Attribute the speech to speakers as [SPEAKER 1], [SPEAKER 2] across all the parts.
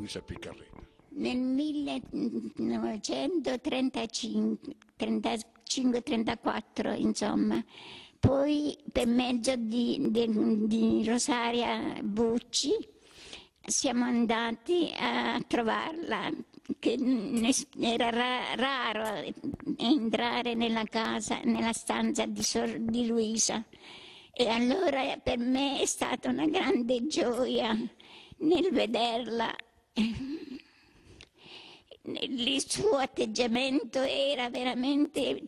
[SPEAKER 1] Luisa Piccarreta?
[SPEAKER 2] Nel 1935-34, insomma. Poi per mezzo di Rosaria Bucci siamo andati a trovarla, che era raro entrare nella casa, nella stanza di Luisa. E allora per me è stata una grande gioia nel vederla. Il suo atteggiamento era veramente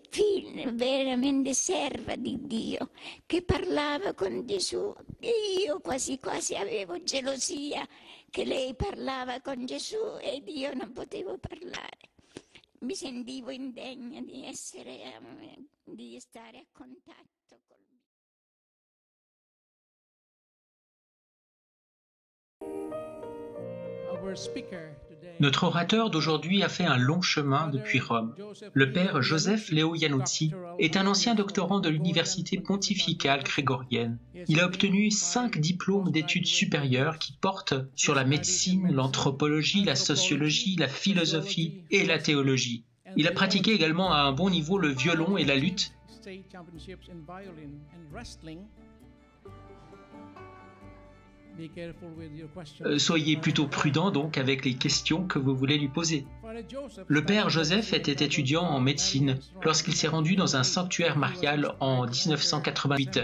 [SPEAKER 2] serva di Dio, che parlava con Gesù, e io quasi quasi avevo gelosia che lei parlava con Gesù ed io non potevo parlare. Mi sentivo indegna di stare a contatto con lui.
[SPEAKER 3] Notre orateur d'aujourd'hui a fait un long chemin depuis Rome. Le père Joseph Leo Iannuzzi est un ancien doctorant de l'université pontificale grégorienne. Il a obtenu 5 diplômes d'études supérieures qui portent sur la médecine, l'anthropologie, la sociologie, la philosophie et la théologie. Il a pratiqué également à un bon niveau le violon et la lutte. Soyez plutôt prudent donc avec les questions que vous voulez lui poser. Le père Joseph était étudiant en médecine lorsqu'il s'est rendu dans un sanctuaire marial en 1988.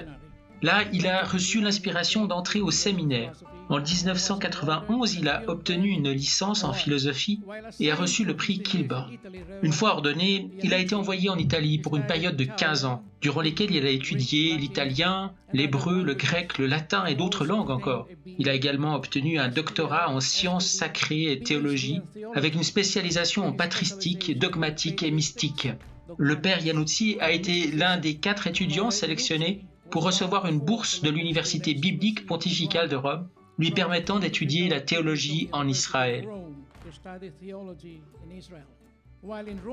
[SPEAKER 3] Là, il a reçu l'inspiration d'entrer au séminaire. En 1991, il a obtenu une licence en philosophie et a reçu le prix Kilburn. Une fois ordonné, il a été envoyé en Italie pour une période de 15 ans, durant lesquelles il a étudié l'italien, l'hébreu, le grec, le latin et d'autres langues encore. Il a également obtenu un doctorat en sciences sacrées et théologie, avec une spécialisation en patristique, dogmatique et mystique. Le père Iannuzzi a été l'un des 4 étudiants sélectionnés pour recevoir une bourse de l'université biblique pontificale de Rome, lui permettant d'étudier la théologie en Israël.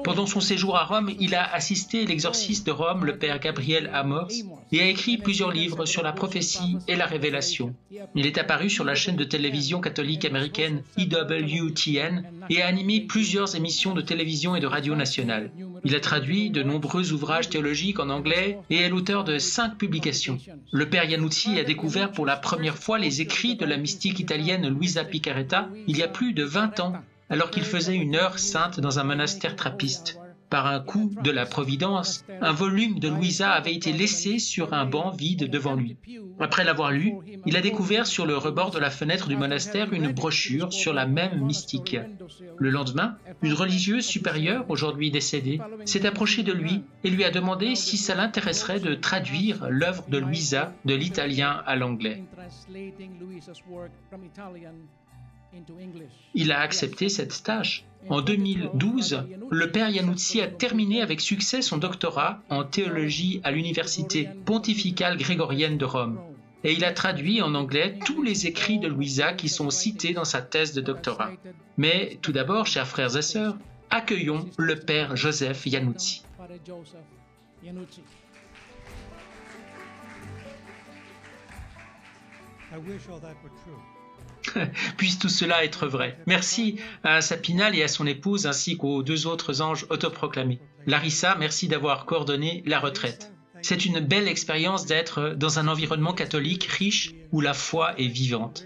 [SPEAKER 3] Pendant son séjour à Rome, il a assisté l'exorciste de Rome, le père Gabriel Amors, et a écrit plusieurs livres sur la prophétie et la révélation. Il est apparu sur la chaîne de télévision catholique américaine EWTN et a animé plusieurs émissions de télévision et de radio nationale. Il a traduit de nombreux ouvrages théologiques en anglais et est l'auteur de 5 publications. Le père Iannuzzi a découvert pour la première fois les écrits de la mystique italienne Luisa Piccarreta il y a plus de 20 ans, alors qu'il faisait une heure sainte dans un monastère trappiste. Par un coup de la Providence, un volume de Luisa avait été laissé sur un banc vide devant lui. Après l'avoir lu, il a découvert sur le rebord de la fenêtre du monastère une brochure sur la même mystique. Le lendemain, une religieuse supérieure, aujourd'hui décédée, s'est approchée de lui et lui a demandé si ça l'intéresserait de traduire l'œuvre de Luisa de l'italien à l'anglais. Il a accepté cette tâche. En 2012, le père Iannuzzi a terminé avec succès son doctorat en théologie à l'université pontificale grégorienne de Rome. Et il a traduit en anglais tous les écrits de Luisa qui sont cités dans sa thèse de doctorat. Mais tout d'abord, chers frères et sœurs, accueillons le père Joseph Iannuzzi. Puisse tout cela être vrai. Merci à Sapinal et à son épouse ainsi qu'aux 2 autres anges autoproclamés. Larissa, merci d'avoir coordonné la retraite. C'est une belle expérience d'être dans un environnement catholique riche où la foi est vivante.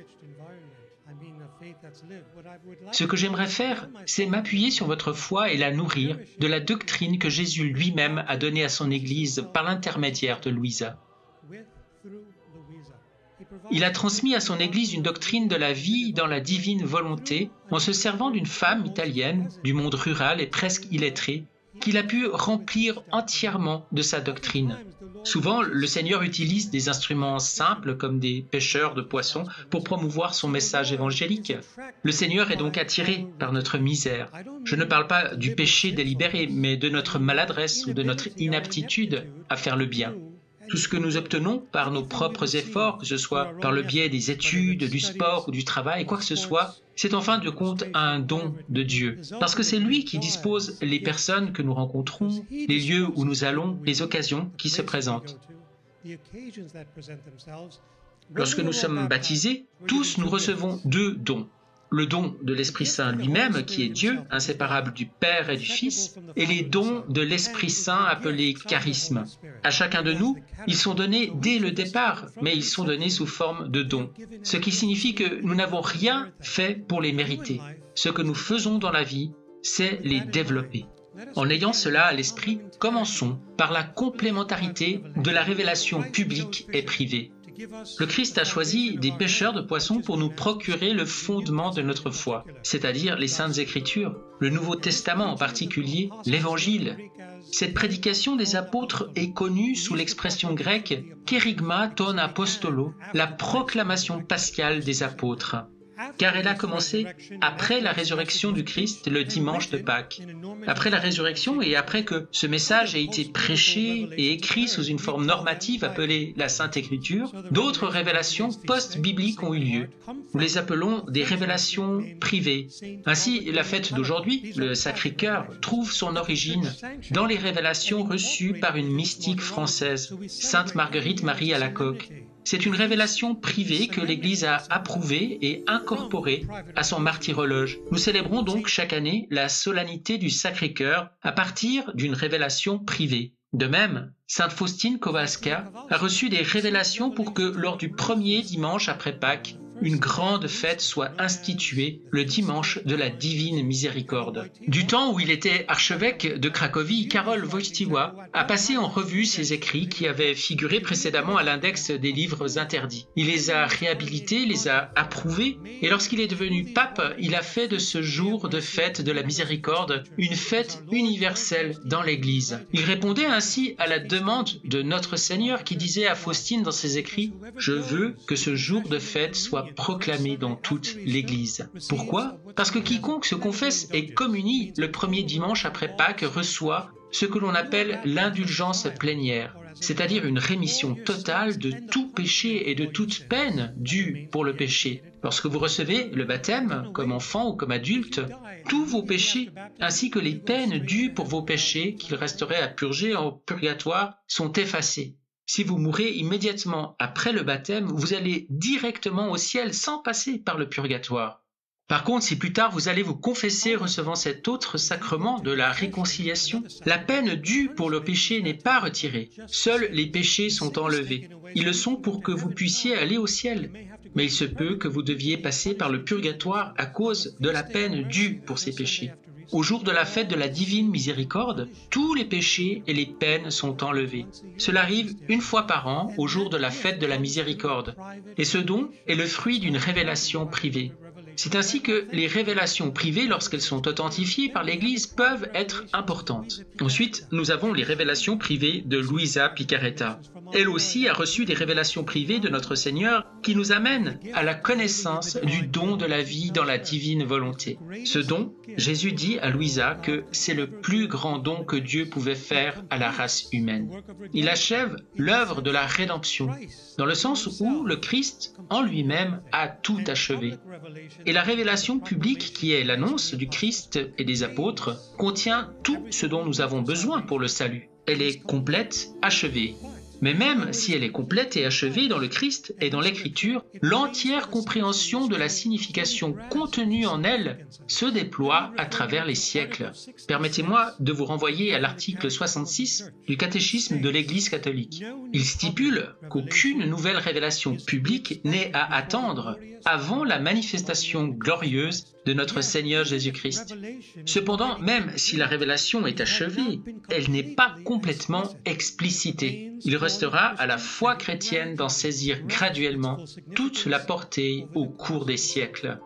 [SPEAKER 3] Ce que j'aimerais faire, c'est m'appuyer sur votre foi et la nourrir de la doctrine que Jésus lui-même a donnée à son Église par l'intermédiaire de Luisa. Il a transmis à son Église une doctrine de la vie dans la divine volonté en se servant d'une femme italienne du monde rural et presque illettrée qu'il a pu remplir entièrement de sa doctrine. Souvent, le Seigneur utilise des instruments simples comme des pêcheurs de poissons pour promouvoir son message évangélique. Le Seigneur est donc attiré par notre misère. Je ne parle pas du péché délibéré, mais de notre maladresse ou de notre inaptitude à faire le bien. Tout ce que nous obtenons par nos propres efforts, que ce soit par le biais des études, du sport ou du travail, quoi que ce soit, c'est en fin de compte un don de Dieu. Parce que c'est lui qui dispose les personnes que nous rencontrons, les lieux où nous allons, les occasions qui se présentent. Lorsque nous sommes baptisés, tous nous recevons 2 dons. le don de l'Esprit Saint lui-même, qui est Dieu, inséparable du Père et du Fils, et les dons de l'Esprit Saint appelés charismes. À chacun de nous, ils sont donnés dès le départ, mais ils sont donnés sous forme de dons, ce qui signifie que nous n'avons rien fait pour les mériter. Ce que nous faisons dans la vie, c'est les développer. En ayant cela à l'esprit, commençons par la complémentarité de la révélation publique et privée. Le Christ a choisi des pêcheurs de poissons pour nous procurer le fondement de notre foi, c'est-à-dire les Saintes Écritures, le Nouveau Testament en particulier, l'Évangile. Cette prédication des apôtres est connue sous l'expression grecque « kérigma ton apostolo », la proclamation pascale des apôtres, car elle a commencé après la résurrection du Christ le dimanche de Pâques. Après la résurrection et après que ce message ait été prêché et écrit sous une forme normative appelée la Sainte Écriture, d'autres révélations post-bibliques ont eu lieu. Nous les appelons des révélations privées. Ainsi, la fête d'aujourd'hui, le Sacré-Cœur, trouve son origine dans les révélations reçues par une mystique française, Sainte Marguerite Marie Alacoque. C'est une révélation privée que l'Église a approuvée et incorporée à son martyrologe. Nous célébrons donc chaque année la solennité du Sacré-Cœur à partir d'une révélation privée. De même, Sainte Faustine Kowalska a reçu des révélations pour que lors du premier dimanche après Pâques, une grande fête soit instituée le dimanche de la Divine Miséricorde. Du temps où il était archevêque de Cracovie, Karol Wojtyła a passé en revue ses écrits qui avaient figuré précédemment à l'index des livres interdits. Il les a réhabilités, les a approuvés, et lorsqu'il est devenu pape, il a fait de ce jour de fête de la Miséricorde une fête universelle dans l'Église. Il répondait ainsi à la demande de notre Seigneur qui disait à Faustine dans ses écrits « Je veux que ce jour de fête soit proclamé dans toute l'Église. » Pourquoi? Parce que quiconque se confesse et communie le premier dimanche après Pâques reçoit ce que l'on appelle l'indulgence plénière, c'est-à-dire une rémission totale de tout péché et de toute peine due pour le péché. Lorsque vous recevez le baptême, comme enfant ou comme adulte, tous vos péchés, ainsi que les peines dues pour vos péchés qu'il resterait à purger en purgatoire, sont effacés. Si vous mourrez immédiatement après le baptême, vous allez directement au ciel sans passer par le purgatoire. Par contre, si plus tard vous allez vous confesser recevant cet autre sacrement de la réconciliation, la peine due pour le péché n'est pas retirée. Seuls les péchés sont enlevés. Ils le sont pour que vous puissiez aller au ciel. Mais il se peut que vous deviez passer par le purgatoire à cause de la peine due pour ces péchés. Au jour de la fête de la Divine Miséricorde, tous les péchés et les peines sont enlevés. Cela arrive une fois par an, au jour de la fête de la Miséricorde. Et ce don est le fruit d'une révélation privée. C'est ainsi que les révélations privées, lorsqu'elles sont authentifiées par l'Église, peuvent être importantes. Ensuite, nous avons les révélations privées de Luisa Picaretta. Elle aussi a reçu des révélations privées de notre Seigneur qui nous amènent à la connaissance du don de la vie dans la divine volonté. Ce don, Jésus dit à Luisa que c'est le plus grand don que Dieu pouvait faire à la race humaine. Il achève l'œuvre de la rédemption, dans le sens où le Christ, en lui-même, a tout achevé. Et la révélation publique, qui est l'annonce du Christ et des apôtres, contient tout ce dont nous avons besoin pour le salut. Elle est complète, achevée. Mais même si elle est complète et achevée dans le Christ et dans l'Écriture, l'entière compréhension de la signification contenue en elle se déploie à travers les siècles. Permettez-moi de vous renvoyer à l'article 66 du catéchisme de l'Église catholique. Il stipule qu'aucune nouvelle révélation publique n'est à attendre avant la manifestation glorieuse de notre Seigneur Jésus-Christ. Cependant, même si la révélation est achevée, elle n'est pas complètement explicitée. Il restera à la foi chrétienne d'en saisir graduellement toute la portée au cours des siècles.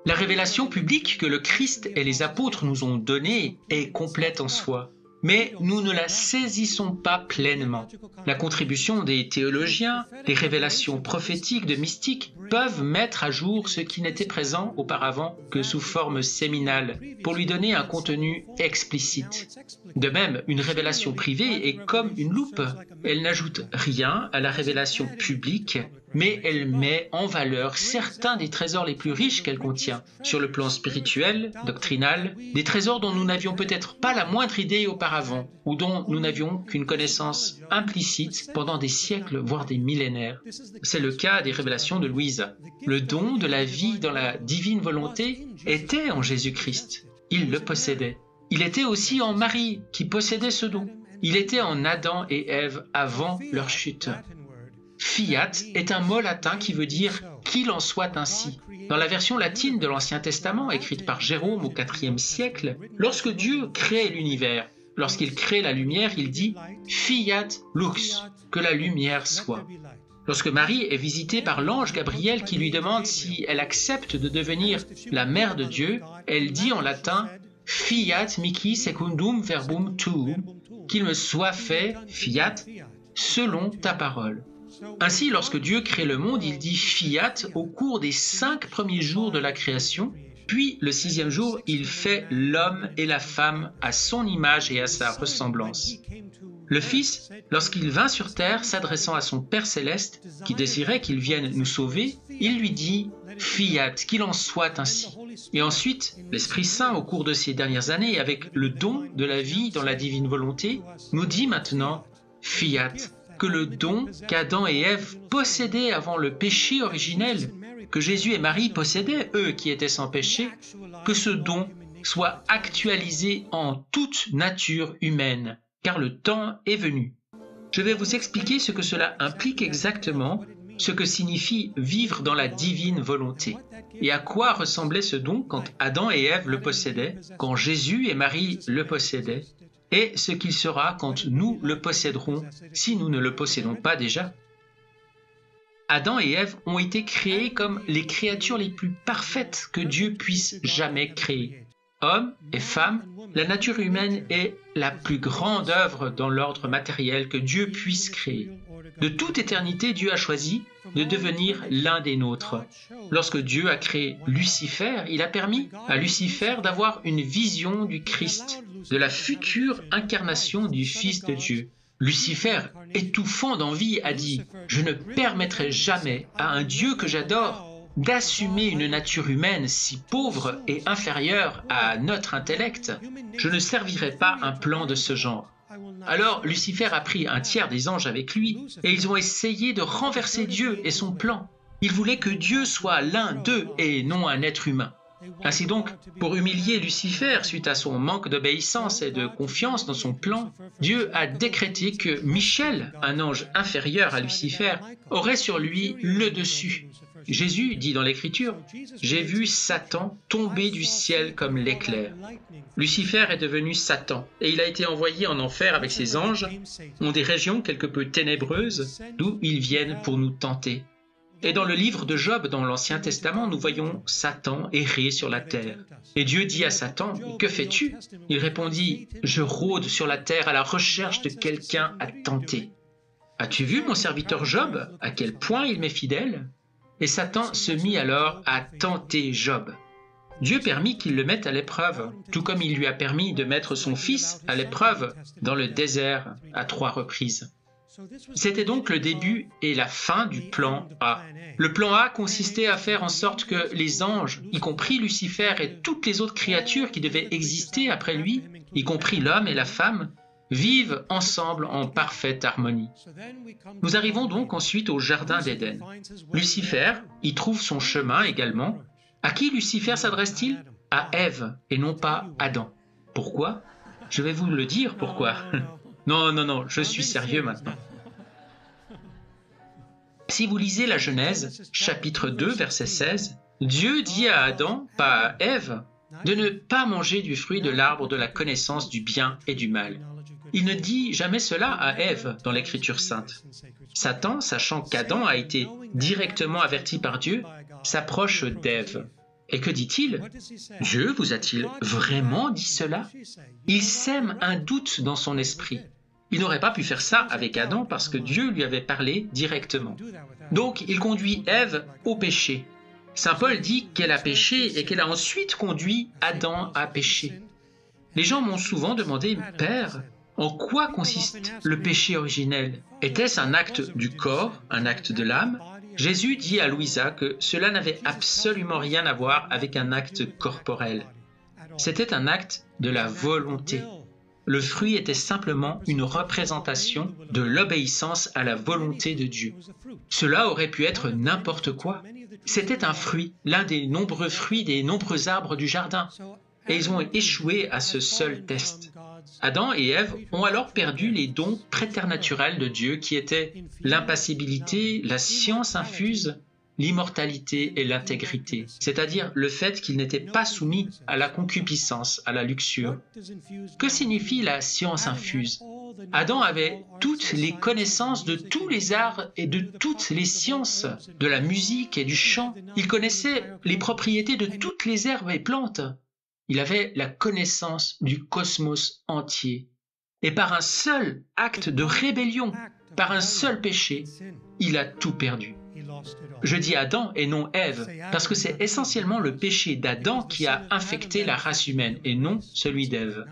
[SPEAKER 3] La révélation publique que le Christ et les apôtres nous ont donnée est complète en soi. Mais nous ne la saisissons pas pleinement. La contribution des théologiens, les révélations prophétiques de mystiques peuvent mettre à jour ce qui n'était présent auparavant que sous forme séminale, pour lui donner un contenu explicite. De même, une révélation privée est comme une loupe. Elle n'ajoute rien à la révélation publique, mais elle met en valeur certains des trésors les plus riches qu'elle contient, sur le plan spirituel, doctrinal, des trésors dont nous n'avions peut-être pas la moindre idée auparavant, ou dont nous n'avions qu'une connaissance implicite pendant des siècles, voire des millénaires. C'est le cas des révélations de Louisa. Le don de la vie dans la divine volonté était en Jésus-Christ. Il le possédait. Il était aussi en Marie, qui possédait ce don. Il était en Adam et Ève avant leur chute. Fiat est un mot latin qui veut dire « qu'il en soit ainsi ». Dans la version latine de l'Ancien Testament, écrite par Jérôme au IVe siècle, lorsque Dieu crée l'univers, lorsqu'il crée la lumière, il dit « Fiat lux », que la lumière soit. Lorsque Marie est visitée par l'ange Gabriel qui lui demande si elle accepte de devenir la mère de Dieu, elle dit en latin « Fiat mihi secundum verbum tuum », qu'il me soit fait, fiat, selon ta parole. Ainsi, lorsque Dieu crée le monde, il dit fiat au cours des 5 premiers jours de la création, puis le 6e jour, il fait l'homme et la femme à son image et à sa ressemblance. Le Fils, lorsqu'il vint sur terre, s'adressant à son Père céleste, qui désirait qu'il vienne nous sauver, il lui dit « Fiat, qu'il en soit ainsi ». Et ensuite, l'Esprit Saint, au cours de ces dernières années, avec le don de la vie dans la divine volonté, nous dit maintenant « Fiat », que le don qu'Adam et Ève possédaient avant le péché originel, que Jésus et Marie possédaient, eux qui étaient sans péché, que ce don soit actualisé en toute nature humaine, car le temps est venu. Je vais vous expliquer ce que cela implique exactement, ce que signifie vivre dans la divine volonté, et à quoi ressemblait ce don quand Adam et Ève le possédaient, quand Jésus et Marie le possédaient, et ce qu'il sera quand nous le posséderons, si nous ne le possédons pas déjà. Adam et Ève ont été créés comme les créatures les plus parfaites que Dieu puisse jamais créer. Hommes et femmes, la nature humaine est la plus grande œuvre dans l'ordre matériel que Dieu puisse créer. De toute éternité, Dieu a choisi de devenir l'un des nôtres. Lorsque Dieu a créé Lucifer, il a permis à Lucifer d'avoir une vision du Christ, de la future incarnation du Fils de Dieu. Lucifer, étouffant d'envie, a dit « Je ne permettrai jamais à un Dieu que j'adore d'assumer une nature humaine si pauvre et inférieure à notre intellect. Je ne servirai pas un plan de ce genre. » Alors Lucifer a pris un tiers des anges avec lui et ils ont essayé de renverser Dieu et son plan. Ils voulaient que Dieu soit l'un d'eux et non un être humain. Ainsi donc, pour humilier Lucifer suite à son manque d'obéissance et de confiance dans son plan, Dieu a décrété que Michel, un ange inférieur à Lucifer, aurait sur lui le dessus. Jésus dit dans l'Écriture « J'ai vu Satan tomber du ciel comme l'éclair ». Lucifer est devenu Satan et il a été envoyé en enfer avec ses anges, dans des régions quelque peu ténébreuses, d'où ils viennent pour nous tenter. Et dans le livre de Job, dans l'Ancien Testament, nous voyons Satan errer sur la terre. Et Dieu dit à Satan, « Que fais-tu » Il répondit, « Je rôde sur la terre à la recherche de quelqu'un à tenter. » « As-tu vu mon serviteur Job, à quel point il m'est fidèle ?» Et Satan se mit alors à tenter Job. Dieu permit qu'il le mette à l'épreuve, tout comme il lui a permis de mettre son fils à l'épreuve dans le désert à 3 reprises. C'était donc le début et la fin du plan A. Le plan A consistait à faire en sorte que les anges, y compris Lucifer et toutes les autres créatures qui devaient exister après lui, y compris l'homme et la femme, vivent ensemble en parfaite harmonie. Nous arrivons donc ensuite au Jardin d'Éden. Lucifer y trouve son chemin également. À qui Lucifer s'adresse-t-il? À Ève et non pas Adam. Pourquoi? Je vais vous le dire pourquoi. Non, je suis sérieux maintenant. Si vous lisez la Genèse, chapitre 2, verset 16, Dieu dit à Adam, pas à Ève, de ne pas manger du fruit de l'arbre de la connaissance du bien et du mal. Il ne dit jamais cela à Ève dans l'Écriture sainte. Satan, sachant qu'Adam a été directement averti par Dieu, s'approche d'Ève. Et que dit-il? Dieu vous a-t-il vraiment dit cela? Il sème un doute dans son esprit. Il n'aurait pas pu faire ça avec Adam parce que Dieu lui avait parlé directement. Donc, il conduit Ève au péché. Saint Paul dit qu'elle a péché et qu'elle a ensuite conduit Adam à pécher. Les gens m'ont souvent demandé, « Père, en quoi consiste le péché originel? Était-ce un acte du corps, un acte de l'âme? Jésus dit à Louisa que cela n'avait absolument rien à voir avec un acte corporel. C'était un acte de la volonté. Le fruit était simplement une représentation de l'obéissance à la volonté de Dieu. Cela aurait pu être n'importe quoi. C'était un fruit, l'un des nombreux fruits des nombreux arbres du jardin. Et ils ont échoué à ce seul test. Adam et Ève ont alors perdu les dons préternaturels de Dieu qui étaient l'impassibilité, la science infuse, l'immortalité et l'intégrité, c'est-à-dire le fait qu'ils n'étaient pas soumis à la concupiscence, à la luxure. Que signifie la science infuse? Adam avait toutes les connaissances de tous les arts et de toutes les sciences, de la musique et du chant. Il connaissait les propriétés de toutes les herbes et plantes. Il avait la connaissance du cosmos entier. Et par un seul acte de rébellion, par un seul péché, il a tout perdu. Je dis Adam et non Ève, parce que c'est essentiellement le péché d'Adam qui a infecté la race humaine et non celui d'Ève.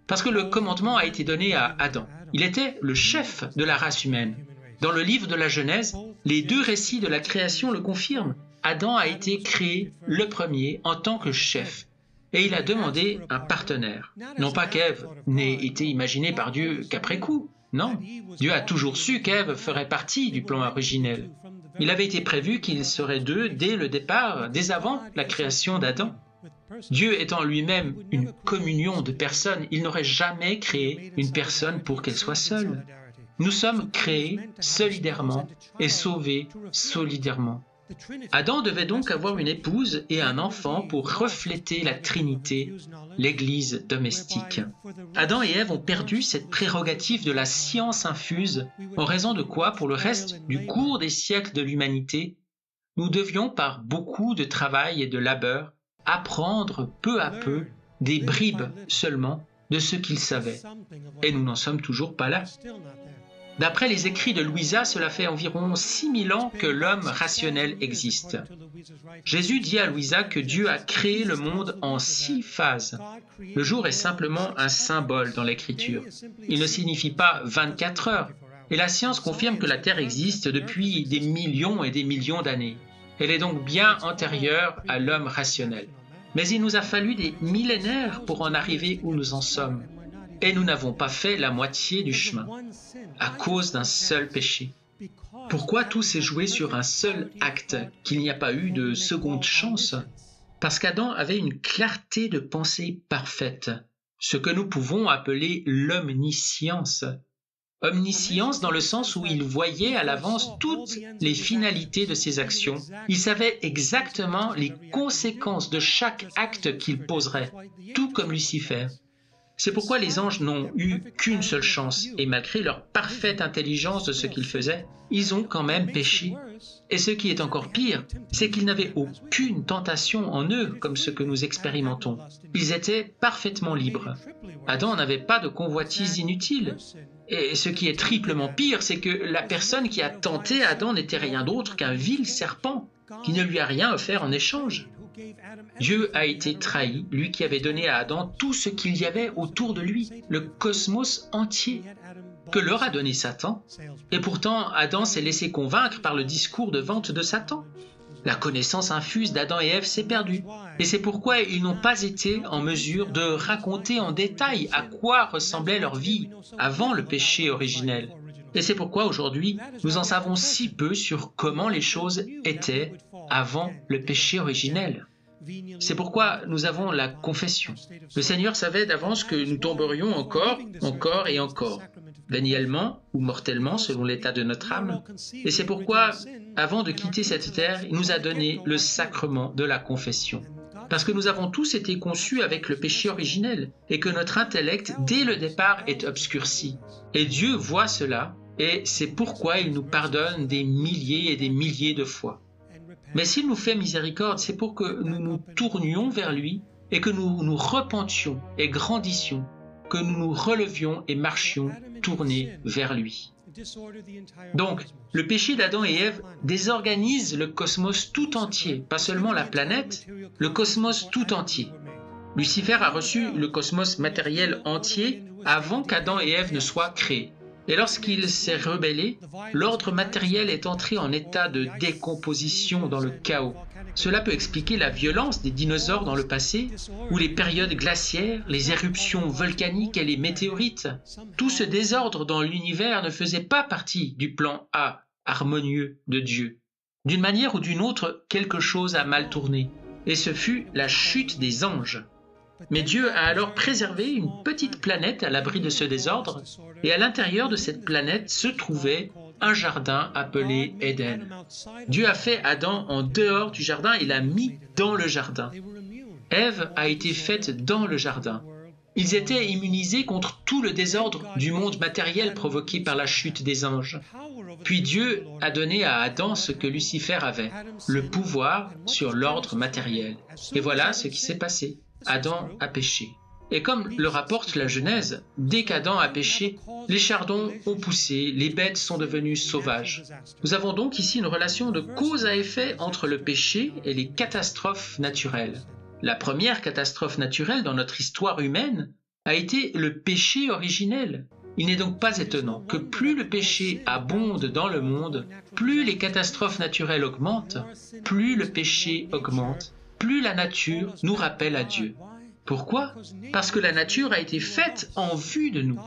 [SPEAKER 3] Parce que le commandement a été donné à Adam. Il était le chef de la race humaine. Dans le livre de la Genèse, les deux récits de la création le confirment. Adam a été créé le premier en tant que chef. Et il a demandé un partenaire. Non pas qu'Ève n'ait été imaginée par Dieu qu'après coup. Non, Dieu a toujours su qu'Ève ferait partie du plan originel. Il avait été prévu qu'ils seraient deux dès le départ, dès avant la création d'Adam. Dieu étant lui-même une communion de personnes, il n'aurait jamais créé une personne pour qu'elle soit seule. Nous sommes créés solidairement et sauvés solidairement. Adam devait donc avoir une épouse et un enfant pour refléter la Trinité, l'Église domestique. Adam et Ève ont perdu cette prérogative de la science infuse, en raison de quoi, pour le reste du cours des siècles de l'humanité, nous devions, par beaucoup de travail et de labeur, apprendre peu à peu, des bribes seulement, de ce qu'ils savaient. Et nous n'en sommes toujours pas là. D'après les écrits de Louisa, cela fait environ 6000 ans que l'homme rationnel existe. Jésus dit à Louisa que Dieu a créé le monde en 6 phases. Le jour est simplement un symbole dans l'Écriture. Il ne signifie pas 24 heures. Et la science confirme que la Terre existe depuis des millions et des millions d'années. Elle est donc bien antérieure à l'homme rationnel. Mais il nous a fallu des millénaires pour en arriver où nous en sommes. Et nous n'avons pas fait la moitié du chemin, à cause d'un seul péché. Pourquoi tout s'est joué sur un seul acte, qu'il n'y a pas eu de seconde chance? Parce qu'Adam avait une clarté de pensée parfaite, ce que nous pouvons appeler l'omniscience. Omniscience dans le sens où il voyait à l'avance toutes les finalités de ses actions. Il savait exactement les conséquences de chaque acte qu'il poserait, tout comme Lucifer. C'est pourquoi les anges n'ont eu qu'une seule chance, et malgré leur parfaite intelligence de ce qu'ils faisaient, ils ont quand même péché. Et ce qui est encore pire, c'est qu'ils n'avaient aucune tentation en eux, comme ce que nous expérimentons. Ils étaient parfaitement libres. Adam n'avait pas de convoitise inutile. Et ce qui est triplement pire, c'est que la personne qui a tenté Adam n'était rien d'autre qu'un vil serpent, qui ne lui a rien offert en échange. Dieu a été trahi, lui qui avait donné à Adam tout ce qu'il y avait autour de lui, le cosmos entier, que leur a donné Satan. Et pourtant, Adam s'est laissé convaincre par le discours de vente de Satan. La connaissance infuse d'Adam et Ève s'est perdue. Et c'est pourquoi ils n'ont pas été en mesure de raconter en détail à quoi ressemblait leur vie avant le péché originel. Et c'est pourquoi aujourd'hui, nous en savons si peu sur comment les choses étaient avant le péché originel. C'est pourquoi nous avons la confession. Le Seigneur savait d'avance que nous tomberions encore et encore, véniellement ou mortellement selon l'état de notre âme. Et c'est pourquoi, avant de quitter cette terre, il nous a donné le sacrement de la confession. Parce que nous avons tous été conçus avec le péché originel et que notre intellect, dès le départ, est obscurci. Et Dieu voit cela et c'est pourquoi il nous pardonne des milliers et des milliers de fois. Mais s'il nous fait miséricorde, c'est pour que nous nous tournions vers lui et que nous nous repentions et grandissions, que nous nous relevions et marchions tournés vers lui. Donc, le péché d'Adam et Ève désorganise le cosmos tout entier, pas seulement la planète, le cosmos tout entier. Lucifer a reçu le cosmos matériel entier avant qu'Adam et Ève ne soient créés. Et lorsqu'il s'est rebellé, l'ordre matériel est entré en état de décomposition dans le chaos. Cela peut expliquer la violence des dinosaures dans le passé, ou les périodes glaciaires, les éruptions volcaniques et les météorites. Tout ce désordre dans l'univers ne faisait pas partie du plan A, harmonieux, de Dieu. D'une manière ou d'une autre, quelque chose a mal tourné, et ce fut la chute des anges. Mais Dieu a alors préservé une petite planète à l'abri de ce désordre, et à l'intérieur de cette planète se trouvait un jardin appelé Éden. Dieu a fait Adam en dehors du jardin et l'a mis dans le jardin. Ève a été faite dans le jardin. Ils étaient immunisés contre tout le désordre du monde matériel provoqué par la chute des anges. Puis Dieu a donné à Adam ce que Lucifer avait, le pouvoir sur l'ordre matériel. Et voilà ce qui s'est passé. Adam a péché. Et comme le rapporte la Genèse, dès qu'Adam a péché, les chardons ont poussé, les bêtes sont devenues sauvages. Nous avons donc ici une relation de cause à effet entre le péché et les catastrophes naturelles. La première catastrophe naturelle dans notre histoire humaine a été le péché originel. Il n'est donc pas étonnant que plus le péché abonde dans le monde, plus les catastrophes naturelles augmentent, plus le péché augmente, plus la nature nous rappelle à Dieu. Pourquoi? Parce que la nature a été faite en vue de nous.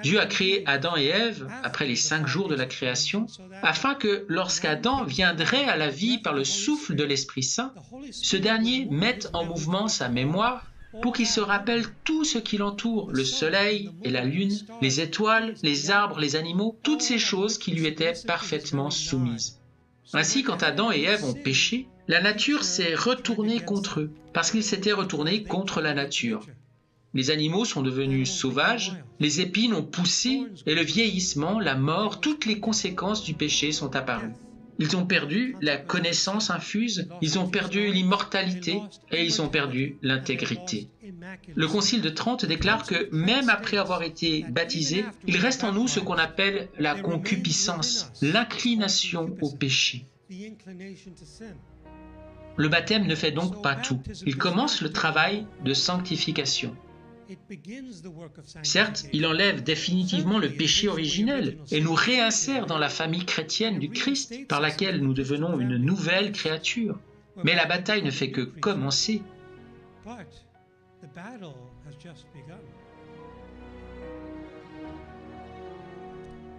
[SPEAKER 3] Dieu a créé Adam et Ève après les 5 jours de la création, afin que lorsqu'Adam viendrait à la vie par le souffle de l'Esprit Saint, ce dernier mette en mouvement sa mémoire pour qu'il se rappelle tout ce qui l'entoure, le soleil et la lune, les étoiles, les arbres, les animaux, toutes ces choses qui lui étaient parfaitement soumises. Ainsi, quand Adam et Ève ont péché, la nature s'est retournée contre eux, parce qu'ils s'étaient retournés contre la nature. Les animaux sont devenus sauvages, les épines ont poussé, et le vieillissement, la mort, toutes les conséquences du péché sont apparues. Ils ont perdu la connaissance infuse, ils ont perdu l'immortalité, et ils ont perdu l'intégrité. Le Concile de Trente déclare que même après avoir été baptisés, il reste en nous ce qu'on appelle la concupiscence, l'inclination au péché. Le baptême ne fait donc pas tout. Il commence le travail de sanctification. Certes, il enlève définitivement le péché originel et nous réinsère dans la famille chrétienne du Christ par laquelle nous devenons une nouvelle créature. Mais la bataille ne fait que commencer.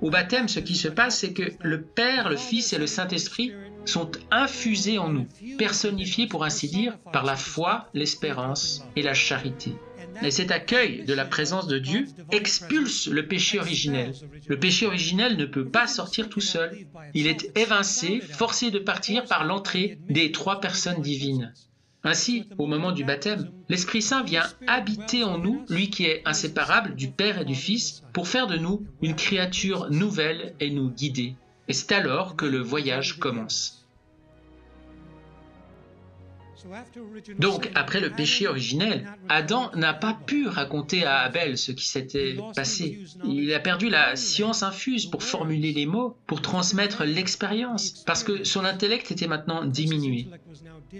[SPEAKER 3] Au baptême, ce qui se passe, c'est que le Père, le Fils et le Saint-Esprit sont infusés en nous, personnifiés pour ainsi dire par la foi, l'espérance et la charité. Et cet accueil de la présence de Dieu expulse le péché originel. Le péché originel ne peut pas sortir tout seul. Il est évincé, forcé de partir par l'entrée des 3 personnes divines. Ainsi, au moment du baptême, l'Esprit Saint vient habiter en nous, lui qui est inséparable du Père et du Fils, pour faire de nous une créature nouvelle et nous guider. Et c'est alors que le voyage commence. Donc, après le péché originel, Adam n'a pas pu raconter à Abel ce qui s'était passé. Il a perdu la science infuse pour formuler les mots, pour transmettre l'expérience, parce que son intellect était maintenant diminué.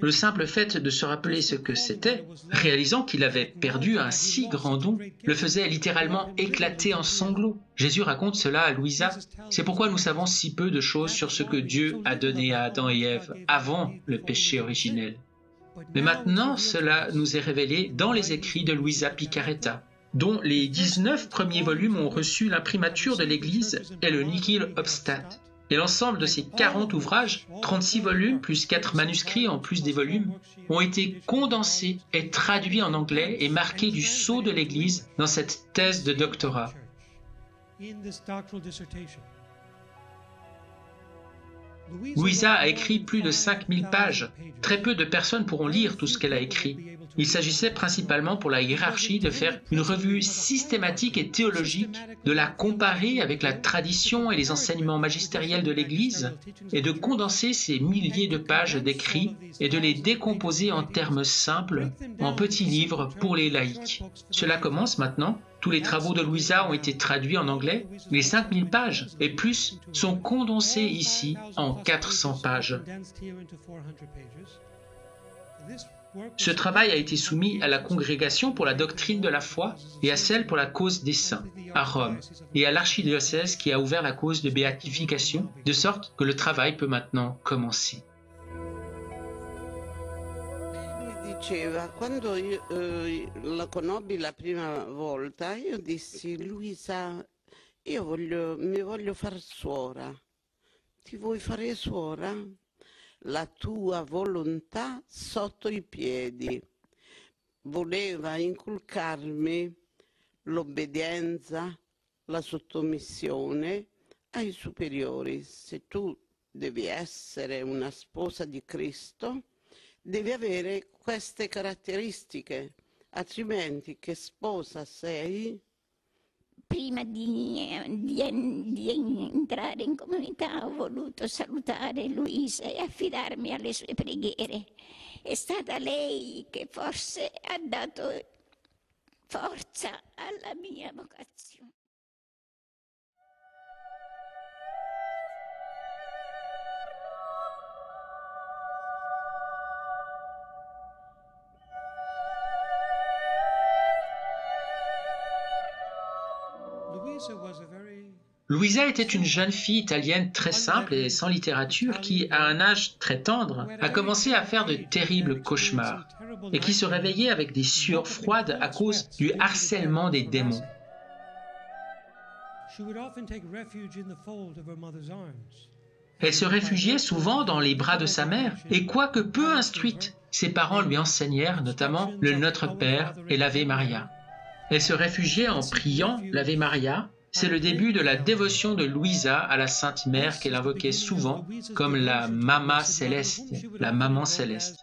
[SPEAKER 3] Le simple fait de se rappeler ce que c'était, réalisant qu'il avait perdu un si grand don, le faisait littéralement éclater en sanglots. Jésus raconte cela à Louisa. C'est pourquoi nous savons si peu de choses sur ce que Dieu a donné à Adam et Ève avant le péché originel. Mais maintenant, cela nous est révélé dans les écrits de Luisa Picaretta, dont les 19 premiers volumes ont reçu l'imprimature de l'Église et le Nihil Obstat. Et l'ensemble de ces 40 ouvrages, 36 volumes plus 4 manuscrits en plus des volumes, ont été condensés et traduits en anglais et marqués du sceau de l'Église dans cette thèse de doctorat. Louisa a écrit plus de 5000 pages. Très peu de personnes pourront lire tout ce qu'elle a écrit. Il s'agissait principalement pour la hiérarchie de faire une revue systématique et théologique, de la comparer avec la tradition et les enseignements magistériels de l'Église, et de condenser ces milliers de pages d'écrits et de les décomposer en termes simples, en petits livres pour les laïcs. Cela commence maintenant. Tous les travaux de Louisa ont été traduits en anglais. Les 5000 pages et plus sont condensés ici en 400 pages. Ce travail a été soumis à la Congrégation pour la doctrine de la foi et à celle pour la cause des saints, à Rome, et à l'archidiocèse qui a ouvert la cause de béatification, de sorte que le travail peut maintenant commencer.
[SPEAKER 1] Diceva, quando la conobbi la prima volta, io dissi, Luisa, mi voglio far suora. Ti vuoi fare suora? La tua volontà sotto i piedi. Voleva inculcarmi l'obbedienza, la sottomissione ai superiori. Se tu devi essere una sposa di Cristo, devi avere queste caratteristiche, altrimenti che sposa sei?
[SPEAKER 2] Prima di entrare in comunità ho voluto salutare Luisa e affidarmi alle sue preghiere. È stata lei che forse ha dato forza alla mia vocazione.
[SPEAKER 3] Luisa était une jeune fille italienne très simple et sans littérature qui, à un âge très tendre, a commencé à faire de terribles cauchemars et qui se réveillait avec des sueurs froides à cause du harcèlement des démons. Elle se réfugiait souvent dans les bras de sa mère et quoique peu instruite, ses parents lui enseignèrent notamment le Notre Père et l'Ave Maria. Elle se réfugiait en priant l'Ave Maria. C'est le début de la dévotion de Luisa à la Sainte Mère qu'elle invoquait souvent comme la Mamma Celeste, la Maman Céleste.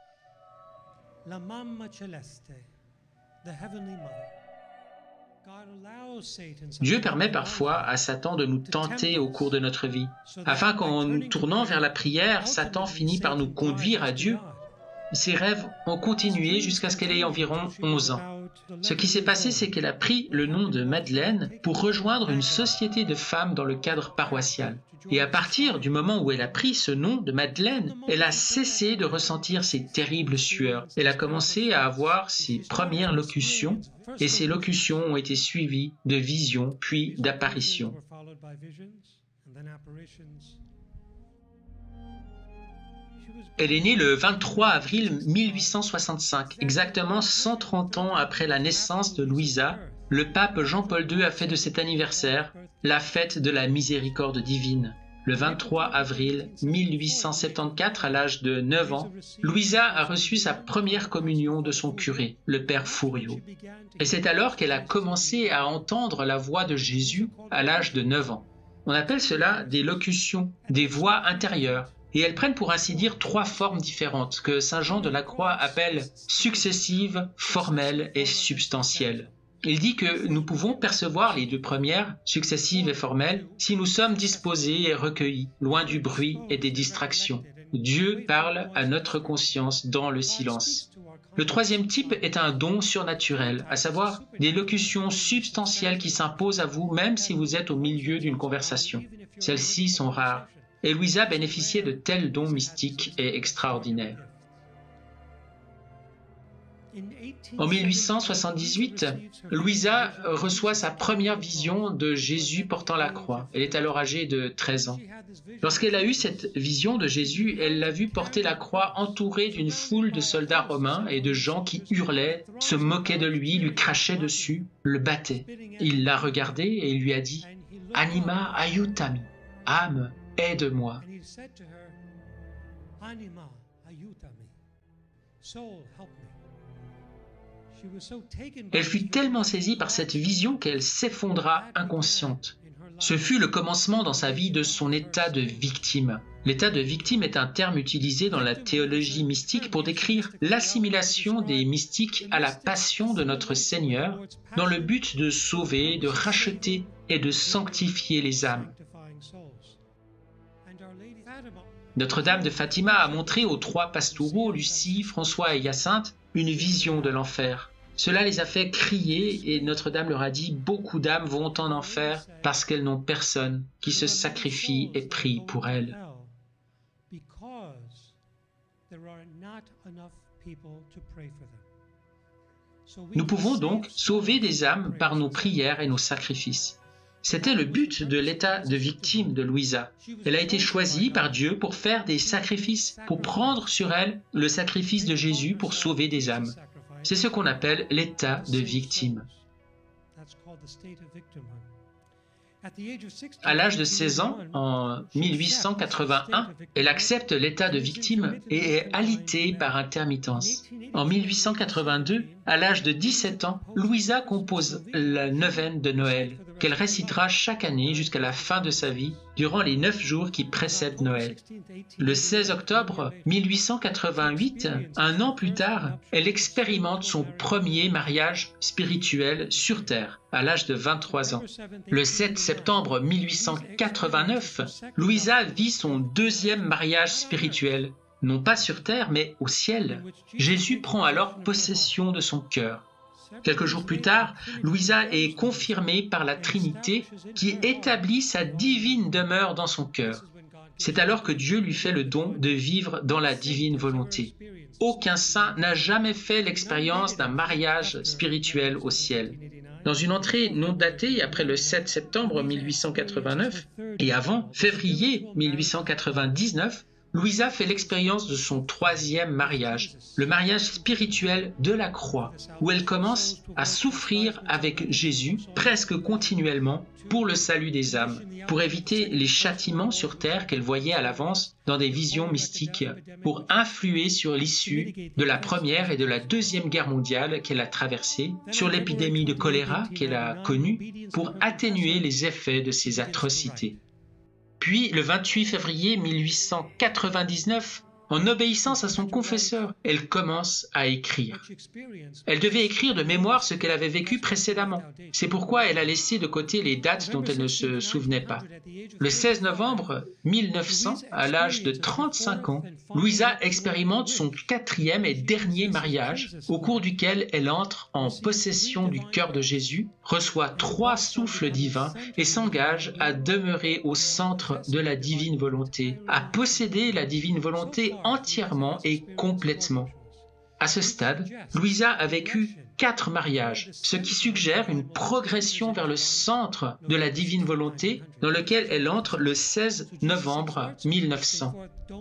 [SPEAKER 3] Dieu permet parfois à Satan de nous tenter au cours de notre vie, afin qu'en nous tournant vers la prière, Satan finit par nous conduire à Dieu. Ses rêves ont continué jusqu'à ce qu'elle ait environ 11 ans. Ce qui s'est passé, c'est qu'elle a pris le nom de Madeleine pour rejoindre une société de femmes dans le cadre paroissial. Et à partir du moment où elle a pris ce nom de Madeleine, elle a cessé de ressentir ces terribles sueurs. Elle a commencé à avoir ses premières locutions, et ces locutions ont été suivies de visions, puis d'apparitions. Elle est née le 23 avril 1865, exactement 130 ans après la naissance de Luisa. Le pape Jean-Paul II a fait de cet anniversaire la fête de la miséricorde divine. Le 23 avril 1874, à l'âge de 9 ans, Luisa a reçu sa première communion de son curé, le père Fouriot. Et c'est alors qu'elle a commencé à entendre la voix de Jésus à l'âge de 9 ans. On appelle cela des locutions, des voix intérieures. Et elles prennent pour ainsi dire 3 formes différentes que saint Jean de la Croix appelle successives, formelles et substantielles. Il dit que nous pouvons percevoir les 2 premières, successives et formelles, si nous sommes disposés et recueillis, loin du bruit et des distractions. Dieu parle à notre conscience dans le silence. Le 3e type est un don surnaturel, à savoir des locutions substantielles qui s'imposent à vous même si vous êtes au milieu d'une conversation. Celles-ci sont rares. Et Luisa bénéficiait de tels dons mystiques et extraordinaires. En 1878, Luisa reçoit sa première vision de Jésus portant la croix. Elle est alors âgée de 13 ans. Lorsqu'elle a eu cette vision de Jésus, elle l'a vu porter la croix entourée d'une foule de soldats romains et de gens qui hurlaient, se moquaient de lui crachaient dessus, le battaient. Il l'a regardée et il lui a dit « Anima aiutami » « Âme, aide-moi ». Elle fut tellement saisie par cette vision qu'elle s'effondra inconsciente. Ce fut le commencement dans sa vie de son état de victime. L'état de victime est un terme utilisé dans la théologie mystique pour décrire l'assimilation des mystiques à la passion de notre Seigneur dans le but de sauver, de racheter et de sanctifier les âmes. Notre-Dame de Fatima a montré aux 3 pastoraux, Lucie, François et Hyacinthe, une vision de l'enfer. Cela les a fait crier et Notre-Dame leur a dit « Beaucoup d'âmes vont en enfer parce qu'elles n'ont personne qui se sacrifie et prie pour elles. » Nous pouvons donc sauver des âmes par nos prières et nos sacrifices. C'était le but de l'état de victime de Louisa. Elle a été choisie par Dieu pour faire des sacrifices, pour prendre sur elle le sacrifice de Jésus pour sauver des âmes. C'est ce qu'on appelle l'état de victime. À l'âge de 16 ans, en 1881, elle accepte l'état de victime et est alitée par intermittence. En 1882, à l'âge de 17 ans, Louisa compose la neuvaine de Noël, qu'elle récitera chaque année jusqu'à la fin de sa vie, durant les 9 jours qui précèdent Noël. Le 16 octobre 1888, un an plus tard, elle expérimente son premier mariage spirituel sur Terre, à l'âge de 23 ans. Le 7 septembre 1889, Louisa vit son deuxième mariage spirituel, non pas sur terre, mais au ciel. Jésus prend alors possession de son cœur. Quelques jours plus tard, Louisa est confirmée par la Trinité qui établit sa divine demeure dans son cœur. C'est alors que Dieu lui fait le don de vivre dans la divine volonté. Aucun saint n'a jamais fait l'expérience d'un mariage spirituel au ciel. Dans une entrée non datée après le 7 septembre 1889 et avant février 1899, Louisa fait l'expérience de son troisième mariage, le mariage spirituel de la croix, où elle commence à souffrir avec Jésus presque continuellement pour le salut des âmes, pour éviter les châtiments sur terre qu'elle voyait à l'avance dans des visions mystiques, pour influer sur l'issue de la Première et de la Deuxième Guerre mondiale qu'elle a traversée, sur l'épidémie de choléra qu'elle a connue, pour atténuer les effets de ces atrocités. Puis, le 28 février 1899, en obéissance à son confesseur, elle commence à écrire. Elle devait écrire de mémoire ce qu'elle avait vécu précédemment. C'est pourquoi elle a laissé de côté les dates dont elle ne se souvenait pas. Le 16 novembre 1900, à l'âge de 35 ans, Louisa expérimente son quatrième et dernier mariage, au cours duquel elle entre en possession du cœur de Jésus, reçoit 3 souffles divins et s'engage à demeurer au centre de la divine volonté, à posséder la divine volonté entièrement et complètement. À ce stade, Louisa a vécu 4 mariages, ce qui suggère une progression vers le centre de la divine volonté dans lequel elle entre le 16 novembre 1900.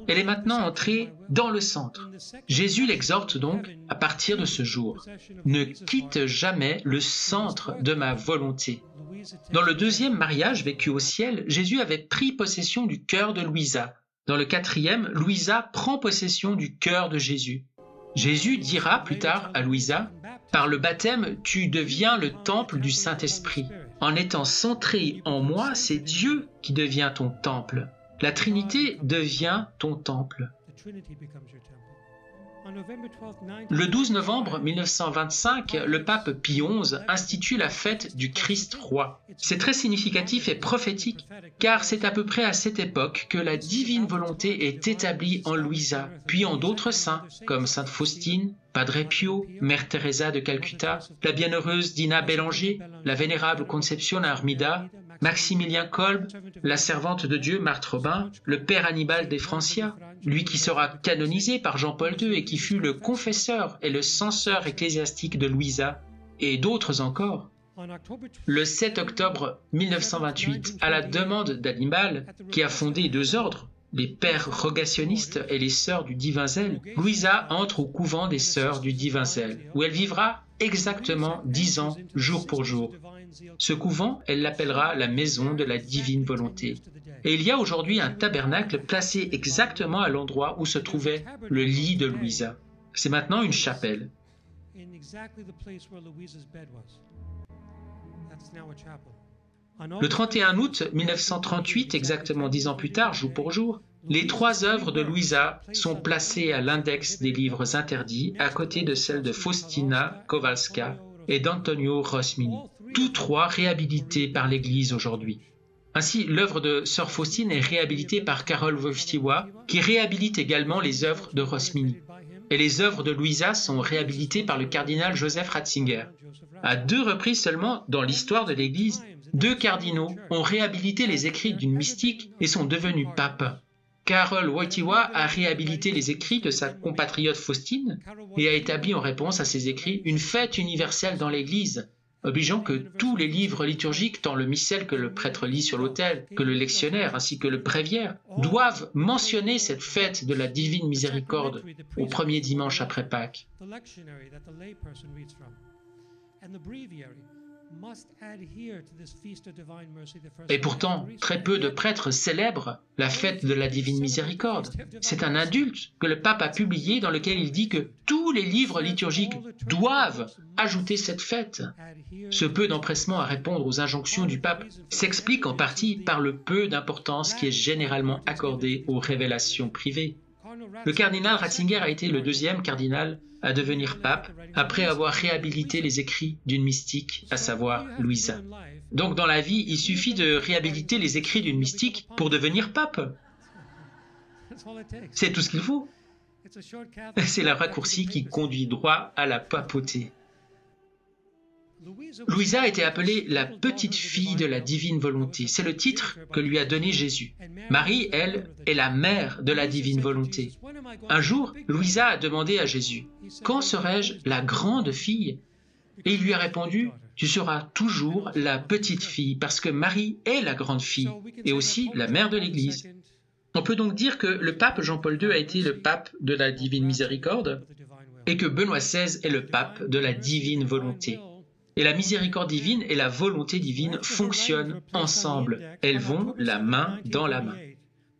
[SPEAKER 3] Elle est maintenant entrée dans le centre. Jésus l'exhorte donc à partir de ce jour. Ne quitte jamais le centre de ma volonté. Dans le deuxième mariage vécu au ciel, Jésus avait pris possession du cœur de Louisa. Dans le quatrième, Louisa prend possession du cœur de Jésus. Jésus dira plus tard à Louisa, « Par le baptême, tu deviens le temple du Saint-Esprit. En étant centré en moi, c'est Dieu qui devient ton temple. La Trinité devient ton temple. » Le 12 novembre 1925, le pape Pie XI institue la fête du Christ roi. C'est très significatif et prophétique, car c'est à peu près à cette époque que la divine volonté est établie en Louisa, puis en d'autres saints, comme Sainte Faustine, Padre Pio, Mère Teresa de Calcutta, la bienheureuse Dina Bélanger, la vénérable Concepción Armida, Maximilien Kolb, la servante de Dieu Marthe Robin, le père Annibal des Francia, lui qui sera canonisé par Jean-Paul II et qui fut le confesseur et le censeur ecclésiastique de Louisa, et d'autres encore. Le 7 octobre 1928, à la demande d'Annibal, qui a fondé 2 ordres, les pères rogationnistes et les sœurs du Divin Zèle, Louisa entre au couvent des sœurs du Divin Zèle, où elle vivra exactement 10 ans, jour pour jour. Ce couvent, elle l'appellera la maison de la divine volonté. Et il y a aujourd'hui un tabernacle placé exactement à l'endroit où se trouvait le lit de Louisa. C'est maintenant une chapelle. Le 31 août 1938, exactement 10 ans plus tard, jour pour jour, les 3 œuvres de Louisa sont placées à l'index des livres interdits à côté de celles de Faustina Kowalska et d'Antonio Rosmini, tous 3 réhabilités par l'Église aujourd'hui. Ainsi, l'œuvre de Sœur Faustine est réhabilitée par Karol Wojtyła, qui réhabilite également les œuvres de Rosmini. Et les œuvres de Louisa sont réhabilitées par le cardinal Joseph Ratzinger. À 2 reprises seulement dans l'histoire de l'Église, 2 cardinaux ont réhabilité les écrits d'une mystique et sont devenus papes. Karol Wojtyła a réhabilité les écrits de sa compatriote Faustine et a établi en réponse à ces écrits une fête universelle dans l'Église, obligeant que tous les livres liturgiques, tant le missel que le prêtre lit sur l'autel, que le lectionnaire ainsi que le bréviaire, doivent mentionner cette fête de la divine miséricorde au premier dimanche après Pâques. Et pourtant, très peu de prêtres célèbrent la fête de la divine miséricorde. C'est un indulte que le pape a publié dans lequel il dit que tous les livres liturgiques doivent ajouter cette fête. Ce peu d'empressement à répondre aux injonctions du pape s'explique en partie par le peu d'importance qui est généralement accordée aux révélations privées. Le cardinal Ratzinger a été le deuxième cardinal à devenir pape après avoir réhabilité les écrits d'une mystique, à savoir Louisa. Donc dans la vie, il suffit de réhabiliter les écrits d'une mystique pour devenir pape. C'est tout ce qu'il faut. C'est le raccourci qui conduit droit à la papauté. Louisa a été appelée la petite fille de la divine volonté. C'est le titre que lui a donné Jésus. Marie, elle, est la mère de la divine volonté. Un jour, Louisa a demandé à Jésus, « Quand serai-je la grande fille ?» Et il lui a répondu, « Tu seras toujours la petite fille, parce que Marie est la grande fille, et aussi la mère de l'Église. » On peut donc dire que le pape Jean-Paul II a été le pape de la divine miséricorde, et que Benoît XVI est le pape de la divine volonté. Et la miséricorde divine et la volonté divine fonctionnent ensemble. Elles vont la main dans la main.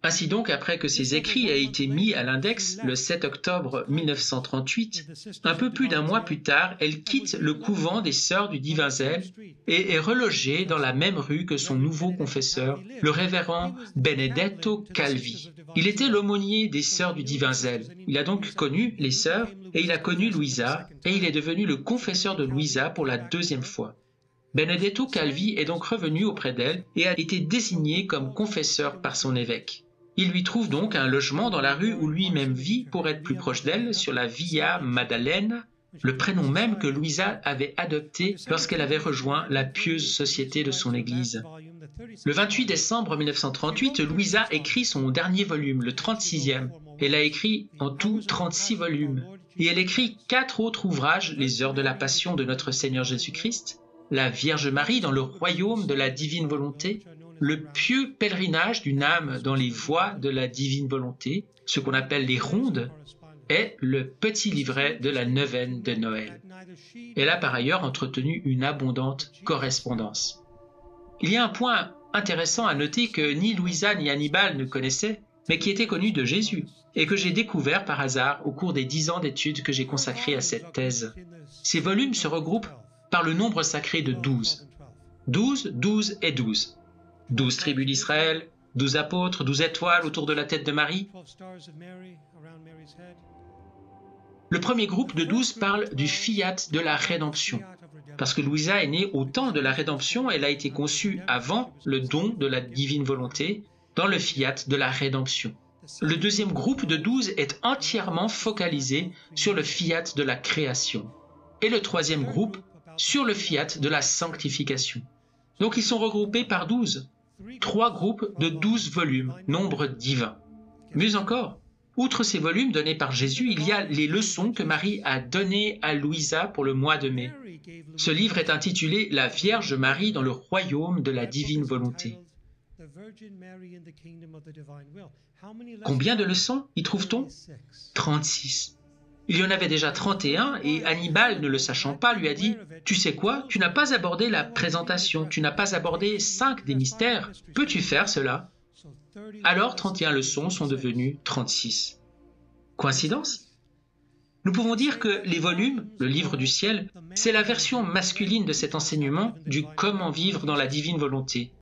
[SPEAKER 3] Ainsi donc, après que ces écrits aient été mis à l'index le 7 octobre 1938, un peu plus d'un mois plus tard, elle quitte le couvent des Sœurs du Divin Zèle et est relogée dans la même rue que son nouveau confesseur, le révérend Benedetto Calvi. Il était l'aumônier des Sœurs du Divin Zèle. Il a donc connu les sœurs et il a connu Louisa et il est devenu le confesseur de Louisa pour la deuxième fois. Benedetto Calvi est donc revenu auprès d'elle et a été désigné comme confesseur par son évêque. Il lui trouve donc un logement dans la rue où lui-même vit pour être plus proche d'elle, sur la Via Maddalena, le prénom même que Louisa avait adopté lorsqu'elle avait rejoint la pieuse société de son église. Le 28 décembre 1938, Louisa écrit son dernier volume, le 36e. Elle a écrit en tout 36 volumes. Et elle écrit 4 autres ouvrages, Les Heures de la Passion de notre Seigneur Jésus-Christ, La Vierge Marie dans le royaume de la divine volonté, le pieux pèlerinage d'une âme dans les voies de la divine volonté, ce qu'on appelle les rondes, et le petit livret de la neuvaine de Noël. Elle a par ailleurs entretenu une abondante correspondance. Il y a un point intéressant à noter que ni Louisa ni Hannibal ne connaissaient, mais qui était connu de Jésus, et que j'ai découvert par hasard au cours des 10 ans d'études que j'ai consacrés à cette thèse. Ces volumes se regroupent par le nombre sacré de 12. 12, 12 et 12. 12 tribus d'Israël, 12 apôtres, 12 étoiles autour de la tête de Marie. Le premier groupe de 12 parle du fiat de la rédemption. Parce que Louisa est née au temps de la rédemption, elle a été conçue avant le don de la divine volonté, dans le fiat de la rédemption. Le deuxième groupe de 12 est entièrement focalisé sur le fiat de la création. Et le troisième groupe, sur le fiat de la sanctification. Donc ils sont regroupés par 12. 3 groupes de 12 volumes, nombre divin. Mieux encore, outre ces volumes donnés par Jésus, il y a les leçons que Marie a données à Louisa pour le mois de mai. Ce livre est intitulé « La Vierge Marie dans le royaume de la divine volonté ». Combien de leçons y trouve-t-on? 36. Il y en avait déjà 31 et Hannibal, ne le sachant pas, lui a dit « Tu sais quoi, tu n'as pas abordé la présentation, tu n'as pas abordé 5 des mystères. Peux-tu faire cela ?» Alors 31 leçons sont devenues 36. Coïncidence? Nous pouvons dire que les volumes, le livre du ciel, c'est la version masculine de cet enseignement du « Comment vivre dans la divine volonté ».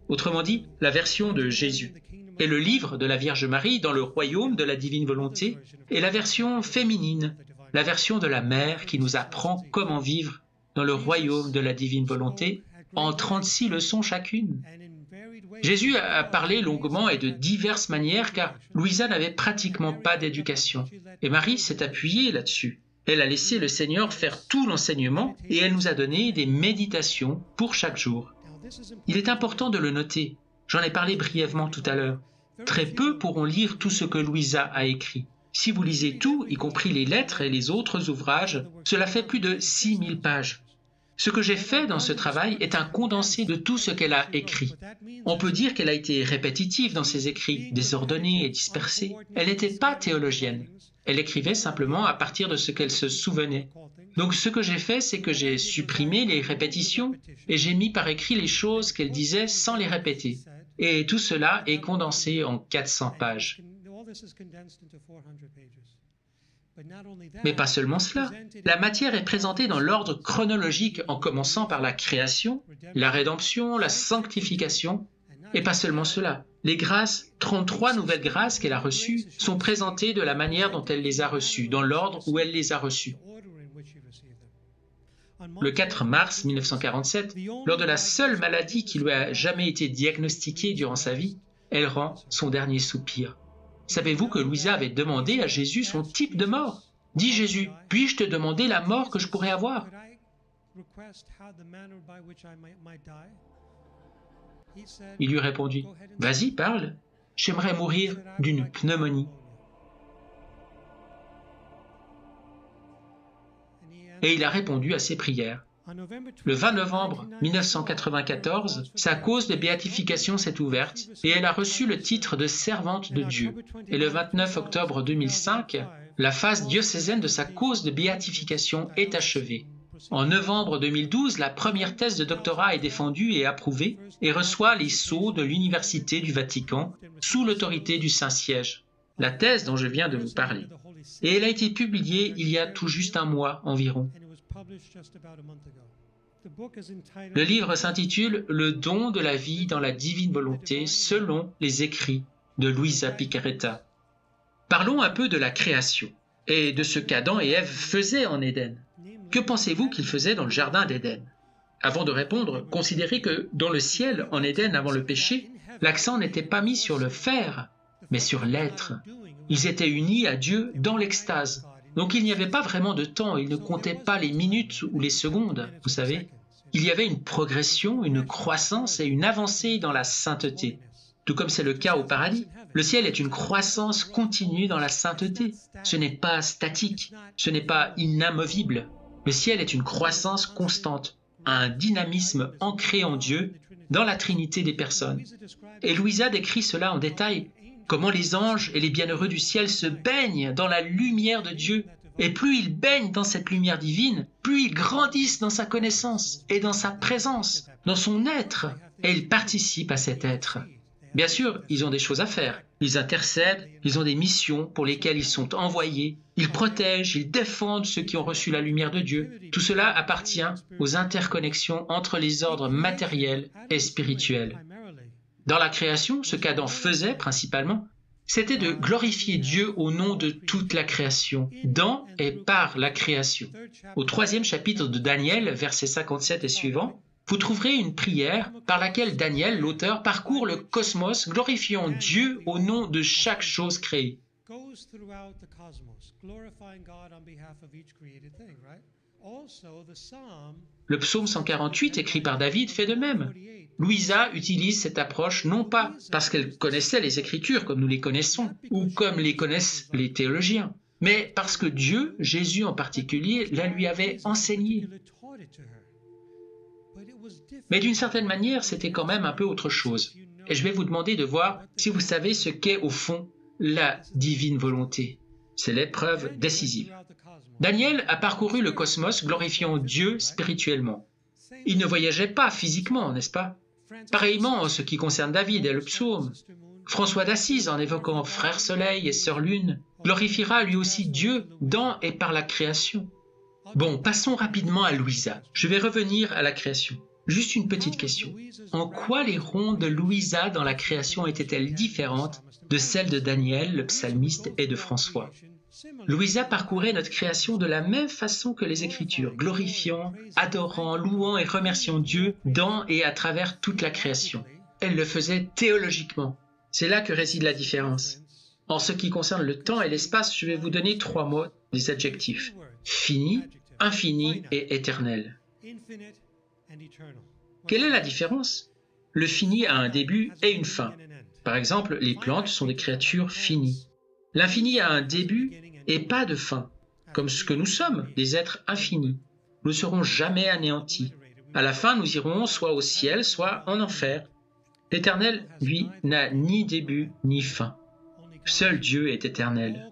[SPEAKER 3] Autrement dit, la version de Jésus. Et le livre de la Vierge Marie dans le royaume de la divine volonté est la version féminine, la version de la mère qui nous apprend comment vivre dans le royaume de la divine volonté en 36 leçons chacune. Jésus a parlé longuement et de diverses manières car Louisa n'avait pratiquement pas d'éducation. Et Marie s'est appuyée là-dessus. Elle a laissé le Seigneur faire tout l'enseignement et elle nous a donné des méditations pour chaque jour. Il est important de le noter. J'en ai parlé brièvement tout à l'heure. Très peu pourront lire tout ce que Louisa a écrit. Si vous lisez tout, y compris les lettres et les autres ouvrages, cela fait plus de 6000 pages. Ce que j'ai fait dans ce travail est un condensé de tout ce qu'elle a écrit. On peut dire qu'elle a été répétitive dans ses écrits, désordonnée et dispersée. Elle n'était pas théologienne. Elle écrivait simplement à partir de ce qu'elle se souvenait. Donc ce que j'ai fait, c'est que j'ai supprimé les répétitions et j'ai mis par écrit les choses qu'elle disait sans les répéter. Et tout cela est condensé en 400 pages. Mais pas seulement cela. La matière est présentée dans l'ordre chronologique en commençant par la création, la rédemption, la sanctification, et pas seulement cela. Les grâces, 33 nouvelles grâces qu'elle a reçues, sont présentées de la manière dont elle les a reçues, dans l'ordre où elle les a reçues. Le 4 mars 1947, lors de la seule maladie qui lui a jamais été diagnostiquée durant sa vie, elle rend son dernier soupir. Savez-vous que Louisa avait demandé à Jésus son type de mort? Dis Jésus, puis-je te demander la mort que je pourrais avoir? Il lui répondit, vas-y, parle, j'aimerais mourir d'une pneumonie. Et il a répondu à ses prières. Le 20 novembre 1994, sa cause de béatification s'est ouverte et elle a reçu le titre de servante de Dieu. Et le 29 octobre 2005, la phase diocésaine de sa cause de béatification est achevée. En novembre 2012, la première thèse de doctorat est défendue et approuvée et reçoit les sceaux de l'Université du Vatican sous l'autorité du Saint-Siège. La thèse dont je viens de vous parler. Et elle a été publiée il y a tout juste un mois environ. Le livre s'intitule « Le don de la vie dans la divine volonté selon les écrits de Louisa Picarretta ». Parlons un peu de la création et de ce qu'Adam et Ève faisaient en Éden. Que pensez-vous qu'ils faisaient dans le jardin d'Éden? Avant de répondre, considérez que dans le ciel, en Éden avant le péché, l'accent n'était pas mis sur le faire, mais sur l'être. Ils étaient unis à Dieu dans l'extase. Donc il n'y avait pas vraiment de temps, ils ne comptaient pas les minutes ou les secondes, vous savez. Il y avait une progression, une croissance et une avancée dans la sainteté. Tout comme c'est le cas au paradis. Le ciel est une croissance continue dans la sainteté. Ce n'est pas statique, ce n'est pas inamovible. Le ciel est une croissance constante, un dynamisme ancré en Dieu, dans la Trinité des personnes. Et Louisa décrit cela en détail, comment les anges et les bienheureux du ciel se baignent dans la lumière de Dieu. Et plus ils baignent dans cette lumière divine, plus ils grandissent dans sa connaissance et dans sa présence, dans son être, et ils participent à cet être. Bien sûr, ils ont des choses à faire. Ils intercèdent, ils ont des missions pour lesquelles ils sont envoyés, ils protègent, ils défendent ceux qui ont reçu la lumière de Dieu. Tout cela appartient aux interconnexions entre les ordres matériels et spirituels. Dans la création, ce qu'Adam faisait principalement, c'était de glorifier Dieu au nom de toute la création, dans et par la création. Au 3e chapitre de Daniel, versets 57 et suivants, vous trouverez une prière par laquelle Daniel, l'auteur, parcourt le cosmos, glorifiant Dieu au nom de chaque chose créée. Le psaume 148, écrit par David, fait de même. Louisa utilise cette approche non pas parce qu'elle connaissait les Écritures comme nous les connaissons, ou comme les connaissent les théologiens, mais parce que Dieu, Jésus en particulier, la lui avait enseignée. Mais d'une certaine manière, c'était quand même un peu autre chose. Et je vais vous demander de voir si vous savez ce qu'est au fond la divine volonté. C'est l'épreuve décisive. Daniel a parcouru le cosmos glorifiant Dieu spirituellement. Il ne voyageait pas physiquement, n'est-ce pas? Pareillement en ce qui concerne David et le psaume. François d'Assise, en évoquant Frère Soleil et Sœur Lune, glorifiera lui aussi Dieu dans et par la création. Bon, passons rapidement à Louisa. Je vais revenir à la création. Juste une petite question. En quoi les ronds de Louisa dans la création étaient-elles différentes de celles de Daniel, le psalmiste, et de François? Louisa parcourait notre création de la même façon que les Écritures, glorifiant, adorant, louant et remerciant Dieu dans et à travers toute la création. Elle le faisait théologiquement. C'est là que réside la différence. En ce qui concerne le temps et l'espace, je vais vous donner 3 mots, des adjectifs. Fini, infini et éternel. Quelle est la différence? le fini a un début et une fin. Par exemple, les plantes sont des créatures finies. L'infini a un début et pas de fin, comme ce que nous sommes, des êtres infinis. Nous ne serons jamais anéantis. À la fin, nous irons soit au ciel, soit en enfer. L'Éternel, lui, n'a ni début ni fin. Seul Dieu est éternel.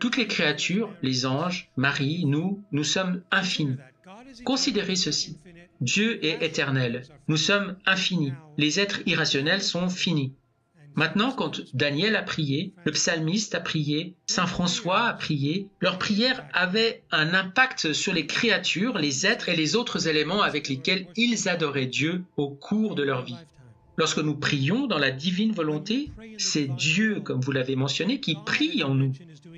[SPEAKER 3] Toutes les créatures, les anges, Marie, nous sommes infinis. Considérez ceci. Dieu est éternel. Nous sommes infinis. Les êtres irrationnels sont finis. Maintenant, quand Daniel a prié, le psalmiste a prié, Saint François a prié, leur prière avait un impact sur les créatures, les êtres et les autres éléments avec lesquels ils adoraient Dieu au cours de leur vie. Lorsque nous prions dans la divine volonté, c'est Dieu, comme vous l'avez mentionné, qui prie en nous.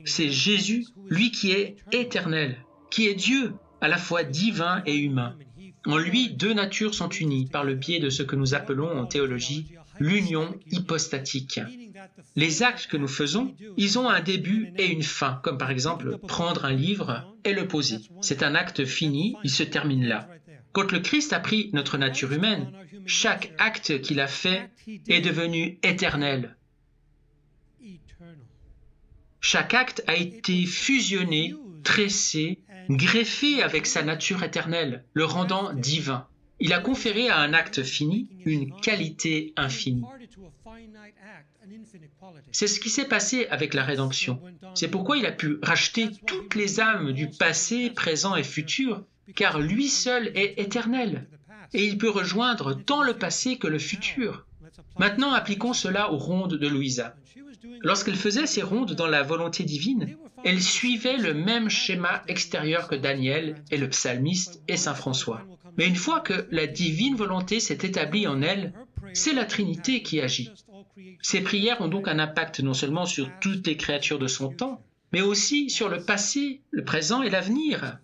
[SPEAKER 3] C'est Jésus, lui qui est éternel, qui est Dieu, à la fois divin et humain. En lui, deux natures sont unies par le biais de ce que nous appelons en théologie l'union hypostatique. Les actes que nous faisons, ils ont un début et une fin, comme par exemple prendre un livre et le poser. C'est un acte fini, il se termine là. Quand le Christ a pris notre nature humaine, chaque acte qu'il a fait est devenu éternel. Chaque acte a été fusionné, tressé, greffé avec sa nature éternelle, le rendant divin. Il a conféré à un acte fini une qualité infinie. C'est ce qui s'est passé avec la rédemption. C'est pourquoi il a pu racheter toutes les âmes du passé, présent et futur, car lui seul est éternel, et il peut rejoindre tant le passé que le futur. Maintenant, appliquons cela aux rondes de Louisa. Lorsqu'elle faisait ses rondes dans la volonté divine, elle suivait le même schéma extérieur que Daniel et le psalmiste et Saint François. Mais une fois que la divine volonté s'est établie en elle, c'est la Trinité qui agit. Ses prières ont donc un impact non seulement sur toutes les créatures de son temps, mais aussi sur le passé, le présent et l'avenir.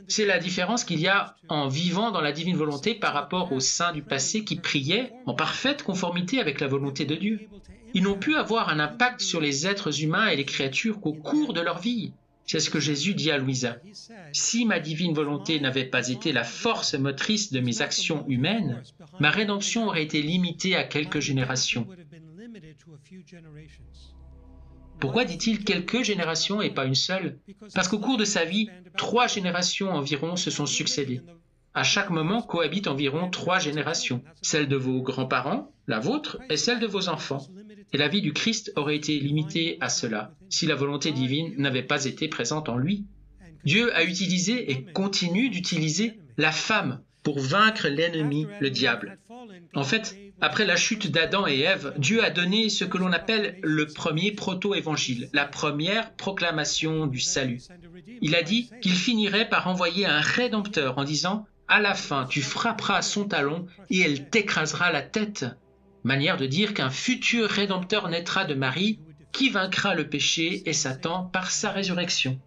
[SPEAKER 3] C'est la différence qu'il y a en vivant dans la divine volonté par rapport aux saints du passé qui priaient en parfaite conformité avec la volonté de Dieu. Ils n'ont pu avoir un impact sur les êtres humains et les créatures qu'au cours de leur vie. C'est ce que Jésus dit à Louisa. Si ma divine volonté n'avait pas été la force motrice de mes actions humaines, ma rédemption aurait été limitée à quelques générations. Pourquoi dit-il quelques générations et pas une seule? Parce qu'au cours de sa vie, 3 générations environ se sont succédées. À chaque moment cohabitent environ 3 générations, celle de vos grands-parents, la vôtre et celle de vos enfants. Et la vie du Christ aurait été limitée à cela, si la volonté divine n'avait pas été présente en lui. Dieu a utilisé et continue d'utiliser la femme pour vaincre l'ennemi, le diable. En fait, après la chute d'Adam et Ève, Dieu a donné ce que l'on appelle le premier proto-évangile, la première proclamation du salut. Il a dit qu'il finirait par envoyer un rédempteur en disant « À la fin, tu frapperas son talon et elle t'écrasera la tête ». Manière de dire qu'un futur rédempteur naîtra de Marie qui vaincra le péché et Satan par sa résurrection.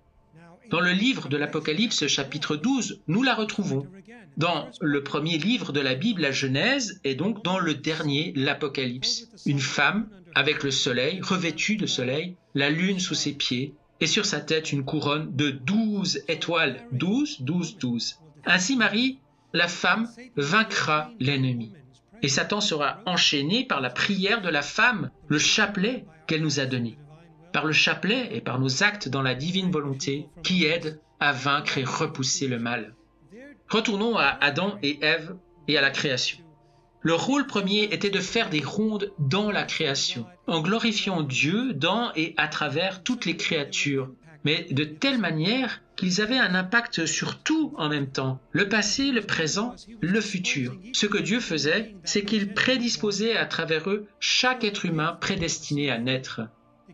[SPEAKER 3] Dans le livre de l'Apocalypse, chapitre 12, nous la retrouvons. Dans le premier livre de la Bible, la Genèse, et donc dans le dernier, l'Apocalypse. Une femme avec le soleil, revêtue de soleil, la lune sous ses pieds, et sur sa tête une couronne de 12 étoiles. 12, 12, 12. Ainsi Marie, la femme, vaincra l'ennemi. Et Satan sera enchaîné par la prière de la femme, le chapelet qu'elle nous a donné. Par le chapelet et par nos actes dans la divine volonté qui aident à vaincre et repousser le mal. Retournons à Adam et Ève et à la création. Leur rôle premier était de faire des rondes dans la création, en glorifiant Dieu dans et à travers toutes les créatures, mais de telle manière qu'ils avaient un impact sur tout en même temps, le passé, le présent, le futur. Ce que Dieu faisait, c'est qu'il prédisposait à travers eux chaque être humain prédestiné à naître.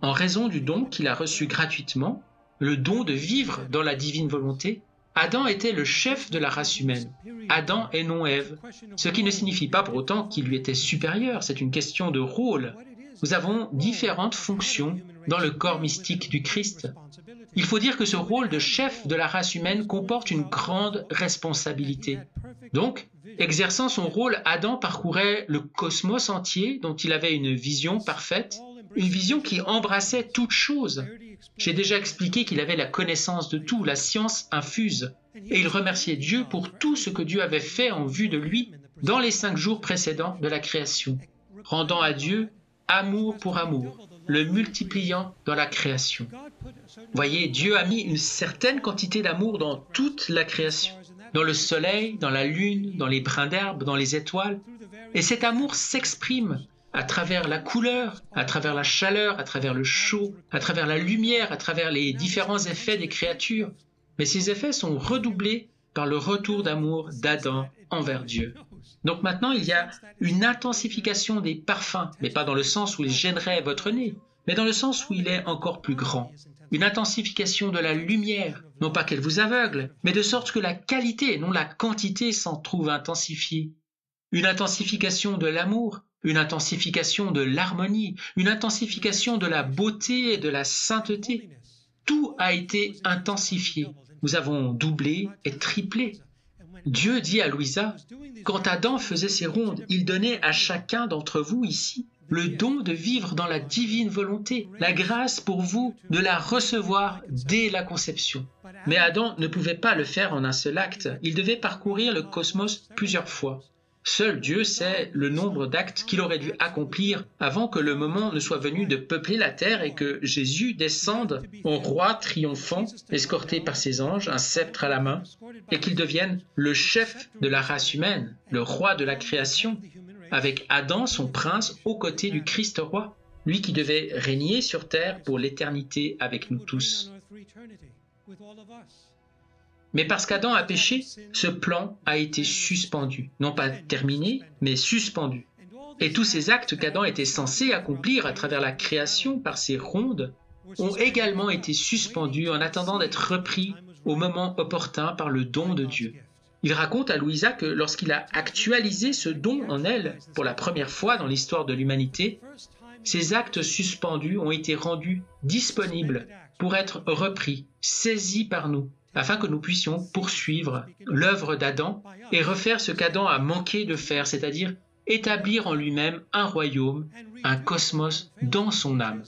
[SPEAKER 3] En raison du don qu'il a reçu gratuitement, le don de vivre dans la divine volonté, Adam était le chef de la race humaine, Adam et non Ève, ce qui ne signifie pas pour autant qu'il lui était supérieur, c'est une question de rôle. Nous avons différentes fonctions dans le corps mystique du Christ. Il faut dire que ce rôle de chef de la race humaine comporte une grande responsabilité. Donc, exerçant son rôle, Adam parcourait le cosmos entier dont il avait une vision parfaite, une vision qui embrassait toute chose. J'ai déjà expliqué qu'il avait la connaissance de tout, la science infuse, et il remerciait Dieu pour tout ce que Dieu avait fait en vue de lui dans les 5 jours précédents de la création, rendant à Dieu amour pour amour, le multipliant dans la création. Voyez, Dieu a mis une certaine quantité d'amour dans toute la création, dans le soleil, dans la lune, dans les brins d'herbe, dans les étoiles, et cet amour s'exprime à travers la couleur, à travers la chaleur, à travers le chaud, à travers la lumière, à travers les différents effets des créatures. Mais ces effets sont redoublés par le retour d'amour d'Adam envers Dieu. Donc maintenant, il y a une intensification des parfums, mais pas dans le sens où il gênerait votre nez, mais dans le sens où il est encore plus grand. Une intensification de la lumière, non pas qu'elle vous aveugle, mais de sorte que la qualité, non la quantité, s'en trouve intensifiée. Une intensification de l'amour, une intensification de l'harmonie, une intensification de la beauté et de la sainteté. Tout a été intensifié. Nous avons doublé et triplé. Dieu dit à Louisa, quand Adam faisait ses rondes, il donnait à chacun d'entre vous ici le don de vivre dans la divine volonté, la grâce pour vous de la recevoir dès la conception. Mais Adam ne pouvait pas le faire en un seul acte, il devait parcourir le cosmos plusieurs fois. Seul Dieu sait le nombre d'actes qu'il aurait dû accomplir avant que le moment ne soit venu de peupler la terre et que Jésus descende en roi triomphant, escorté par ses anges, un sceptre à la main, et qu'il devienne le chef de la race humaine, le roi de la création, avec Adam, son prince, aux côtés du Christ roi, lui qui devait régner sur terre pour l'éternité avec nous tous. Mais parce qu'Adam a péché, ce plan a été suspendu. Non pas terminé, mais suspendu. Et tous ces actes qu'Adam était censé accomplir à travers la création par ses rondes ont également été suspendus en attendant d'être repris au moment opportun par le don de Dieu. Il raconte à Louisa que lorsqu'il a actualisé ce don en elle pour la première fois dans l'histoire de l'humanité, ces actes suspendus ont été rendus disponibles pour être repris, saisis par nous, afin que nous puissions poursuivre l'œuvre d'Adam et refaire ce qu'Adam a manqué de faire, c'est-à-dire établir en lui-même un royaume, un cosmos dans son âme.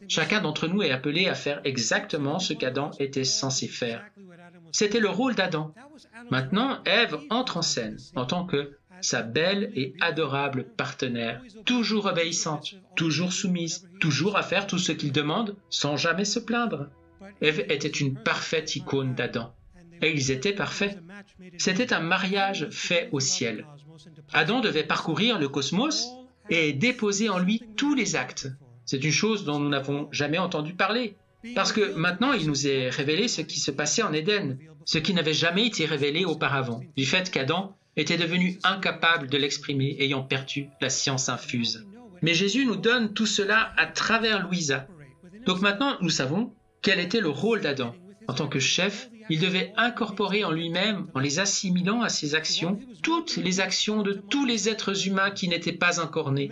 [SPEAKER 3] Chacun d'entre nous est appelé à faire exactement ce qu'Adam était censé faire. C'était le rôle d'Adam. Maintenant, Ève entre en scène en tant que sa belle et adorable partenaire, toujours obéissante, toujours soumise, toujours à faire tout ce qu'il demande sans jamais se plaindre. Ève était une parfaite icône d'Adam. Et ils étaient parfaits. C'était un mariage fait au ciel. Adam devait parcourir le cosmos et déposer en lui tous les actes. C'est une chose dont nous n'avons jamais entendu parler. Parce que maintenant, il nous est révélé ce qui se passait en Éden, ce qui n'avait jamais été révélé auparavant, du fait qu'Adam était devenu incapable de l'exprimer, ayant perdu la science infuse. Mais Jésus nous donne tout cela à travers Louisa. Donc maintenant, nous savons quel était le rôle d'Adam. En tant que chef, il devait incorporer en lui-même, en les assimilant à ses actions, toutes les actions de tous les êtres humains qui n'étaient pas encore nés.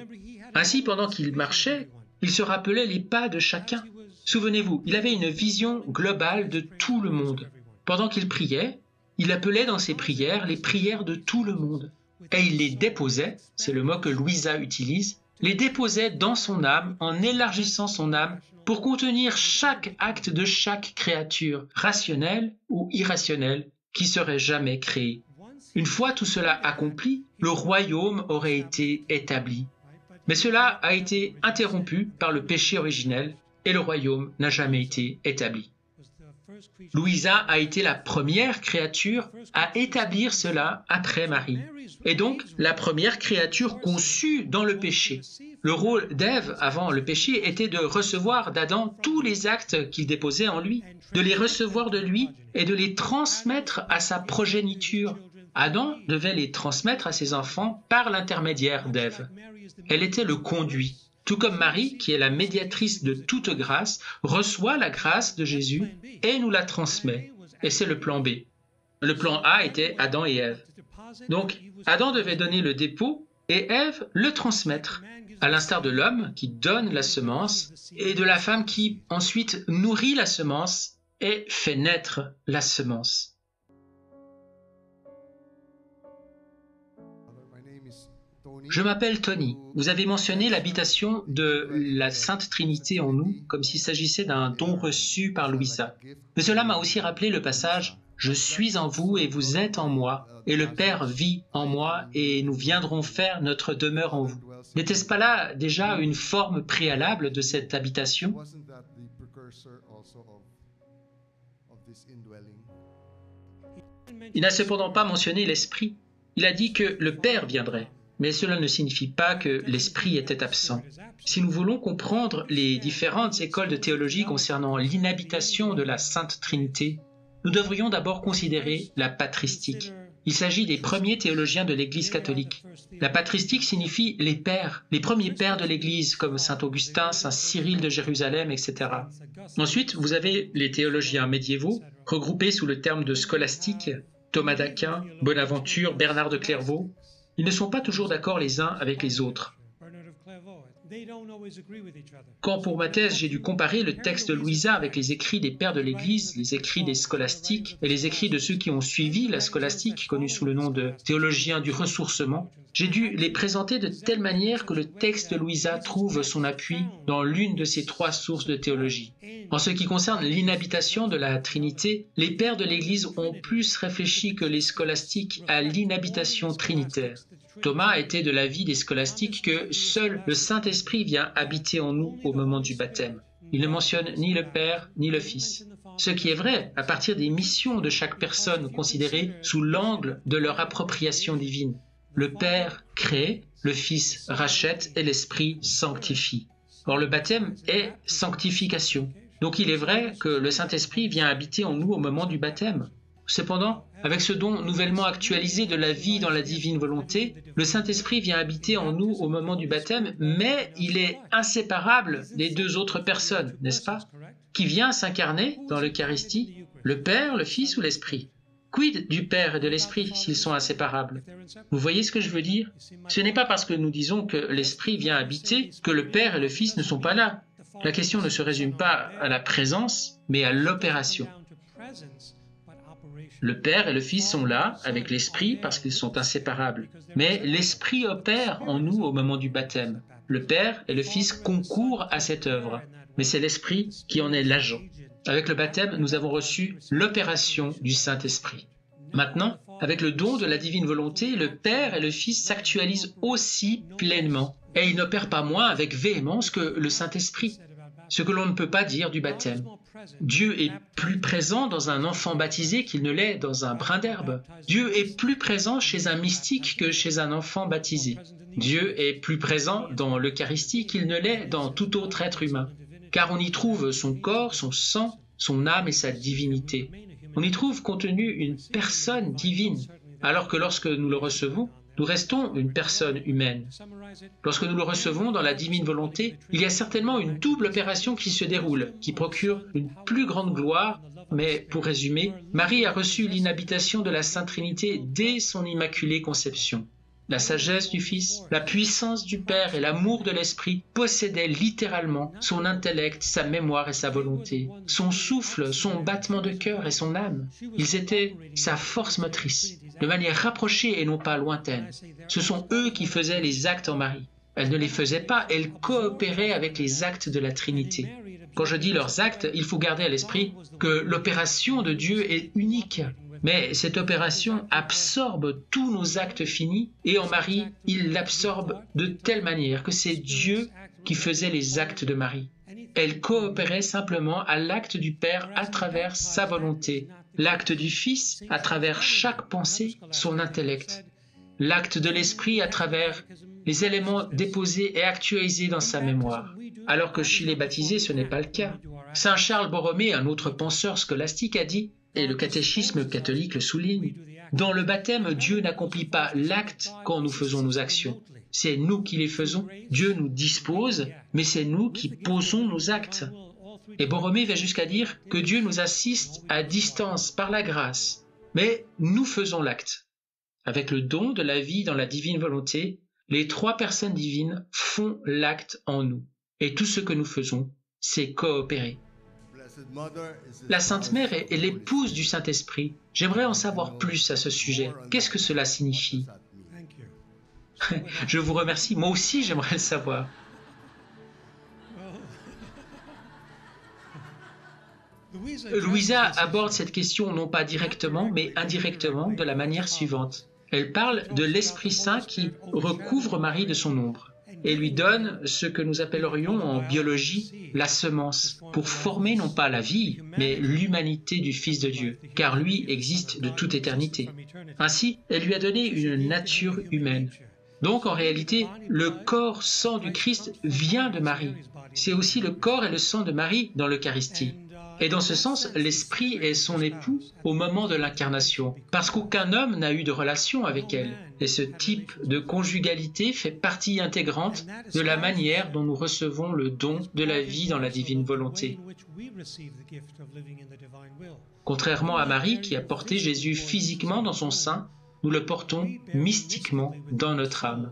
[SPEAKER 3] Ainsi, pendant qu'il marchait, il se rappelait les pas de chacun. Souvenez-vous, il avait une vision globale de tout le monde. Pendant qu'il priait, il appelait dans ses prières les prières de tout le monde. Et il les déposait, c'est le mot que Louisa utilise, les déposait dans son âme en élargissant son âme pour contenir chaque acte de chaque créature, rationnelle ou irrationnelle, qui serait jamais créée. Une fois tout cela accompli, le royaume aurait été établi. Mais cela a été interrompu par le péché originel et le royaume n'a jamais été établi. Louisa a été la première créature à établir cela après Marie, et donc la première créature conçue dans le péché. Le rôle d'Ève avant le péché était de recevoir d'Adam tous les actes qu'il déposait en lui, de les recevoir de lui et de les transmettre à sa progéniture. Adam devait les transmettre à ses enfants par l'intermédiaire d'Ève. Elle était le conduit. Tout comme Marie, qui est la médiatrice de toute grâce, reçoit la grâce de Jésus et nous la transmet. Et c'est le plan B. Le plan A était Adam et Ève. Donc, Adam devait donner le dépôt et Ève le transmettre, à l'instar de l'homme qui donne la semence et de la femme qui ensuite nourrit la semence et fait naître la semence. Je m'appelle Tony. Vous avez mentionné l'habitation de la Sainte Trinité en nous, comme s'il s'agissait d'un don reçu par Louisa. Mais cela m'a aussi rappelé le passage « Je suis en vous et vous êtes en moi, et le Père vit en moi, et nous viendrons faire notre demeure en vous. » N'était-ce pas là déjà une forme préalable de cette habitation? Il n'a cependant pas mentionné l'Esprit. Il a dit que le Père viendrait, mais cela ne signifie pas que l'Esprit était absent. Si nous voulons comprendre les différentes écoles de théologie concernant l'inhabitation de la Sainte Trinité, nous devrions d'abord considérer la patristique. Il s'agit des premiers théologiens de l'Église catholique. La patristique signifie les pères, les premiers pères de l'Église, comme saint Augustin, saint Cyril de Jérusalem, etc. Ensuite, vous avez les théologiens médiévaux, regroupés sous le terme de scolastique, Thomas d'Aquin, Bonaventure, Bernard de Clairvaux. Ils ne sont pas toujours d'accord les uns avec les autres. Quand pour ma thèse j'ai dû comparer le texte de Louisa avec les écrits des pères de l'Église, les écrits des scolastiques et les écrits de ceux qui ont suivi la scolastique, connus sous le nom de théologiens du ressourcement, j'ai dû les présenter de telle manière que le texte de Louisa trouve son appui dans l'une de ces trois sources de théologie. En ce qui concerne l'inhabitation de la Trinité, les pères de l'Église ont plus réfléchi que les scolastiques à l'inhabitation trinitaire. Thomas était de l'avis des scolastiques que seul le Saint-Esprit vient habiter en nous au moment du baptême. Il ne mentionne ni le Père ni le Fils. Ce qui est vrai à partir des missions de chaque personne considérées sous l'angle de leur appropriation divine. Le Père crée, le Fils rachète et l'Esprit sanctifie. Or le baptême est sanctification. Donc il est vrai que le Saint-Esprit vient habiter en nous au moment du baptême. Cependant, avec ce don nouvellement actualisé de la vie dans la divine volonté, le Saint-Esprit vient habiter en nous au moment du baptême, mais il est inséparable des deux autres personnes, n'est-ce pas? Qui vient s'incarner dans l'Eucharistie? Le Père, le Fils ou l'Esprit? Quid du Père et de l'Esprit s'ils sont inséparables? Vous voyez ce que je veux dire? Ce n'est pas parce que nous disons que l'Esprit vient habiter que le Père et le Fils ne sont pas là. La question ne se résume pas à la présence, mais à l'opération. Le Père et le Fils sont là avec l'Esprit parce qu'ils sont inséparables. Mais l'Esprit opère en nous au moment du baptême. Le Père et le Fils concourent à cette œuvre, mais c'est l'Esprit qui en est l'agent. Avec le baptême, nous avons reçu l'opération du Saint-Esprit. Maintenant, avec le don de la divine volonté, le Père et le Fils s'actualisent aussi pleinement. Et ils n'opèrent pas moins avec véhémence que le Saint-Esprit, ce que l'on ne peut pas dire du baptême. Dieu est plus présent dans un enfant baptisé qu'il ne l'est dans un brin d'herbe. Dieu est plus présent chez un mystique que chez un enfant baptisé. Dieu est plus présent dans l'Eucharistie qu'il ne l'est dans tout autre être humain, car on y trouve son corps, son sang, son âme et sa divinité. On y trouve contenu une personne divine, alors que lorsque nous le recevons, nous restons une personne humaine. Lorsque nous le recevons dans la divine volonté, il y a certainement une double opération qui se déroule, qui procure une plus grande gloire, mais pour résumer, Marie a reçu l'inhabitation de la Sainte Trinité dès son immaculée conception. La sagesse du Fils, la puissance du Père et l'amour de l'Esprit possédaient littéralement son intellect, sa mémoire et sa volonté, son souffle, son battement de cœur et son âme. Ils étaient sa force motrice, de manière rapprochée et non pas lointaine. Ce sont eux qui faisaient les actes en Marie. Elle ne les faisait pas, elle coopérait avec les actes de la Trinité. Quand je dis leurs actes, il faut garder à l'esprit que l'opération de Dieu est unique. Mais cette opération absorbe tous nos actes finis et en Marie, il l'absorbe de telle manière que c'est Dieu qui faisait les actes de Marie. Elle coopérait simplement à l'acte du Père à travers sa volonté, l'acte du Fils à travers chaque pensée, son intellect, l'acte de l'Esprit à travers les éléments déposés et actualisés dans sa mémoire. Alors que chez les baptisés, ce n'est pas le cas. Saint Charles Borromée, un autre penseur scolastique, a dit, et le catéchisme catholique le souligne, « Dans le baptême, Dieu n'accomplit pas l'acte quand nous faisons nos actions. C'est nous qui les faisons, Dieu nous dispose, mais c'est nous qui posons nos actes. » Et Borromée va jusqu'à dire que Dieu nous assiste à distance par la grâce, mais nous faisons l'acte. Avec le don de la vie dans la divine volonté, les trois personnes divines font l'acte en nous. Et tout ce que nous faisons, c'est coopérer. La Sainte Mère est l'épouse du Saint-Esprit. J'aimerais en savoir plus à ce sujet. Qu'est-ce que cela signifie? Je vous remercie. Moi aussi, j'aimerais le savoir. Louisa aborde cette question non pas directement, mais indirectement, de la manière suivante. Elle parle de l'Esprit Saint qui recouvre Marie de son ombre et lui donne ce que nous appellerions en biologie la semence, pour former non pas la vie, mais l'humanité du Fils de Dieu, car lui existe de toute éternité. Ainsi, elle lui a donné une nature humaine. Donc, en réalité, le corps sang du Christ vient de Marie. C'est aussi le corps et le sang de Marie dans l'Eucharistie. Et dans ce sens, l'Esprit est son époux au moment de l'incarnation, parce qu'aucun homme n'a eu de relation avec elle. Et ce type de conjugalité fait partie intégrante de la manière dont nous recevons le don de la vie dans la divine volonté. Contrairement à Marie qui a porté Jésus physiquement dans son sein, nous le portons mystiquement dans notre âme.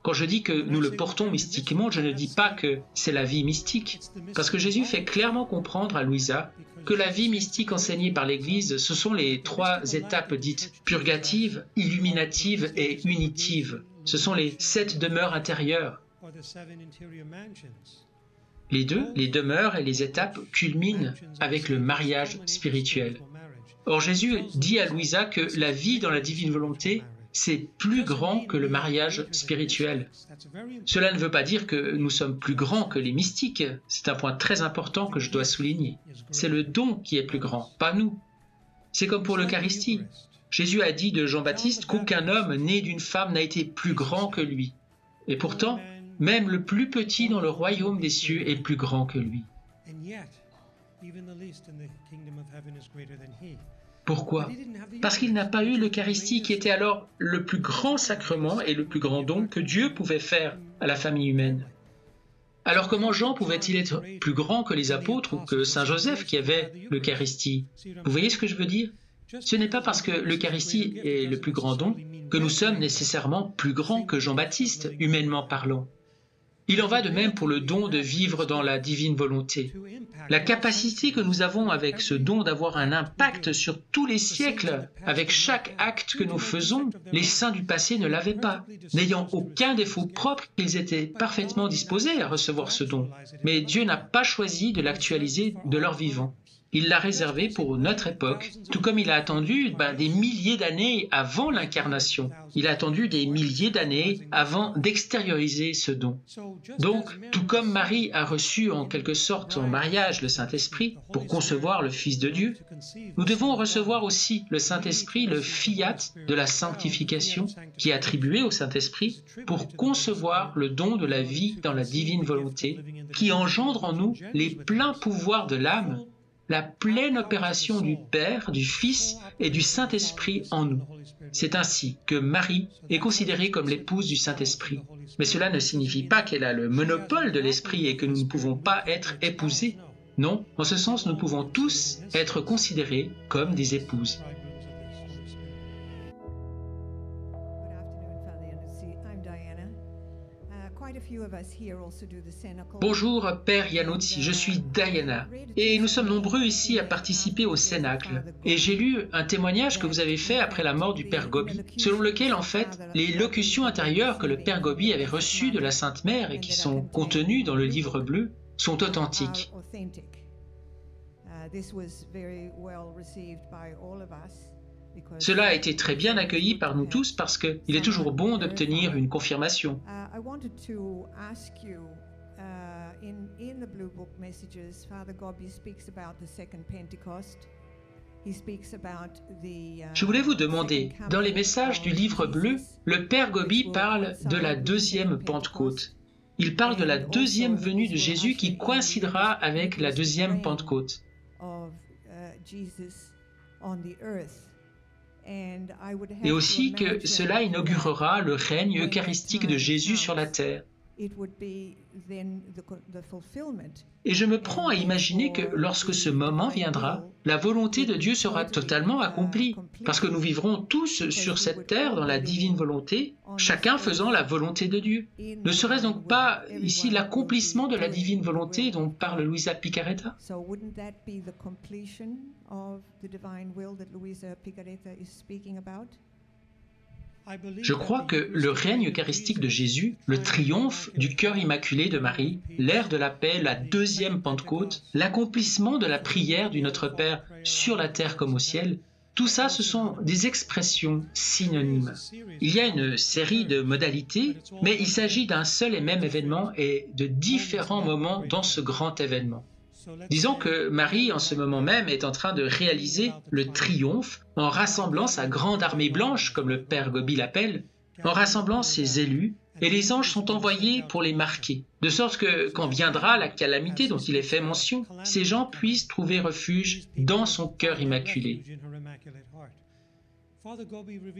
[SPEAKER 3] Quand je dis que nous le portons mystiquement, je ne dis pas que c'est la vie mystique, parce que Jésus fait clairement comprendre à Louisa que la vie mystique enseignée par l'Église, ce sont les 3 étapes dites purgatives, illuminatives et unitives. Ce sont les 7 demeures intérieures. Les demeures et les étapes culminent avec le mariage spirituel. Or Jésus dit à Louisa que la vie dans la divine volonté, c'est plus grand que le mariage spirituel. Cela ne veut pas dire que nous sommes plus grands que les mystiques. C'est un point très important que je dois souligner. C'est le don qui est plus grand, pas nous. C'est comme pour l'Eucharistie. Jésus a dit de Jean-Baptiste qu'aucun homme né d'une femme n'a été plus grand que lui. Et pourtant, même le plus petit dans le royaume des cieux est plus grand que lui. Pourquoi? Parce qu'il n'a pas eu l'Eucharistie qui était alors le plus grand sacrement et le plus grand don que Dieu pouvait faire à la famille humaine. Alors comment Jean pouvait-il être plus grand que les apôtres ou que Saint Joseph qui avait l'Eucharistie? Vous voyez ce que je veux dire? Ce n'est pas parce que l'Eucharistie est le plus grand don que nous sommes nécessairement plus grands que Jean-Baptiste, humainement parlant. Il en va de même pour le don de vivre dans la divine volonté. La capacité que nous avons avec ce don d'avoir un impact sur tous les siècles, avec chaque acte que nous faisons, les saints du passé ne l'avaient pas. N'ayant aucun défaut propre, ils étaient parfaitement disposés à recevoir ce don. Mais Dieu n'a pas choisi de l'actualiser de leur vivant. Il l'a réservé pour notre époque, tout comme il a attendu des milliers d'années avant l'incarnation. Il a attendu des milliers d'années avant d'extérioriser ce don. Donc, tout comme Marie a reçu en quelque sorte en mariage le Saint-Esprit pour concevoir le Fils de Dieu, nous devons recevoir aussi le Saint-Esprit, le fiat de la sanctification qui est attribué au Saint-Esprit pour concevoir le don de la vie dans la divine volonté qui engendre en nous les pleins pouvoirs de l'âme, la pleine opération du Père, du Fils et du Saint-Esprit en nous. C'est ainsi que Marie est considérée comme l'épouse du Saint-Esprit. Mais cela ne signifie pas qu'elle a le monopole de l'Esprit et que nous ne pouvons pas être épousés. Non, en ce sens, nous pouvons tous être considérés comme des épouses. Bonjour Père Iannuzzi, je suis Diana et nous sommes nombreux ici à participer au Cénacle. Et j'ai lu un témoignage que vous avez fait après la mort du Père Gobi, selon lequel en fait les locutions intérieures que le Père Gobi avait reçues de la Sainte Mère et qui sont contenues dans le Livre bleu sont authentiques. Cela a été très bien accueilli par nous tous parce qu'il est toujours bon d'obtenir une confirmation. Je voulais vous demander, dans les messages du Livre bleu, le Père Gobi parle de la deuxième Pentecôte. Il parle de la deuxième venue de Jésus qui coïncidera avec la deuxième Pentecôte. Et aussi que cela inaugurera le règne eucharistique de Jésus sur la terre. Et je me prends à imaginer que lorsque ce moment viendra, la volonté de Dieu sera totalement accomplie, parce que nous vivrons tous sur cette terre dans la divine volonté, chacun faisant la volonté de Dieu. Ne serait-ce donc pas ici l'accomplissement de la divine volonté dont parle Luisa Picarretta? Je crois que le règne eucharistique de Jésus, le triomphe du cœur immaculé de Marie, l'ère de la paix, la deuxième Pentecôte, l'accomplissement de la prière du Notre Père sur la terre comme au ciel, tout ça, ce sont des expressions synonymes. Il y a une série de modalités, mais il s'agit d'un seul et même événement et de différents moments dans ce grand événement. Disons que Marie, en ce moment même, est en train de réaliser le triomphe en rassemblant sa grande armée blanche, comme le Père Gobi l'appelle, en rassemblant ses élus, et les anges sont envoyés pour les marquer, de sorte que, quand viendra la calamité dont il est fait mention, ces gens puissent trouver refuge dans son cœur immaculé.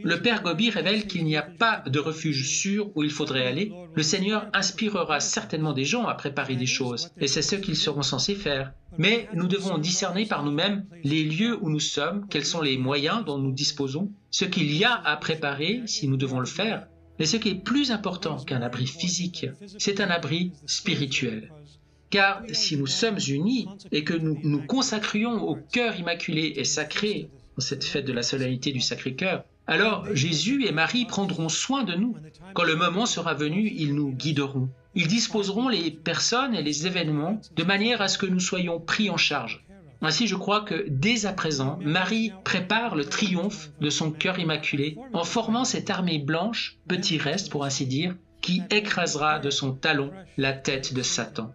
[SPEAKER 3] Le Père Gobi révèle qu'il n'y a pas de refuge sûr où il faudrait aller. Le Seigneur inspirera certainement des gens à préparer des choses, et c'est ce qu'ils seront censés faire. Mais nous devons discerner par nous-mêmes les lieux où nous sommes, quels sont les moyens dont nous disposons, ce qu'il y a à préparer si nous devons le faire. Mais ce qui est plus important qu'un abri physique, c'est un abri spirituel. Car si nous sommes unis et que nous nous consacrions au cœur immaculé et sacré, dans cette fête de la solennité du Sacré-Cœur, alors Jésus et Marie prendront soin de nous. Quand le moment sera venu, ils nous guideront. Ils disposeront les personnes et les événements de manière à ce que nous soyons pris en charge. Ainsi, je crois que dès à présent, Marie prépare le triomphe de son cœur immaculé en formant cette armée blanche, petit reste pour ainsi dire, qui écrasera de son talon la tête de Satan.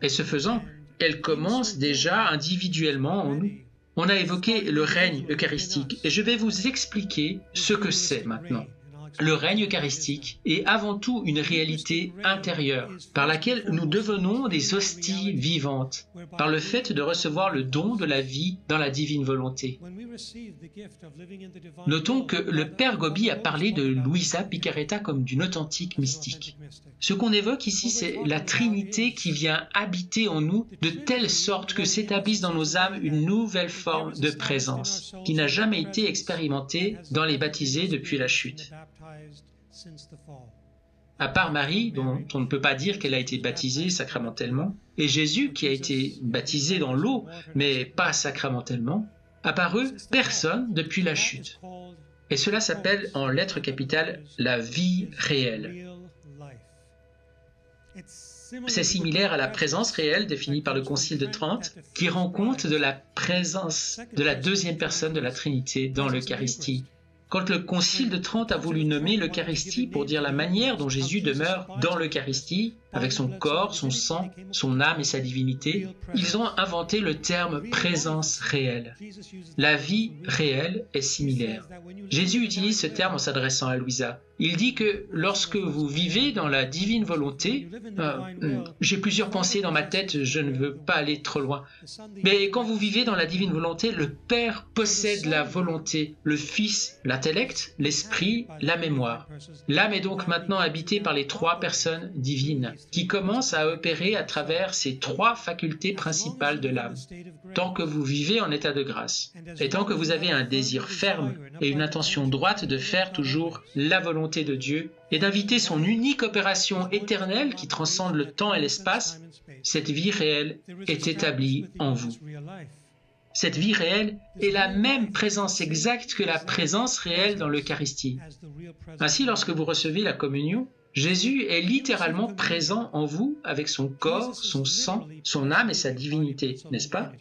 [SPEAKER 3] Et ce faisant, elle commence déjà individuellement en nous. On a évoqué le règne eucharistique et je vais vous expliquer ce que c'est maintenant. Le règne eucharistique est avant tout une réalité intérieure par laquelle nous devenons des hosties vivantes, par le fait de recevoir le don de la vie dans la divine volonté. Notons que le Père Gobi a parlé de Luisa Picarreta comme d'une authentique mystique. Ce qu'on évoque ici, c'est la Trinité qui vient habiter en nous de telle sorte que s'établisse dans nos âmes une nouvelle forme de présence qui n'a jamais été expérimentée dans les baptisés depuis la chute. À part Marie, dont on ne peut pas dire qu'elle a été baptisée sacramentellement, et Jésus qui a été baptisé dans l'eau, mais pas sacramentellement, à part eux, personne depuis la chute. Et cela s'appelle en lettres capitales la vie réelle. C'est similaire à la présence réelle définie par le Concile de Trente, qui rend compte de la présence de la deuxième personne de la Trinité dans l'Eucharistie. Quand le Concile de Trente a voulu nommer l'Eucharistie pour dire la manière dont Jésus demeure dans l'Eucharistie, avec son corps, son sang, son âme et sa divinité, ils ont inventé le terme « présence réelle ». La vie réelle est similaire. Jésus utilise ce terme en s'adressant à Luisa. Il dit que lorsque vous vivez dans la divine volonté, j'ai plusieurs pensées dans ma tête, je ne veux pas aller trop loin, mais quand vous vivez dans la divine volonté, le Père possède la volonté, le Fils, l'intellect, l'esprit, la mémoire. L'âme est donc maintenant habitée par les trois personnes divines, qui commencent à opérer à travers ces trois facultés principales de l'âme, tant que vous vivez en état de grâce, et tant que vous avez un désir ferme et une intention droite de faire toujours la volonté de Dieu et d'inviter son unique opération éternelle qui transcende le temps et l'espace, cette vie réelle est établie en vous. Cette vie réelle est la même présence exacte que la présence réelle dans l'Eucharistie. Ainsi, lorsque vous recevez la communion, Jésus est littéralement présent en vous avec son corps, son sang, son âme et sa divinité, n'est-ce pas?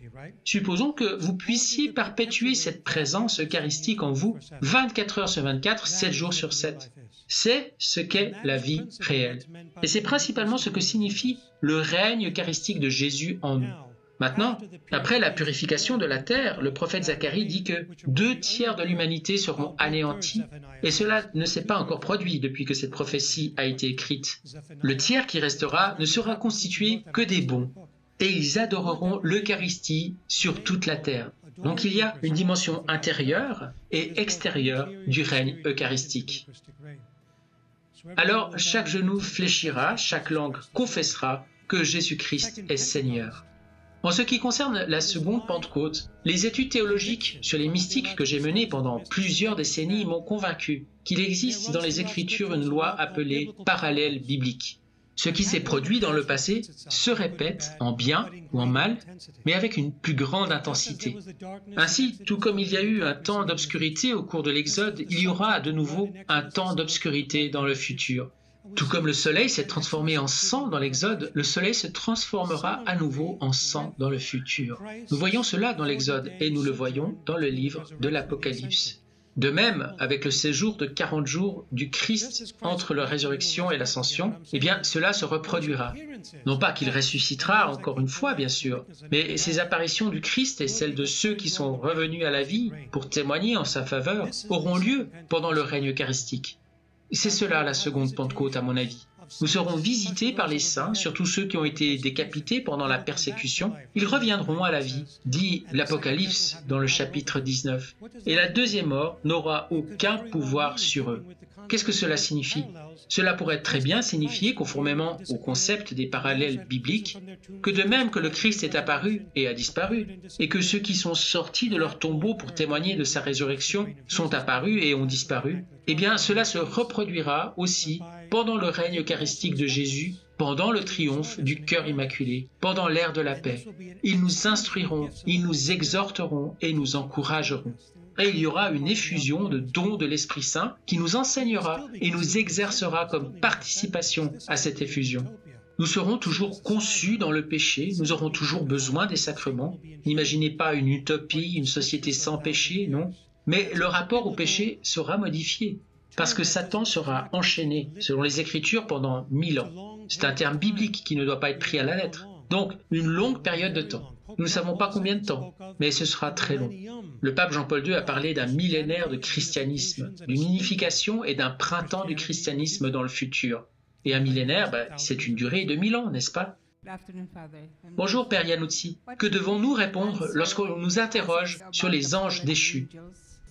[SPEAKER 3] Supposons que vous puissiez perpétuer cette présence eucharistique en vous 24 heures sur 24, 7 jours sur 7. C'est ce qu'est la vie réelle. Et c'est principalement ce que signifie le règne eucharistique de Jésus en nous. Maintenant, après la purification de la terre, le prophète Zacharie dit que 2/3 de l'humanité seront anéantis, et cela ne s'est pas encore produit depuis que cette prophétie a été écrite. Le tiers qui restera ne sera constitué que des bons, et ils adoreront l'Eucharistie sur toute la terre. Donc il y a une dimension intérieure et extérieure du règne eucharistique. Alors chaque genou fléchira, chaque langue confessera que Jésus-Christ est Seigneur. En ce qui concerne la seconde Pentecôte, les études théologiques sur les mystiques que j'ai menées pendant plusieurs décennies m'ont convaincu qu'il existe dans les Écritures une loi appelée parallèle biblique. Ce qui s'est produit dans le passé se répète en bien ou en mal, mais avec une plus grande intensité. Ainsi, tout comme il y a eu un temps d'obscurité au cours de l'Exode, il y aura de nouveau un temps d'obscurité dans le futur. Tout comme le soleil s'est transformé en sang dans l'Exode, le soleil se transformera à nouveau en sang dans le futur. Nous voyons cela dans l'Exode et nous le voyons dans le livre de l'Apocalypse. De même, avec le séjour de 40 jours du Christ entre la résurrection et l'ascension, eh bien, cela se reproduira. Non pas qu'il ressuscitera encore une fois, bien sûr, mais ces apparitions du Christ et celles de ceux qui sont revenus à la vie pour témoigner en sa faveur auront lieu pendant le règne eucharistique. C'est cela la seconde Pentecôte, à mon avis. Nous serons visités par les saints, surtout ceux qui ont été décapités pendant la persécution. Ils reviendront à la vie, dit l'Apocalypse dans le chapitre 19. Et la deuxième mort n'aura aucun pouvoir sur eux. Qu'est-ce que cela signifie? Cela pourrait très bien signifier, conformément au concept des parallèles bibliques, que de même que le Christ est apparu et a disparu, et que ceux qui sont sortis de leur tombeau pour témoigner de sa résurrection sont apparus et ont disparu, eh bien cela se reproduira aussi pendant le règne eucharistique de Jésus, pendant le triomphe du cœur immaculé, pendant l'ère de la paix. Ils nous instruiront, ils nous exhorteront et nous encourageront. Et il y aura une effusion de dons de l'Esprit Saint qui nous enseignera et nous exercera comme participation à cette effusion. Nous serons toujours conçus dans le péché, nous aurons toujours besoin des sacrements. N'imaginez pas une utopie, une société sans péché, non. Mais le rapport au péché sera modifié, parce que Satan sera enchaîné, selon les Écritures, pendant 1000 ans. C'est un terme biblique qui ne doit pas être pris à la lettre. Donc, une longue période de temps. Nous ne savons pas combien de temps, mais ce sera très long. Le pape Jean-Paul II a parlé d'un millénaire de christianisme, d'une unification et d'un printemps du christianisme dans le futur. Et un millénaire, c'est une durée de 1000 ans, n'est-ce pas? Bonjour Père Iannuzzi. Que devons-nous répondre lorsqu'on nous interroge sur les anges déchus?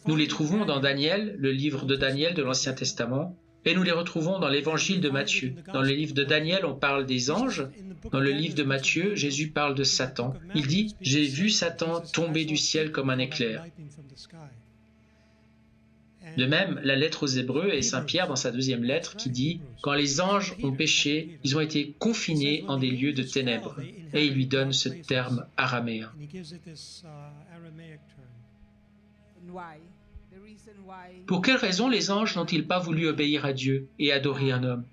[SPEAKER 3] Nous les trouvons dans Daniel, le livre de Daniel de l'Ancien Testament, et nous les retrouvons dans l'évangile de Matthieu. Dans le livre de Daniel, on parle des anges. Dans le livre de Matthieu, Jésus parle de Satan. Il dit « J'ai vu Satan tomber du ciel comme un éclair ». De même, la lettre aux Hébreux et Saint Pierre dans sa deuxième lettre qui dit « Quand les anges ont péché, ils ont été confinés en des lieux de ténèbres ». Et il lui donne ce terme araméen. Pour quelle raison les anges n'ont-ils pas voulu obéir à Dieu et adorer un homme?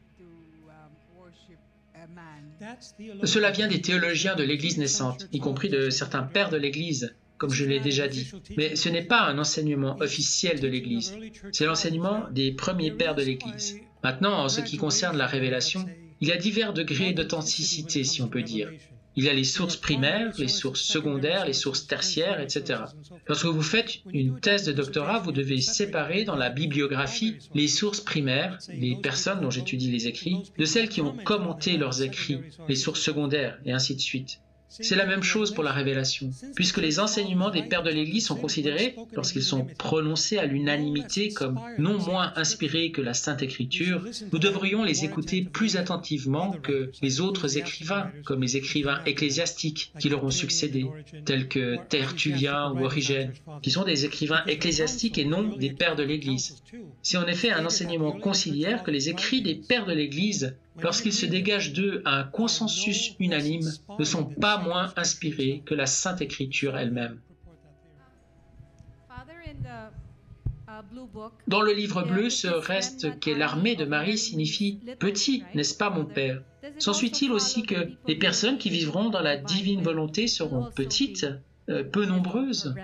[SPEAKER 3] Cela vient des théologiens de l'Église naissante, y compris de certains pères de l'Église, comme je l'ai déjà dit. Mais ce n'est pas un enseignement officiel de l'Église, c'est l'enseignement des premiers pères de l'Église. Maintenant, en ce qui concerne la révélation, il y a divers degrés d'authenticité, si on peut dire. Il y a les sources primaires, les sources secondaires, les sources tertiaires, etc. Lorsque vous faites une thèse de doctorat, vous devez séparer dans la bibliographie les sources primaires, les personnes dont j'étudie les écrits, de celles qui ont commenté leurs écrits, les sources secondaires, et ainsi de suite. C'est la même chose pour la révélation, puisque les enseignements des pères de l'Église sont considérés, lorsqu'ils sont prononcés à l'unanimité comme non moins inspirés que la Sainte Écriture, nous devrions les écouter plus attentivement que les autres écrivains, comme les écrivains ecclésiastiques qui leur ont succédé, tels que Tertullien ou Origène, qui sont des écrivains ecclésiastiques et non des pères de l'Église. C'est en effet un enseignement conciliaire que les écrits des pères de l'Église, lorsqu'ils se dégagent d'eux un consensus unanime, ne sont pas moins inspirés que la Sainte Écriture elle-même. Dans le livre bleu, ce reste qu'est l'armée de Marie signifie « petit, n'est-ce pas mon Père ?» S'ensuit-il aussi que les personnes qui vivront dans la divine volonté seront petites, peu nombreuses?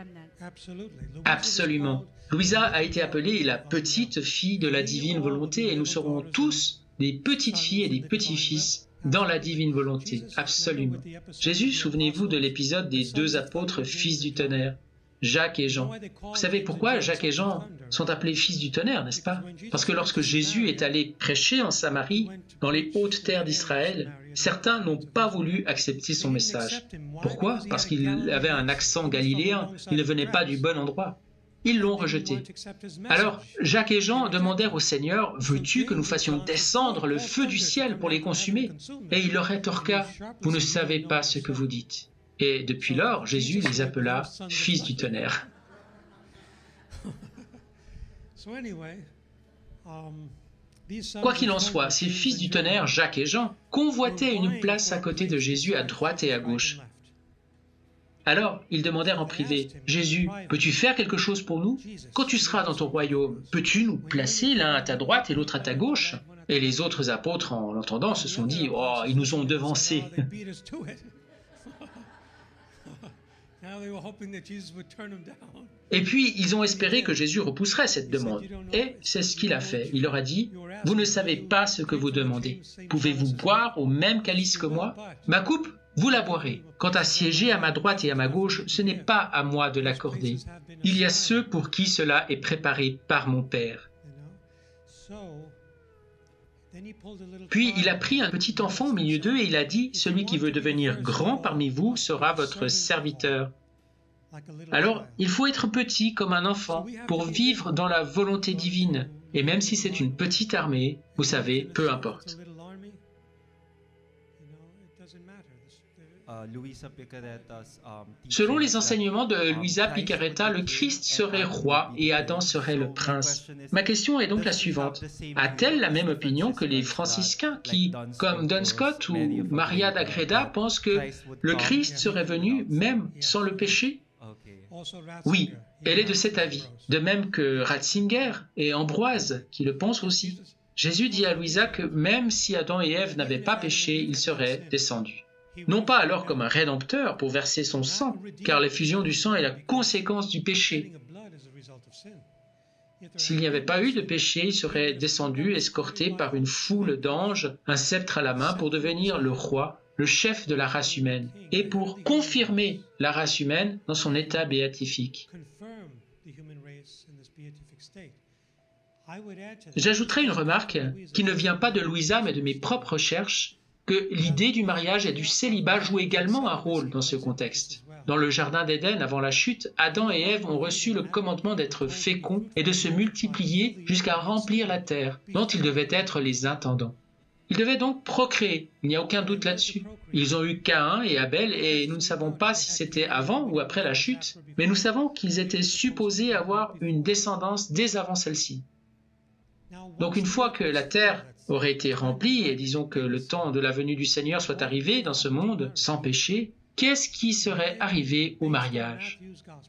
[SPEAKER 3] Absolument. Louisa a été appelée la petite fille de la divine volonté et nous serons tous des petites filles et des petits-fils dans la divine volonté, absolument. Jésus, souvenez-vous de l'épisode des deux apôtres fils du tonnerre, Jacques et Jean. Vous savez pourquoi Jacques et Jean sont appelés fils du tonnerre, n'est-ce pas? Parce que lorsque Jésus est allé prêcher en Samarie, dans les hautes terres d'Israël, certains n'ont pas voulu accepter son message. Pourquoi? Parce qu'il avait un accent galiléen, il ne venait pas du bon endroit. Ils l'ont rejeté. Alors, Jacques et Jean demandèrent au Seigneur, « Veux-tu que nous fassions descendre le feu du ciel pour les consumer ?» Et il leur rétorqua, « Vous ne savez pas ce que vous dites. » Et depuis lors, Jésus les appela « fils du tonnerre ». Quoi qu'il en soit, ces fils du tonnerre, Jacques et Jean, convoitaient une place à côté de Jésus à droite et à gauche. Alors, ils demandèrent en privé, « Jésus, peux-tu faire quelque chose pour nous? Quand tu seras dans ton royaume, peux-tu nous placer l'un à ta droite et l'autre à ta gauche ?» Et les autres apôtres, en l'entendant, se sont dit, « Oh, ils nous ont devancés. » Et puis, ils ont espéré que Jésus repousserait cette demande. Et c'est ce qu'il a fait. Il leur a dit, « Vous ne savez pas ce que vous demandez. Pouvez-vous boire au même calice que moi? Ma coupe, vous la boirez. Quant à siéger à ma droite et à ma gauche, ce n'est pas à moi de l'accorder. Il y a ceux pour qui cela est préparé par mon Père. » Puis il a pris un petit enfant au milieu d'eux et il a dit, « Celui qui veut devenir grand parmi vous sera votre serviteur. » Alors, il faut être petit comme un enfant pour vivre dans la volonté divine. Et même si c'est une petite armée, vous savez, peu importe. Selon les enseignements de Luisa Picarretta, le Christ serait roi et Adam serait le prince. Ma question est donc la suivante. A-t-elle la même opinion que les franciscains qui, comme Don Scott ou Maria d'Agreda, pensent que le Christ serait venu même sans le péché? Oui, elle est de cet avis, de même que Ratzinger et Ambroise qui le pensent aussi. Jésus dit à Luisa que même si Adam et Ève n'avaient pas péché, il serait descendu. Non pas alors comme un rédempteur pour verser son sang, car l'effusion du sang est la conséquence du péché. S'il n'y avait pas eu de péché, il serait descendu, escorté par une foule d'anges, un sceptre à la main, pour devenir le roi, le chef de la race humaine, et pour confirmer la race humaine dans son état béatifique. J'ajouterai une remarque qui ne vient pas de Luisa, mais de mes propres recherches, que l'idée du mariage et du célibat joue également un rôle dans ce contexte. Dans le jardin d'Éden, avant la chute, Adam et Ève ont reçu le commandement d'être féconds et de se multiplier jusqu'à remplir la terre, dont ils devaient être les intendants. Ils devaient donc procréer, il n'y a aucun doute là-dessus. Ils ont eu Caïn et Abel et nous ne savons pas si c'était avant ou après la chute, mais nous savons qu'ils étaient supposés avoir une descendance dès avant celle-ci. Donc une fois que la terre aurait été remplie, et disons que le temps de la venue du Seigneur soit arrivé dans ce monde sans péché, qu'est-ce qui serait arrivé au mariage?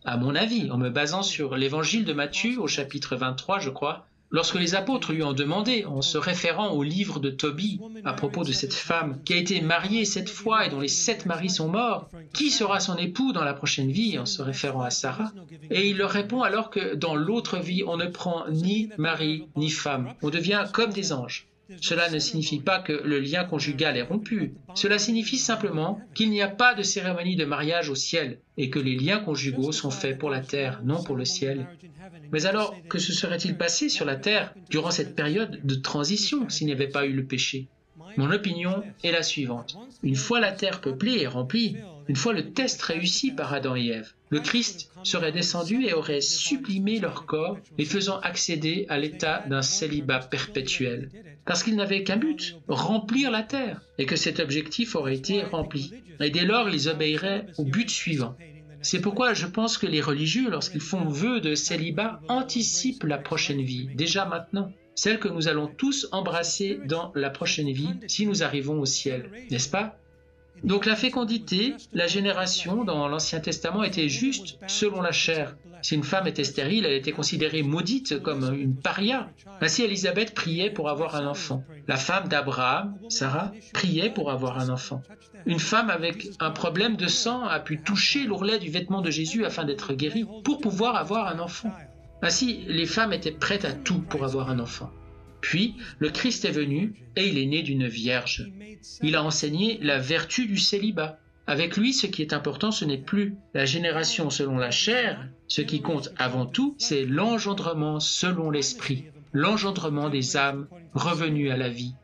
[SPEAKER 3] À mon avis, en me basant sur l'évangile de Matthieu au chapitre 23, je crois, lorsque les apôtres lui ont demandé, en se référant au livre de Tobie, à propos de cette femme qui a été mariée 7 fois et dont les 7 maris sont morts, qui sera son époux dans la prochaine vie, en se référant à Sarah? Et il leur répond alors que dans l'autre vie, on ne prend ni mari ni femme, on devient comme des anges. Cela ne signifie pas que le lien conjugal est rompu. Cela signifie simplement qu'il n'y a pas de cérémonie de mariage au ciel et que les liens conjugaux sont faits pour la terre, non pour le ciel. Mais alors, que se serait-il passé sur la terre durant cette période de transition s'il n'y avait pas eu le péché? Mon opinion est la suivante. Une fois la terre peuplée et remplie, une fois le test réussi par Adam et Ève, le Christ serait descendu et aurait sublimé leur corps, les faisant accéder à l'état d'un célibat perpétuel. Parce qu'il n'avait qu'un but, remplir la terre, et que cet objectif aurait été rempli. Et dès lors, ils obéiraient au but suivant. C'est pourquoi je pense que les religieux, lorsqu'ils font vœu de célibat, anticipent la prochaine vie, déjà maintenant, celle que nous allons tous embrasser dans la prochaine vie si nous arrivons au ciel, n'est-ce pas? Donc la fécondité, la génération dans l'Ancien Testament était juste selon la chair. Si une femme était stérile, elle était considérée maudite comme une paria. Ainsi Élisabeth priait pour avoir un enfant. La femme d'Abraham, Sarah, priait pour avoir un enfant. Une femme avec un problème de sang a pu toucher l'ourlet du vêtement de Jésus afin d'être guérie, pour pouvoir avoir un enfant. Ainsi, les femmes étaient prêtes à tout pour avoir un enfant. Puis, le Christ est venu et il est né d'une vierge. Il a enseigné la vertu du célibat. Avec lui, ce qui est important, ce n'est plus la génération selon la chair. Ce qui compte avant tout, c'est l'engendrement selon l'esprit, l'engendrement des âmes revenues à la vie.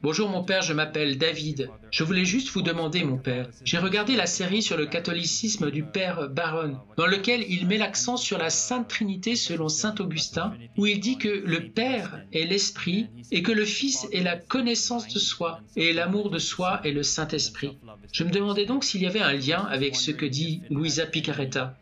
[SPEAKER 3] Bonjour mon père, je m'appelle David. Je voulais juste vous demander mon père. J'ai regardé la série sur le catholicisme du père Barron, dans lequel il met l'accent sur la Sainte Trinité selon saint Augustin, où il dit que le Père est l'Esprit et que le Fils est la connaissance de soi et l'amour de soi est le Saint-Esprit. Je me demandais donc s'il y avait un lien avec ce que dit Luisa Picarretta.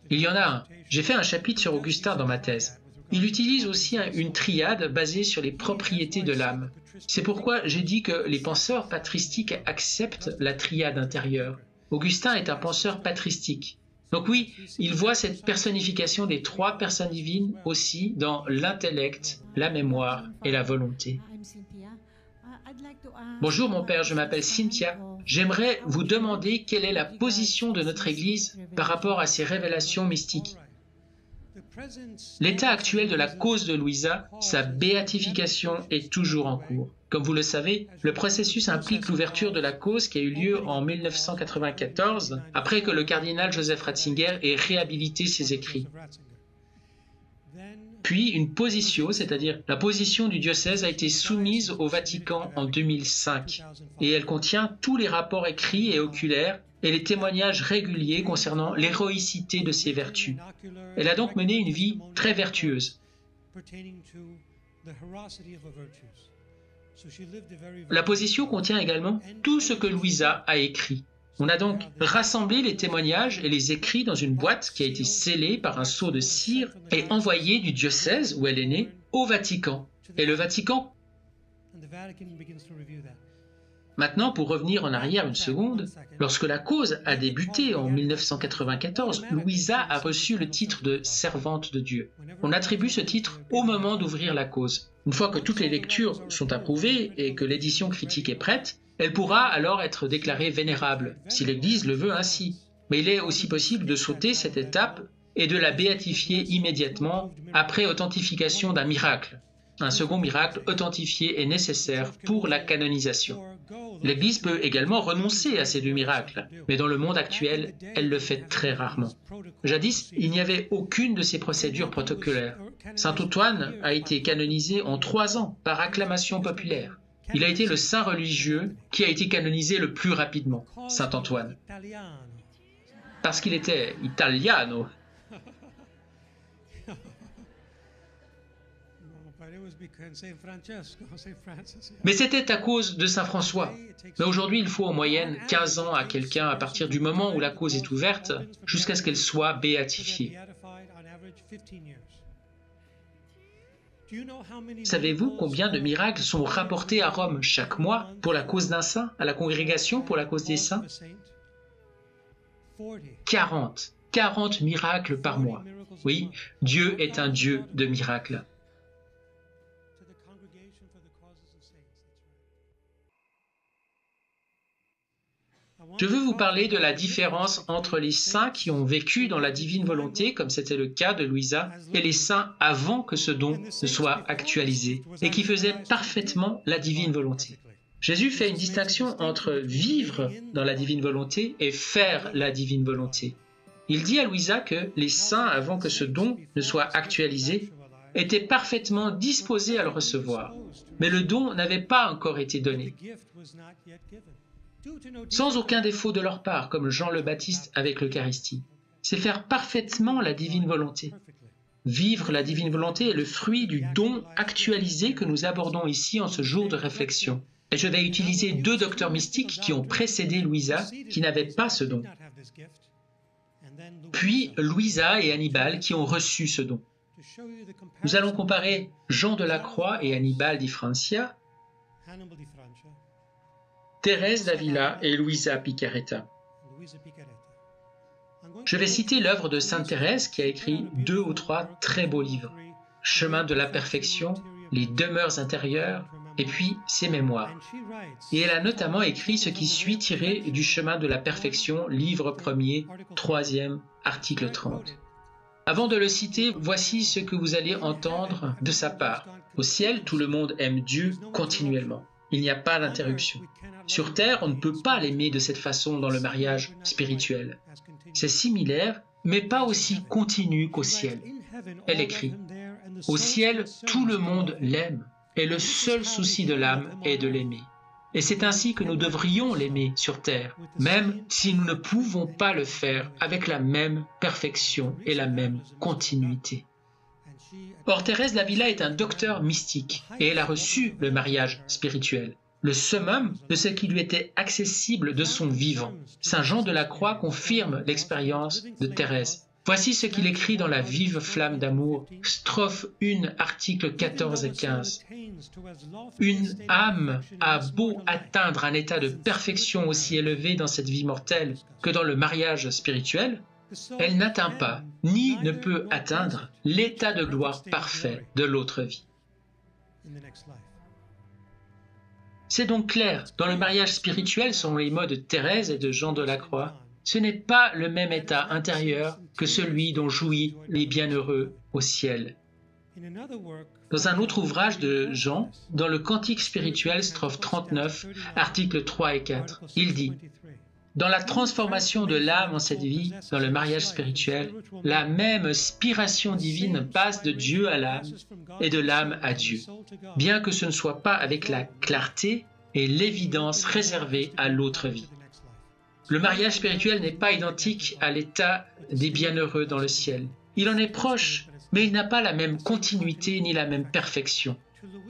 [SPEAKER 3] Il y en a un. J'ai fait un chapitre sur Augustin dans ma thèse. Il utilise aussi une triade basée sur les propriétés de l'âme. C'est pourquoi j'ai dit que les penseurs patristiques acceptent la triade intérieure. Augustin est un penseur patristique. Donc oui, il voit cette personnification des trois personnes divines aussi dans l'intellect, la mémoire et la volonté. Bonjour mon père, je m'appelle Cynthia. J'aimerais vous demander quelle est la position de notre Église par rapport à ces révélations mystiques. L'état actuel de la cause de Louisa, sa béatification est toujours en cours. Comme vous le savez, le processus implique l'ouverture de la cause qui a eu lieu en 1994, après que le cardinal Joseph Ratzinger ait réhabilité ses écrits. Puis une position, c'est-à-dire la position du diocèse, a été soumise au Vatican en 2005, et elle contient tous les rapports écrits et oculaires et les témoignages réguliers concernant l'héroïcité de ses vertus. Elle a donc mené une vie très vertueuse. La position contient également tout ce que Louisa a écrit. On a donc rassemblé les témoignages et les écrits dans une boîte qui a été scellée par un sceau de cire et envoyée du diocèse où elle est née au Vatican. Et le Vatican... Maintenant, pour revenir en arrière une seconde, lorsque la cause a débuté en 1994, Louisa a reçu le titre de servante de Dieu. On attribue ce titre au moment d'ouvrir la cause. Une fois que toutes les lectures sont approuvées et que l'édition critique est prête, elle pourra alors être déclarée vénérable, si l'Église le veut ainsi. Mais il est aussi possible de sauter cette étape et de la béatifier immédiatement après authentification d'un miracle. Un second miracle authentifié est nécessaire pour la canonisation. L'Église peut également renoncer à ces deux miracles, mais dans le monde actuel, elle le fait très rarement. Jadis, il n'y avait aucune de ces procédures protocolaires. Saint Antoine a été canonisé en 3 ans par acclamation populaire. Il a été le saint religieux qui a été canonisé le plus rapidement, Saint Antoine. Parce qu'il était italiano. Mais c'était à cause de Saint François. Mais aujourd'hui, il faut en moyenne 15 ans à quelqu'un à partir du moment où la cause est ouverte jusqu'à ce qu'elle soit béatifiée. Savez-vous combien de miracles sont rapportés à Rome chaque mois pour la cause d'un saint, à la congrégation pour la cause des saints? 40. 40 miracles par mois. Oui, Dieu est un Dieu de miracles. Je veux vous parler de la différence entre les saints qui ont vécu dans la divine volonté, comme c'était le cas de Louisa, et les saints avant que ce don ne soit actualisé, et qui faisaient parfaitement la divine volonté. Jésus fait une distinction entre vivre dans la divine volonté et faire la divine volonté. Il dit à Louisa que les saints, avant que ce don ne soit actualisé, étaient parfaitement disposés à le recevoir, mais le don n'avait pas encore été donné. Sans aucun défaut de leur part, comme Jean le Baptiste avec l'Eucharistie. C'est faire parfaitement la divine volonté. Vivre la divine volonté est le fruit du don actualisé que nous abordons ici en ce jour de réflexion. Et je vais utiliser 2 docteurs mystiques qui ont précédé Louisa, qui n'avaient pas ce don. Puis Louisa et Annibale qui ont reçu ce don. Nous allons comparer Jean de la Croix et Annibale di Francia, Thérèse d'Avila et Luisa Picaretta. Je vais citer l'œuvre de Sainte Thérèse qui a écrit 2 ou 3 très beaux livres. Chemin de la perfection, les demeures intérieures et puis ses mémoires. Et elle a notamment écrit ce qui suit tiré du Chemin de la perfection, livre 1er, 3e, article 30. Avant de le citer, voici ce que vous allez entendre de sa part. Au ciel, tout le monde aime Dieu continuellement. Il n'y a pas d'interruption. Sur terre, on ne peut pas l'aimer de cette façon dans le mariage spirituel. C'est similaire, mais pas aussi continu qu'au ciel. Elle écrit « Au ciel, tout le monde l'aime, et le seul souci de l'âme est de l'aimer. Et c'est ainsi que nous devrions l'aimer sur terre, même si nous ne pouvons pas le faire avec la même perfection et la même continuité. » Or, Thérèse d'Avila est un docteur mystique, et elle a reçu le mariage spirituel. le summum de ce qui lui était accessible de son vivant. Saint Jean de la Croix confirme l'expérience de Thérèse. Voici ce qu'il écrit dans la vive flamme d'amour, strophe 1, articles 14 et 15. Une âme a beau atteindre un état de perfection aussi élevé dans cette vie mortelle que dans le mariage spirituel, elle n'atteint pas, ni ne peut atteindre, l'état de gloire parfait de l'autre vie. C'est donc clair, dans le mariage spirituel, selon les mots de Thérèse et de Jean de la Croix, ce n'est pas le même état intérieur que celui dont jouissent les bienheureux au ciel. Dans un autre ouvrage de Jean, dans le Cantique spirituel, strophe 39, articles 3 et 4, il dit « Dans la transformation de l'âme en cette vie, dans le mariage spirituel, la même spiration divine passe de Dieu à l'âme et de l'âme à Dieu, bien que ce ne soit pas avec la clarté et l'évidence réservée à l'autre vie. Le mariage spirituel n'est pas identique à l'état des bienheureux dans le ciel. Il en est proche, mais il n'a pas la même continuité ni la même perfection.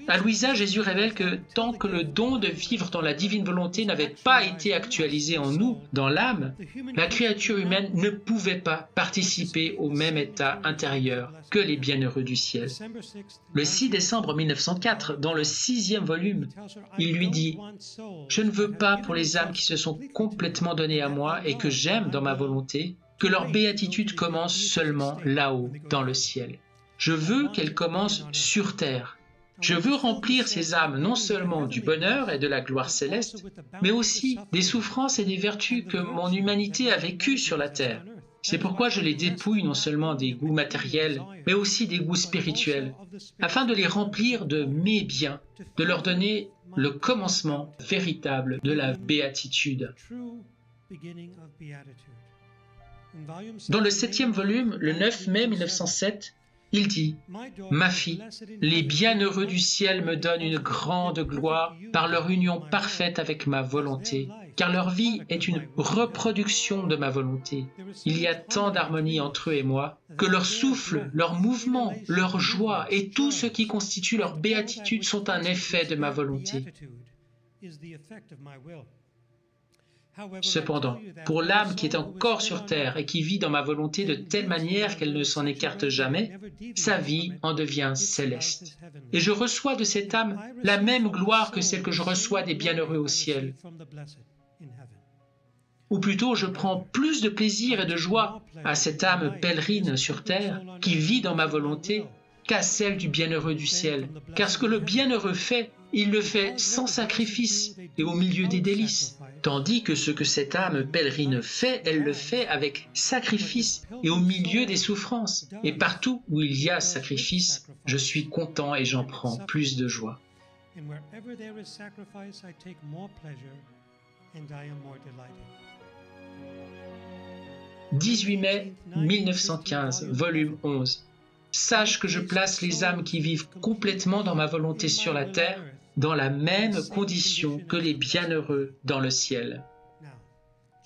[SPEAKER 3] À Louisa, Jésus révèle que tant que le don de vivre dans la divine volonté n'avait pas été actualisé en nous, dans l'âme, la créature humaine ne pouvait pas participer au même état intérieur que les bienheureux du ciel. Le 6 décembre 1904, dans le 6e volume, il lui dit « Je ne veux pas pour les âmes qui se sont complètement données à moi et que j'aime dans ma volonté, que leur béatitude commence seulement là-haut, dans le ciel. Je veux qu'elle commence sur terre. Je veux remplir ces âmes non seulement du bonheur et de la gloire céleste, mais aussi des souffrances et des vertus que mon humanité a vécues sur la terre. C'est pourquoi je les dépouille non seulement des goûts matériels, mais aussi des goûts spirituels, afin de les remplir de mes biens, de leur donner le commencement véritable de la béatitude. » Dans le 7e volume, le 9 mai 1907, il dit « Ma fille, les bienheureux du ciel me donnent une grande gloire par leur union parfaite avec ma volonté, car leur vie est une reproduction de ma volonté. Il y a tant d'harmonie entre eux et moi, que leur souffle, leur mouvement, leur joie et tout ce qui constitue leur béatitude sont un effet de ma volonté. » Cependant, pour l'âme qui est encore sur terre et qui vit dans ma volonté de telle manière qu'elle ne s'en écarte jamais, sa vie en devient céleste. Et je reçois de cette âme la même gloire que celle que je reçois des bienheureux au ciel. Ou plutôt, je prends plus de plaisir et de joie à cette âme pèlerine sur terre qui vit dans ma volonté qu'à celle du bienheureux du ciel. Car ce que le bienheureux fait, il le fait sans sacrifice et au milieu des délices. Tandis que ce que cette âme pèlerine fait, elle le fait avec sacrifice et au milieu des souffrances. Et partout où il y a sacrifice, je suis content et j'en prends plus de joie. 18 mai 1915, volume 11. Sache que je place les âmes qui vivent complètement dans ma volonté sur la terre dans la même condition que les bienheureux dans le ciel.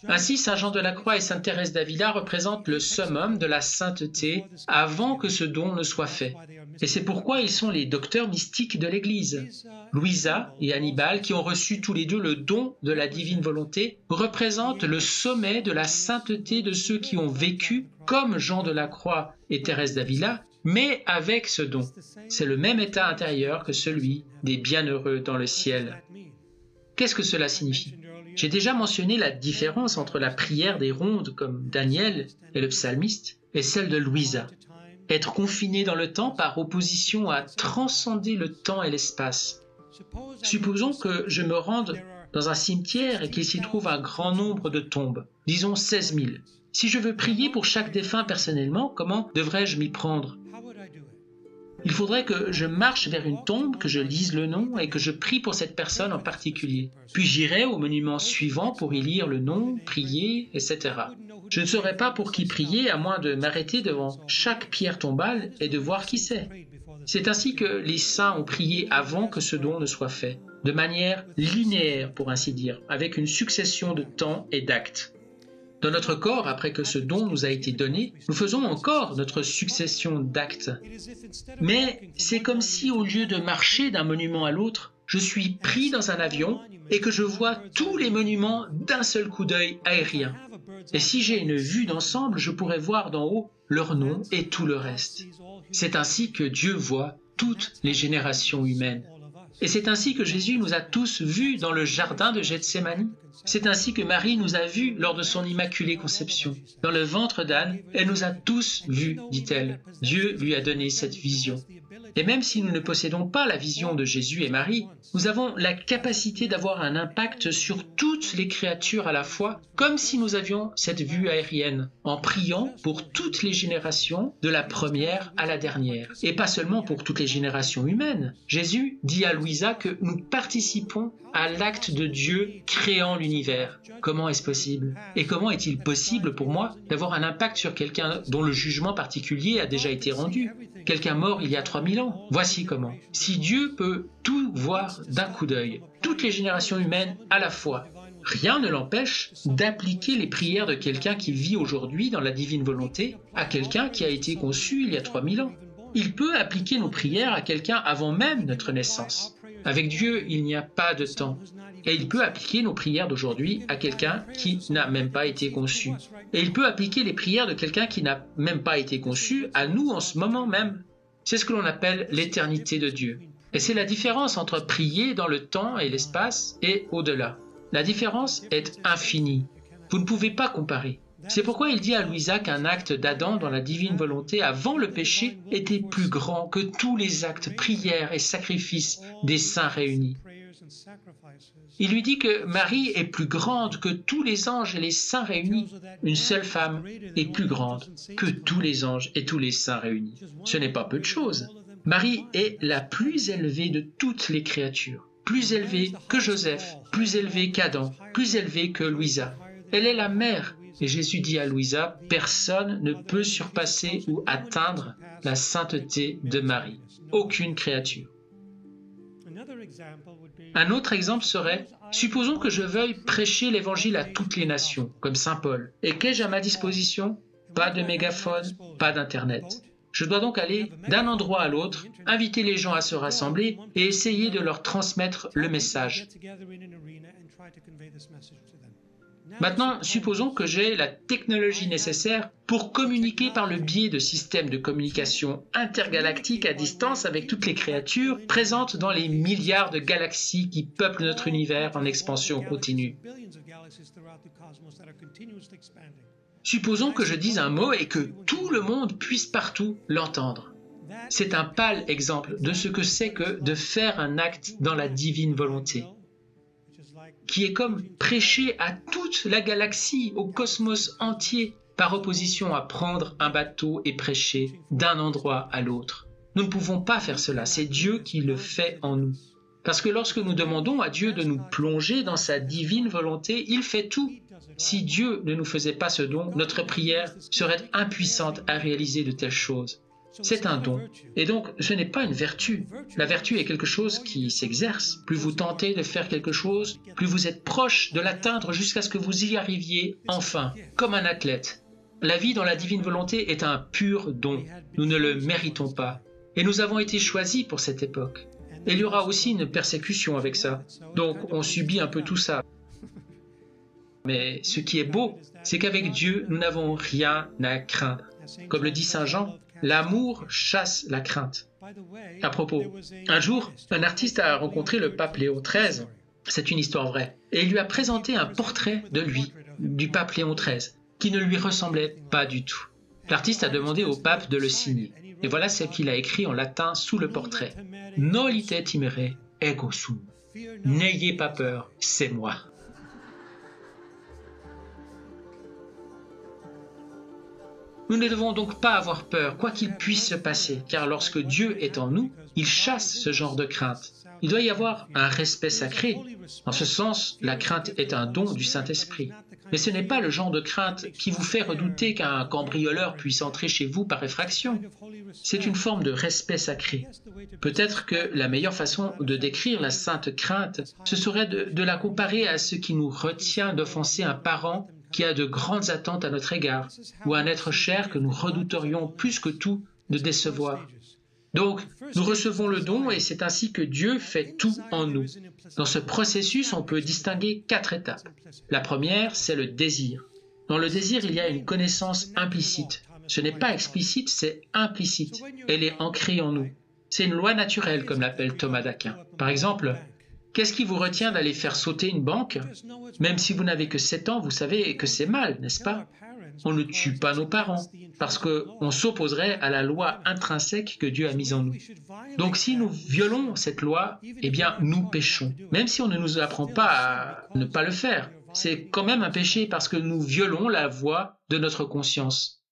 [SPEAKER 3] Ainsi, Saint Jean de la Croix et Sainte Thérèse d'Avila représentent le summum de la sainteté avant que ce don ne soit fait. Et c'est pourquoi ils sont les docteurs mystiques de l'Église. Louisa et Annibal, qui ont reçu tous les deux le don de la divine volonté, représentent le sommet de la sainteté de ceux qui ont vécu comme Jean de la Croix et Thérèse d'Avila, mais avec ce don. C'est le même état intérieur que celui des bienheureux dans le ciel. Qu'est-ce que cela signifie? J'ai déjà mentionné la différence entre la prière des rondes comme Daniel et le psalmiste et celle de Louisa. Être confiné dans le temps par opposition à transcender le temps et l'espace. Supposons que je me rende dans un cimetière et qu'il s'y trouve un grand nombre de tombes, disons 16 000. Si je veux prier pour chaque défunt personnellement, comment devrais-je m'y prendre? Il faudrait que je marche vers une tombe, que je lise le nom et que je prie pour cette personne en particulier. Puis j'irai au monument suivant pour y lire le nom, prier, etc. Je ne saurais pas pour qui prier à moins de m'arrêter devant chaque pierre tombale et de voir qui c'est. C'est ainsi que les saints ont prié avant que ce don ne soit fait, de manière linéaire pour ainsi dire, avec une succession de temps et d'actes. Dans notre corps, après que ce don nous a été donné, nous faisons encore notre succession d'actes. Mais c'est comme si, au lieu de marcher d'un monument à l'autre, je suis pris dans un avion et que je vois tous les monuments d'un seul coup d'œil aérien. Et si j'ai une vue d'ensemble, je pourrais voir d'en haut leur nom et tout le reste. C'est ainsi que Dieu voit toutes les générations humaines. Et c'est ainsi que Jésus nous a tous vus dans le jardin de Gethsémani. C'est ainsi que Marie nous a vus lors de son immaculée conception. Dans le ventre d'Anne, elle nous a tous vus, dit-elle. Dieu lui a donné cette vision. Et même si nous ne possédons pas la vision de Jésus et Marie, nous avons la capacité d'avoir un impact sur toutes les créatures à la fois, comme si nous avions cette vue aérienne, en priant pour toutes les générations, de la première à la dernière. Et pas seulement pour toutes les générations humaines. Jésus dit à Louisa que nous participons à l'acte de Dieu créant l'univers. Comment est-ce possible? Et comment est-il possible pour moi d'avoir un impact sur quelqu'un dont le jugement particulier a déjà été rendu? Quelqu'un mort il y a 3000 ans. Voici comment. Si Dieu peut tout voir d'un coup d'œil, toutes les générations humaines à la fois, rien ne l'empêche d'appliquer les prières de quelqu'un qui vit aujourd'hui dans la divine volonté à quelqu'un qui a été conçu il y a 3000 ans. Il peut appliquer nos prières à quelqu'un avant même notre naissance. Avec Dieu, il n'y a pas de temps. Et il peut appliquer nos prières d'aujourd'hui à quelqu'un qui n'a même pas été conçu. Et il peut appliquer les prières de quelqu'un qui n'a même pas été conçu à nous en ce moment même. C'est ce que l'on appelle l'éternité de Dieu. Et c'est la différence entre prier dans le temps et l'espace et au-delà. La différence est infinie. Vous ne pouvez pas comparer. C'est pourquoi il dit à Louisa qu'un acte d'Adam dans la divine volonté avant le péché était plus grand que tous les actes, prières et sacrifices des saints réunis. Il lui dit que Marie est plus grande que tous les anges et les saints réunis. Une seule femme est plus grande que tous les anges et tous les saints réunis. Ce n'est pas peu de choses. Marie est la plus élevée de toutes les créatures. Plus élevée que Joseph, plus élevée qu'Adam, plus élevée que Louisa. Elle est la mère. Et Jésus dit à Louisa, personne ne peut surpasser ou atteindre la sainteté de Marie. Aucune créature. Un autre exemple serait, supposons que je veuille prêcher l'évangile à toutes les nations, comme saint Paul. Et qu'ai-je à ma disposition? Pas de mégaphone, pas d'internet. Je dois donc aller d'un endroit à l'autre, inviter les gens à se rassembler et essayer de leur transmettre le message. Maintenant, supposons que j'ai la technologie nécessaire pour communiquer par le biais de systèmes de communication intergalactiques à distance avec toutes les créatures présentes dans les milliards de galaxies qui peuplent notre univers en expansion continue. Supposons que je dise un mot et que tout le monde puisse partout l'entendre. C'est un pâle exemple de ce que c'est que de faire un acte dans la divine volonté, qui est comme prêcher à toute la galaxie, au cosmos entier, par opposition à prendre un bateau et prêcher d'un endroit à l'autre. Nous ne pouvons pas faire cela, c'est Dieu qui le fait en nous. Parce que lorsque nous demandons à Dieu de nous plonger dans sa divine volonté, il fait tout. Si Dieu ne nous faisait pas ce don, notre prière serait impuissante à réaliser de telles choses. C'est un don. Et donc, ce n'est pas une vertu. La vertu est quelque chose qui s'exerce. Plus vous tentez de faire quelque chose, plus vous êtes proche de l'atteindre jusqu'à ce que vous y arriviez enfin, comme un athlète. La vie dans la divine volonté est un pur don. Nous ne le méritons pas. Et nous avons été choisis pour cette époque. Et il y aura aussi une persécution avec ça. Donc, on subit un peu tout ça. Mais ce qui est beau, c'est qu'avec Dieu, nous n'avons rien à craindre. Comme le dit Saint Jean, l'amour chasse la crainte. À propos, un jour, un artiste a rencontré le pape Léon XIII, c'est une histoire vraie, et il lui a présenté un portrait de lui, du pape Léon XIII, qui ne lui ressemblait pas du tout. L'artiste a demandé au pape de le signer, et voilà ce qu'il a écrit en latin sous le portrait. « Nolite timere ego sum » « N'ayez pas peur, c'est moi ». Nous ne devons donc pas avoir peur, quoi qu'il puisse se passer, car lorsque Dieu est en nous, il chasse ce genre de crainte. Il doit y avoir un respect sacré. En ce sens, la crainte est un don du Saint-Esprit. Mais ce n'est pas le genre de crainte qui vous fait redouter qu'un cambrioleur puisse entrer chez vous par effraction. C'est une forme de respect sacré. Peut-être que la meilleure façon de décrire la sainte crainte, ce serait de la comparer à ce qui nous retient d'offenser un parent qui a de grandes attentes à notre égard, ou un être cher que nous redouterions plus que tout de décevoir. Donc, nous recevons le don et c'est ainsi que Dieu fait tout en nous. Dans ce processus, on peut distinguer 4 étapes. La première, c'est le désir. Dans le désir, il y a une connaissance implicite. Ce n'est pas explicite, c'est implicite. Elle est ancrée en nous. C'est une loi naturelle, comme l'appelle Thomas d'Aquin. Par exemple, qu'est-ce qui vous retient d'aller faire sauter une banque? Même si vous n'avez que 7 ans, vous savez que c'est mal, n'est-ce pas? On ne tue pas nos parents, parce qu'on s'opposerait à la loi intrinsèque que Dieu a mise en nous. Donc si nous violons cette loi, eh bien nous péchons. Même si on ne nous apprend pas à ne pas le faire, c'est quand même un péché parce que nous violons la voix de notre conscience.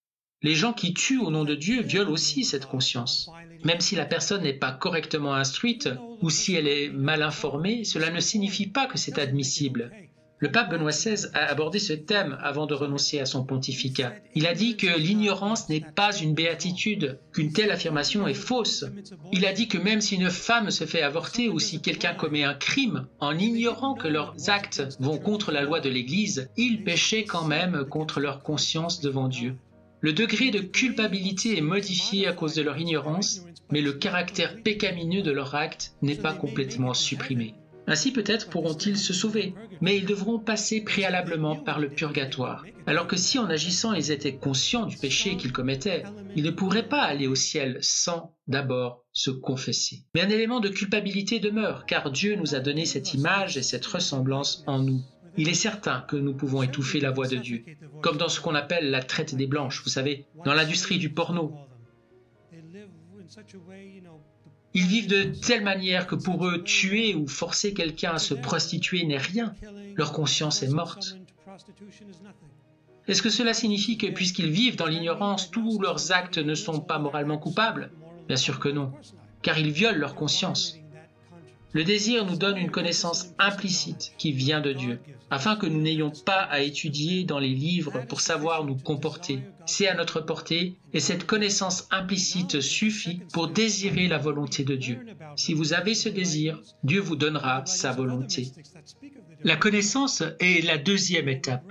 [SPEAKER 3] Les gens qui tuent au nom de Dieu violent aussi cette conscience. Même si la personne n'est pas correctement instruite ou si elle est mal informée, cela ne signifie pas que c'est admissible. Le pape Benoît XVI a abordé ce thème avant de renoncer à son pontificat. Il a dit que l'ignorance n'est pas une béatitude, qu'une telle affirmation est fausse. Il a dit que même si une femme se fait avorter ou si quelqu'un commet un crime, en ignorant que leurs actes vont contre la loi de l'Église, ils péchaient quand même contre leur conscience devant Dieu. Le degré de culpabilité est modifié à cause de leur ignorance, mais le caractère pécamineux de leur acte n'est pas complètement supprimé. Ainsi peut-être pourront-ils se sauver, mais ils devront passer préalablement par le purgatoire. Alors que si en agissant ils étaient conscients du péché qu'ils commettaient, ils ne pourraient pas aller au ciel sans d'abord se confesser. Mais un élément de culpabilité demeure, car Dieu nous a donné cette image et cette ressemblance en nous. Il est certain que nous pouvons étouffer la voix de Dieu, comme dans ce qu'on appelle la traite des blanches, vous savez, dans l'industrie du porno. Ils vivent de telle manière que pour eux, tuer ou forcer quelqu'un à se prostituer n'est rien. Leur conscience est morte. Est-ce que cela signifie que puisqu'ils vivent dans l'ignorance, tous leurs actes ne sont pas moralement coupables? Bien sûr que non, car ils violent leur conscience. Le désir nous donne une connaissance implicite qui vient de Dieu, afin que nous n'ayons pas à étudier dans les livres pour savoir nous comporter. C'est à notre portée, et cette connaissance implicite suffit pour désirer la volonté de Dieu. Si vous avez ce désir, Dieu vous donnera sa volonté. La connaissance est la deuxième étape.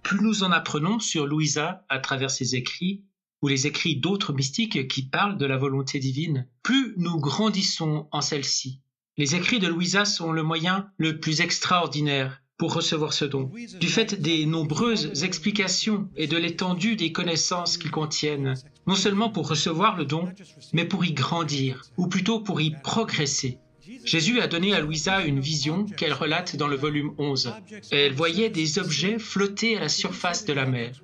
[SPEAKER 3] Plus nous en apprenons sur Louisa à travers ses écrits, ou les écrits d'autres mystiques qui parlent de la volonté divine, plus nous grandissons en celle-ci. Les écrits de Louisa sont le moyen le plus extraordinaire pour recevoir ce don, du fait des nombreuses explications et de l'étendue des connaissances qu'ils contiennent, non seulement pour recevoir le don, mais pour y grandir, ou plutôt pour y progresser. Jésus a donné à Louisa une vision qu'elle relate dans le volume 11. Elle voyait des objets flotter à la surface de la mer.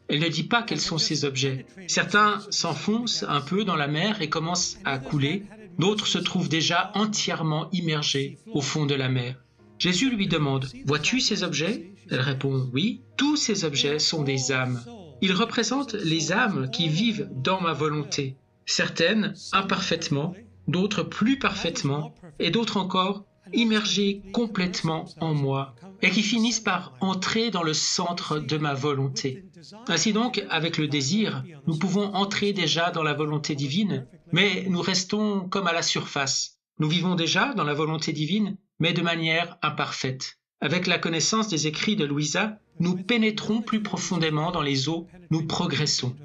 [SPEAKER 3] Elle ne dit pas quels sont ces objets. Certains s'enfoncent un peu dans la mer et commencent à couler. D'autres se trouvent déjà entièrement immergés au fond de la mer. Jésus lui demande « Vois-tu ces objets ?» Elle répond « Oui, tous ces objets sont des âmes. Ils représentent les âmes qui vivent dans ma volonté. Certaines imparfaitement, d'autres plus parfaitement, et d'autres encore immergées complètement en moi, et qui finissent par entrer dans le centre de ma volonté. » Ainsi donc, avec le désir, nous pouvons entrer déjà dans la volonté divine, mais nous restons comme à la surface. Nous vivons déjà dans la volonté divine, mais de manière imparfaite. Avec la connaissance des écrits de Louisa, nous pénétrons plus profondément dans les eaux, nous progressons.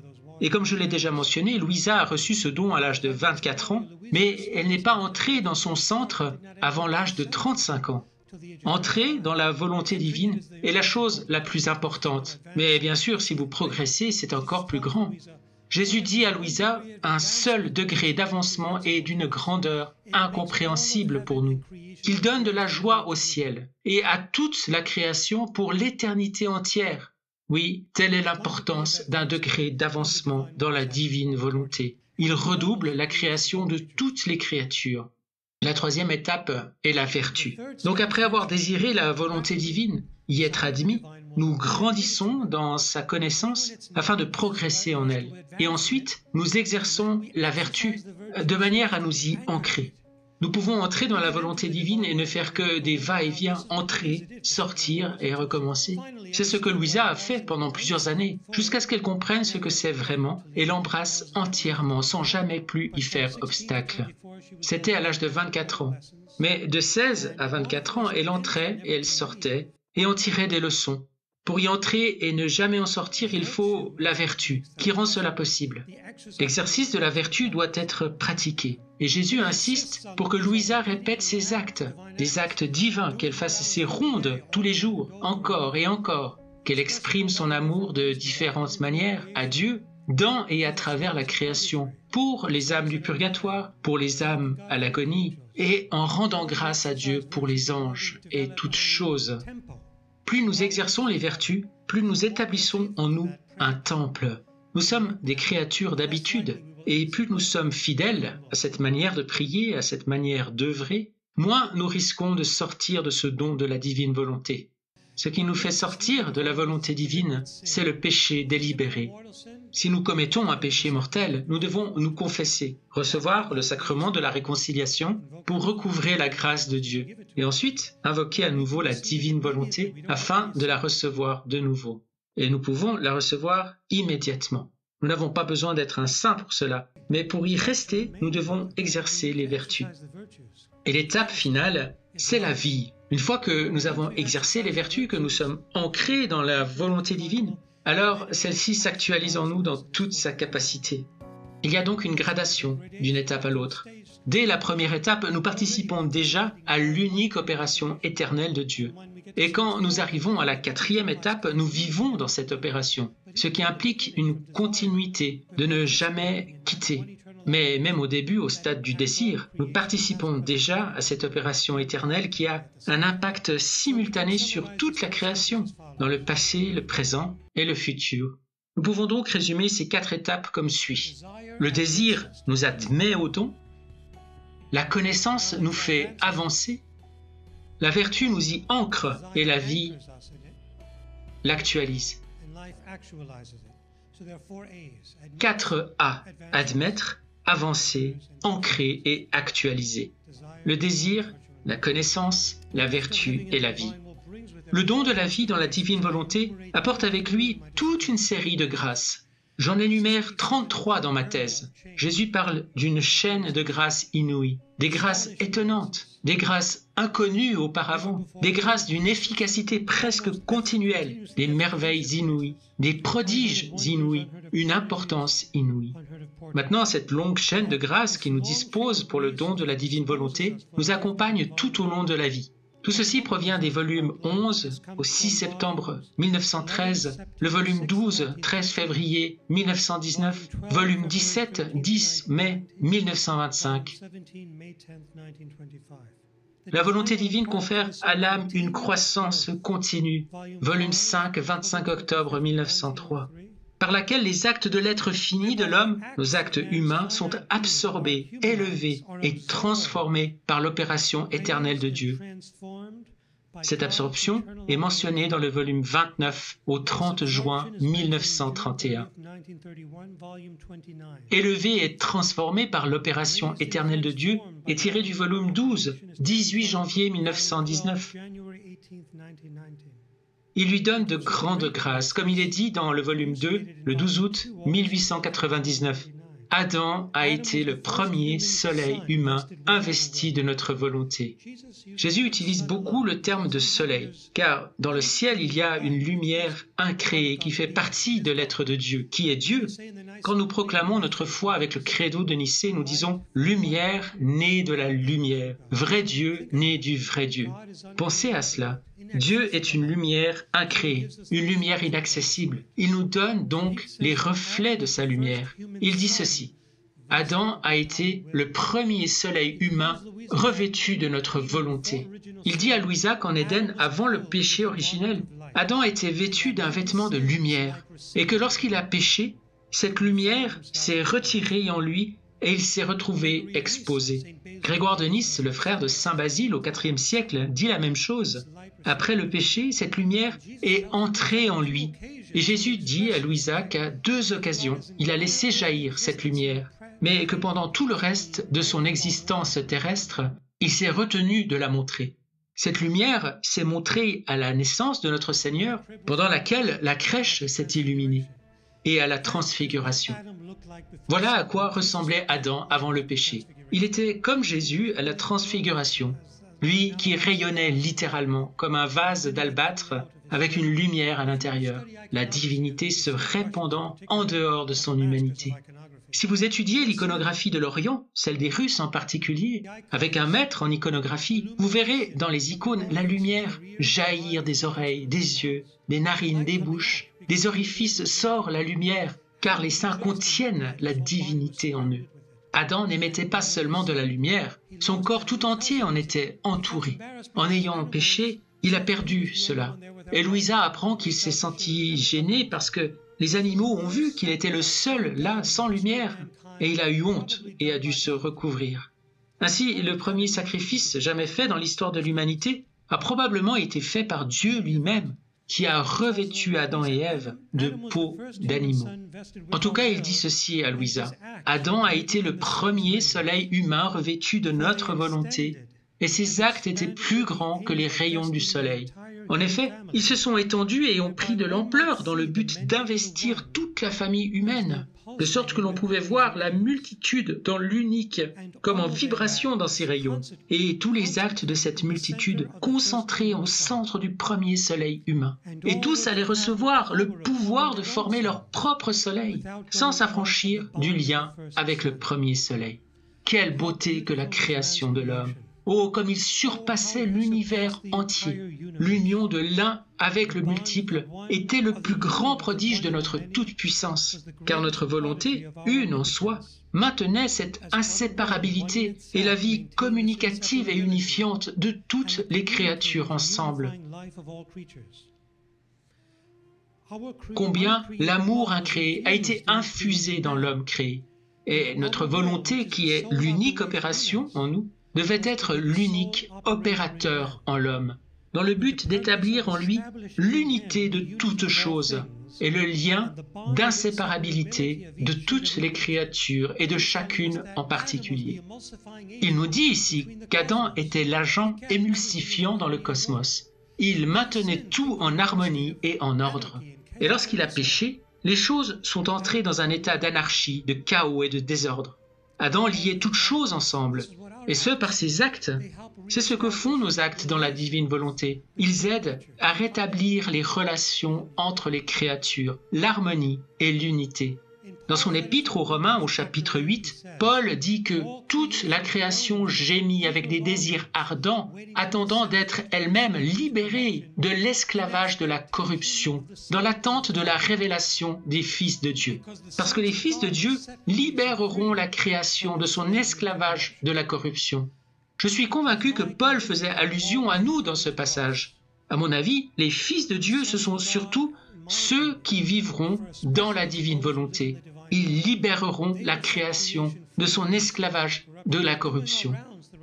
[SPEAKER 3] Et comme je l'ai déjà mentionné, Louisa a reçu ce don à l'âge de 24 ans, mais elle n'est pas entrée dans son centre avant l'âge de 35 ans. Entrer dans la volonté divine est la chose la plus importante. Mais bien sûr, si vous progressez, c'est encore plus grand. Jésus dit à Louisa, un seul degré d'avancement est d'une grandeur incompréhensible pour nous, qu'il donne de la joie au ciel et à toute la création pour l'éternité entière. Oui, telle est l'importance d'un degré d'avancement dans la divine volonté. Il redouble la création de toutes les créatures. La troisième étape est la vertu. Donc après avoir désiré la volonté divine, y être admis, nous grandissons dans sa connaissance afin de progresser en elle. Et ensuite, nous exerçons la vertu de manière à nous y ancrer. Nous pouvons entrer dans la volonté divine et ne faire que des va-et-vient, entrer, sortir et recommencer. C'est ce que Louisa a fait pendant plusieurs années, jusqu'à ce qu'elle comprenne ce que c'est vraiment et l'embrasse entièrement, sans jamais plus y faire obstacle. C'était à l'âge de 24 ans. Mais de 16 à 24 ans, elle entrait et elle sortait et en tirait des leçons. Pour y entrer et ne jamais en sortir, il faut la vertu, qui rend cela possible. L'exercice de la vertu doit être pratiqué. Et Jésus insiste pour que Louisa répète ses actes, des actes divins, qu'elle fasse ses rondes tous les jours, encore et encore, qu'elle exprime son amour de différentes manières à Dieu, dans et à travers la création, pour les âmes du purgatoire, pour les âmes à l'agonie, et en rendant grâce à Dieu pour les anges et toutes choses. Plus nous exerçons les vertus, plus nous établissons en nous un temple. Nous sommes des créatures d'habitude, et plus nous sommes fidèles à cette manière de prier, à cette manière d'œuvrer, moins nous risquons de sortir de ce don de la divine volonté. Ce qui nous fait sortir de la volonté divine, c'est le péché délibéré. Si nous commettons un péché mortel, nous devons nous confesser, recevoir le sacrement de la réconciliation pour recouvrer la grâce de Dieu, et ensuite invoquer à nouveau la divine volonté afin de la recevoir de nouveau. Et nous pouvons la recevoir immédiatement. Nous n'avons pas besoin d'être un saint pour cela, mais pour y rester, nous devons exercer les vertus. Et l'étape finale, c'est la vie. Une fois que nous avons exercé les vertus, que nous sommes ancrés dans la volonté divine, alors celle-ci s'actualise en nous dans toute sa capacité. Il y a donc une gradation d'une étape à l'autre. Dès la première étape, nous participons déjà à l'unique opération éternelle de Dieu. Et quand nous arrivons à la 4e étape, nous vivons dans cette opération, ce qui implique une continuité, de ne jamais quitter. Mais même au début, au stade du désir, nous participons déjà à cette opération éternelle qui a un impact simultané sur toute la création, dans le passé, le présent et le futur. Nous pouvons donc résumer ces 4 étapes comme suit. Le désir nous admet au don, la connaissance nous fait avancer, la vertu nous y ancre et la vie l'actualise. 4A, admettre, avancer, ancrer et actualiser. Le désir, la connaissance, la vertu et la vie. Le don de la vie dans la divine volonté apporte avec lui toute une série de grâces. J'en énumère 33 dans ma thèse. Jésus parle d'une chaîne de grâces inouïes, des grâces étonnantes, des grâces inconnues auparavant, des grâces d'une efficacité presque continuelle, des merveilles inouïes, des prodiges inouïs, une importance inouïe. Maintenant, cette longue chaîne de grâces qui nous dispose pour le don de la divine volonté nous accompagne tout au long de la vie. Tout ceci provient des volumes 11 au 6 septembre 1913, le volume 12, 13 février 1919, volume 17, 10 mai 1925. La volonté divine confère à l'âme une croissance continue, volume 5, 25 octobre 1903, par laquelle les actes de l'être fini de l'homme, nos actes humains, sont absorbés, élevés et transformés par l'opération éternelle de Dieu. Cette absorption est mentionnée dans le volume 29 au 30 juin 1931. Élevé et transformé par l'opération éternelle de Dieu est tiré du volume 12, 18 janvier 1919. Il lui donne de grandes grâces, comme il est dit dans le volume 2, le 12 août 1899. Adam a été le premier soleil humain investi de notre volonté. Jésus utilise beaucoup le terme de soleil, car dans le ciel, il y a une lumière incréée qui fait partie de l'être de Dieu, qui est Dieu. Quand nous proclamons notre foi avec le credo de Nicée, nous disons « lumière née de la lumière, vrai Dieu né du vrai Dieu ». Pensez à cela. Dieu est une lumière incréée, une lumière inaccessible. Il nous donne donc les reflets de sa lumière. Il dit ceci. Adam a été le premier soleil humain revêtu de notre volonté. Il dit à Louisa qu'en Éden, avant le péché originel, Adam était vêtu d'un vêtement de lumière et que lorsqu'il a péché, cette lumière s'est retirée en lui et il s'est retrouvé exposé. Grégoire de Nice, le frère de saint Basile au IVe siècle, dit la même chose. Après le péché, cette lumière est entrée en lui. Et Jésus dit à Louisa qu'à 2 occasions, il a laissé jaillir cette lumière, mais que pendant tout le reste de son existence terrestre, il s'est retenu de la montrer. Cette lumière s'est montrée à la naissance de notre Seigneur, pendant laquelle la crèche s'est illuminée, et à la transfiguration. Voilà à quoi ressemblait Adam avant le péché. Il était comme Jésus à la transfiguration. lui qui rayonnait littéralement comme un vase d'albâtre avec une lumière à l'intérieur, la divinité se répandant en dehors de son humanité. Si vous étudiez l'iconographie de l'Orient, celle des Russes en particulier, avec un maître en iconographie, vous verrez dans les icônes la lumière jaillir des oreilles, des yeux, des narines, des bouches. Des orifices sort la lumière, car les saints contiennent la divinité en eux. Adam n'émettait pas seulement de la lumière, son corps tout entier en était entouré. En ayant péché, il a perdu cela. Et Louisa apprend qu'il s'est senti gêné parce que les animaux ont vu qu'il était le seul là, sans lumière, et il a eu honte et a dû se recouvrir. Ainsi, le premier sacrifice jamais fait dans l'histoire de l'humanité a probablement été fait par Dieu lui-même, qui a revêtu Adam et Ève de peau d'animaux. En tout cas, il dit ceci à Louisa. Adam a été le premier soleil humain revêtu de notre volonté, et ses actes étaient plus grands que les rayons du soleil. En effet, ils se sont étendus et ont pris de l'ampleur dans le but d'investir toute la famille humaine, de sorte que l'on pouvait voir la multitude dans l'unique, comme en vibration dans ses rayons, et tous les actes de cette multitude concentrés au centre du premier soleil humain. Et tous allaient recevoir le pouvoir de former leur propre soleil, sans s'affranchir du lien avec le premier soleil. Quelle beauté que la création de l'homme! Oh, comme il surpassait l'univers entier. L'union de l'un avec le multiple était le plus grand prodige de notre toute-puissance, car notre volonté, une en soi, maintenait cette inséparabilité et la vie communicative et unifiante de toutes les créatures ensemble. Combien l'amour incréé a été infusé dans l'homme créé, et notre volonté, qui est l'unique opération en nous, devait être l'unique opérateur en l'homme, dans le but d'établir en lui l'unité de toutes choses et le lien d'inséparabilité de toutes les créatures et de chacune en particulier. Il nous dit ici qu'Adam était l'agent émulsifiant dans le cosmos. Il maintenait tout en harmonie et en ordre. Et lorsqu'il a péché, les choses sont entrées dans un état d'anarchie, de chaos et de désordre. Adam liait toutes choses ensemble, et ce par ses actes. C'est ce que font nos actes dans la divine volonté. Ils aident à rétablir les relations entre les créatures, l'harmonie et l'unité. Dans son épître aux Romains, au chapitre 8, Paul dit que toute la création gémit avec des désirs ardents, attendant d'être elle-même libérée de l'esclavage de la corruption, dans l'attente de la révélation des fils de Dieu. Parce que les fils de Dieu libéreront la création de son esclavage de la corruption. Je suis convaincu que Paul faisait allusion à nous dans ce passage. À mon avis, les fils de Dieu, ce sont surtout ceux qui vivront dans la divine volonté. Ils libéreront la création de son esclavage de la corruption.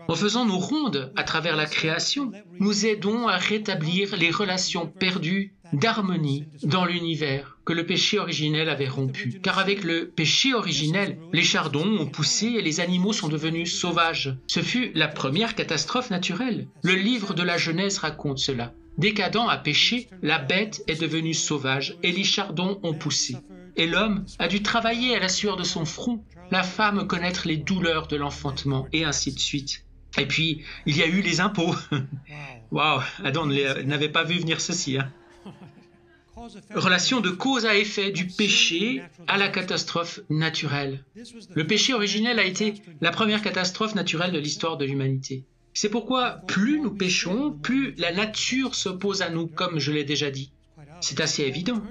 [SPEAKER 3] En faisant nos rondes à travers la création, nous aidons à rétablir les relations perdues d'harmonie dans l'univers que le péché originel avait rompu. Car avec le péché originel, les chardons ont poussé et les animaux sont devenus sauvages. Ce fut la première catastrophe naturelle. Le livre de la Genèse raconte cela. Dès qu'Adam a péché, la bête est devenue sauvage et les chardons ont poussé. Et l'homme a dû travailler à la sueur de son front, la femme connaître les douleurs de l'enfantement, et ainsi de suite. Et puis, il y a eu les impôts. Waouh, Adam n'avait pas vu venir ceci. Relation de cause à effet du péché à la catastrophe naturelle. Le péché originel a été la première catastrophe naturelle de l'histoire de l'humanité. C'est pourquoi plus nous péchons, plus la nature s'oppose à nous, comme je l'ai déjà dit. C'est assez évident.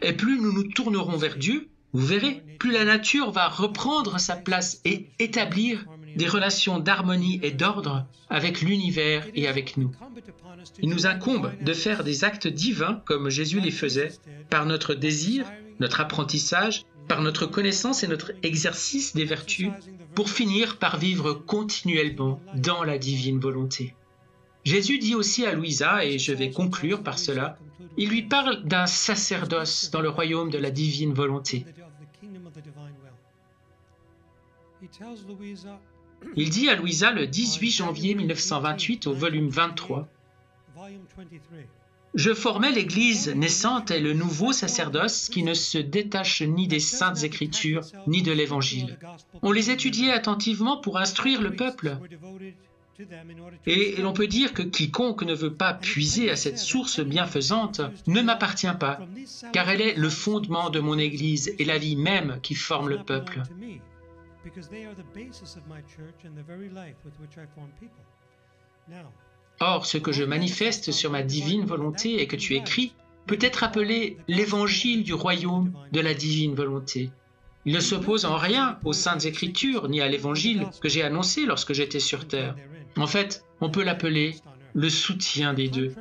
[SPEAKER 3] Et plus nous nous tournerons vers Dieu, vous verrez, plus la nature va reprendre sa place et établir des relations d'harmonie et d'ordre avec l'univers et avec nous. Il nous incombe de faire des actes divins comme Jésus les faisait, par notre désir, notre apprentissage, par notre connaissance et notre exercice des vertus, pour finir par vivre continuellement dans la divine volonté. Jésus dit aussi à Louisa, et je vais conclure par cela, il lui parle d'un sacerdoce dans le royaume de la divine volonté. Il dit à Louisa le 18 janvier 1928 au volume 23, « Je formais l'Église naissante et le nouveau sacerdoce qui ne se détache ni des saintes Écritures ni de l'Évangile. On les étudiait attentivement pour instruire le peuple. Et l'on peut dire que quiconque ne veut pas puiser à cette source bienfaisante ne m'appartient pas, car elle est le fondement de mon Église et la vie même qui forme le peuple. Or, ce que je manifeste sur ma divine volonté et que tu écris peut être appelé l'évangile du royaume de la divine volonté. Il ne s'oppose en rien aux Saintes Écritures ni à l'évangile que j'ai annoncé lorsque j'étais sur terre. En fait, on peut l'appeler le soutien des deux.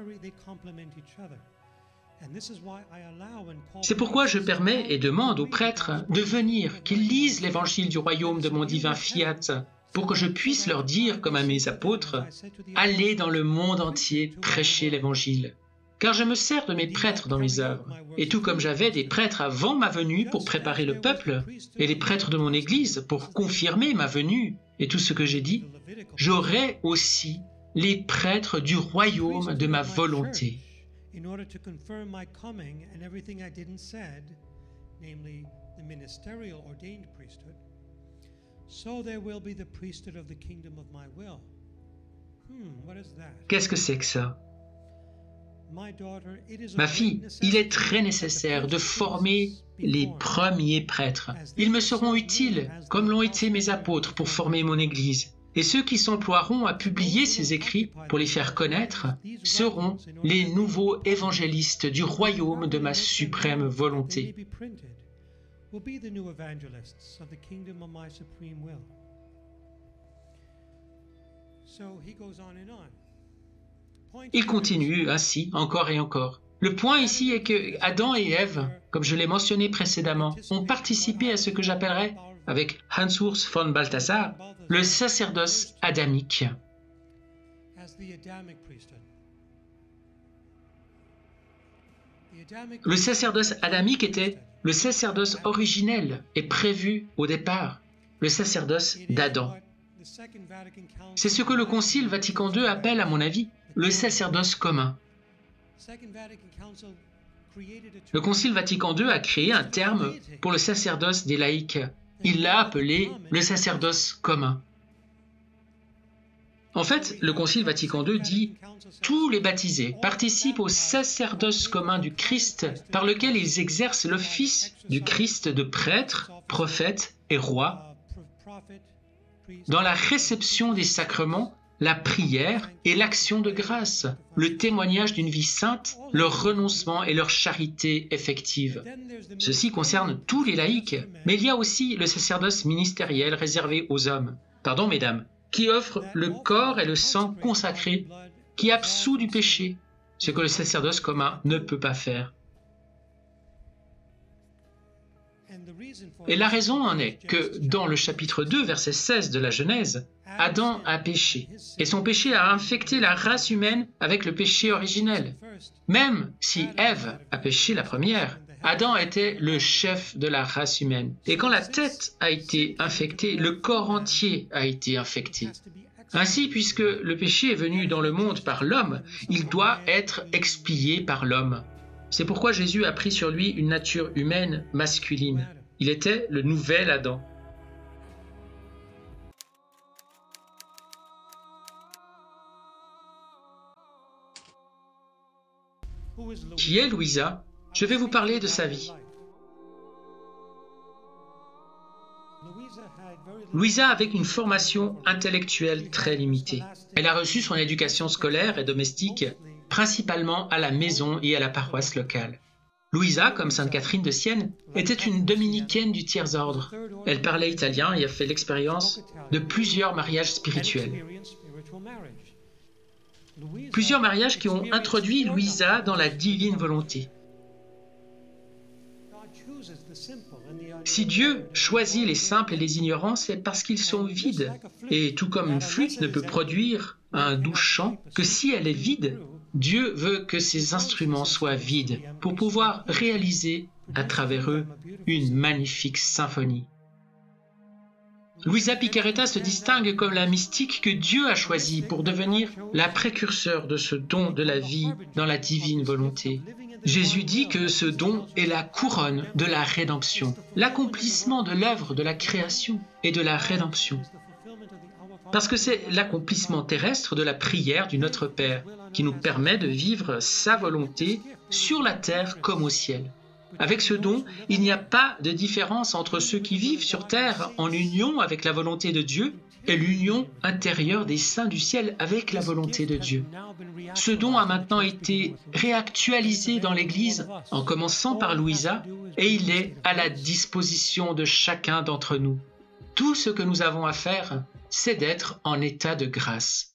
[SPEAKER 3] C'est pourquoi je permets et demande aux prêtres de venir, qu'ils lisent l'évangile du royaume de mon divin fiat, pour que je puisse leur dire, comme à mes apôtres, « Allez dans le monde entier prêcher l'évangile ». Car je me sers de mes prêtres dans mes œuvres, et tout comme j'avais des prêtres avant ma venue pour préparer le peuple, et les prêtres de mon Église pour confirmer ma venue et tout ce que j'ai dit, j'aurai aussi les prêtres du royaume de ma volonté. Qu'est-ce que c'est que ça? Ma fille, il est très nécessaire de former les premiers prêtres. Ils me seront utiles, comme l'ont été mes apôtres pour former mon Église. Et ceux qui s'emploieront à publier ces écrits pour les faire connaître seront les nouveaux évangélistes du royaume de ma suprême volonté. Il continue ainsi encore et encore. Le point ici est que Adam et Ève, comme je l'ai mentionné précédemment, ont participé à ce que j'appellerais, avec Hans-Urs von Balthasar, le sacerdoce adamique. Le sacerdoce adamique était le sacerdoce originel et prévu au départ, le sacerdoce d'Adam. C'est ce que le Concile Vatican II appelle, à mon avis, le sacerdoce commun. Le Concile Vatican II a créé un terme pour le sacerdoce des laïcs. Il l'a appelé le sacerdoce commun. En fait, le Concile Vatican II dit « Tous les baptisés participent au sacerdoce commun du Christ par lequel ils exercent l'office du Christ de prêtre, prophète et roi dans la réception des sacrements, la prière et l'action de grâce, le témoignage d'une vie sainte, leur renoncement et leur charité effective. Ceci concerne tous les laïcs, mais il y a aussi le sacerdoce ministériel réservé aux hommes, pardon mesdames, qui offre le corps et le sang consacrés, qui absout du péché, ce que le sacerdoce commun ne peut pas faire. Et la raison en est que dans le chapitre 2, verset 16 de la Genèse, Adam a péché, et son péché a infecté la race humaine avec le péché originel. Même si Ève a péché la première, Adam était le chef de la race humaine. Et quand la tête a été infectée, le corps entier a été infecté. Ainsi, puisque le péché est venu dans le monde par l'homme, il doit être expié par l'homme. C'est pourquoi Jésus a pris sur lui une nature humaine masculine. Il était le nouvel Adam. Qui est Louisa? Je vais vous parler de sa vie. Louisa avait une formation intellectuelle très limitée. Elle a reçu son éducation scolaire et domestique principalement à la maison et à la paroisse locale. Louisa, comme Sainte Catherine de Sienne, était une dominicaine du tiers-ordre. Elle parlait italien et a fait l'expérience de plusieurs mariages spirituels. Plusieurs mariages qui ont introduit Louisa dans la divine volonté. Si Dieu choisit les simples et les ignorants, c'est parce qu'ils sont vides. Et tout comme une flûte ne peut produire un doux chant que si elle est vide, Dieu veut que ses instruments soient vides pour pouvoir réaliser à travers eux une magnifique symphonie. Louisa Picaretta se distingue comme la mystique que Dieu a choisie pour devenir la précurseur de ce don de la vie dans la divine volonté. Jésus dit que ce don est la couronne de la rédemption, l'accomplissement de l'œuvre de la création et de la rédemption. Parce que c'est l'accomplissement terrestre de la prière du Notre Père qui nous permet de vivre sa volonté sur la terre comme au ciel. Avec ce don, il n'y a pas de différence entre ceux qui vivent sur terre en union avec la volonté de Dieu et l'union intérieure des saints du ciel avec la volonté de Dieu. Ce don a maintenant été réactualisé dans l'Église en commençant par Louisa et il est à la disposition de chacun d'entre nous. Tout ce que nous avons à faire, c'est d'être en état de grâce.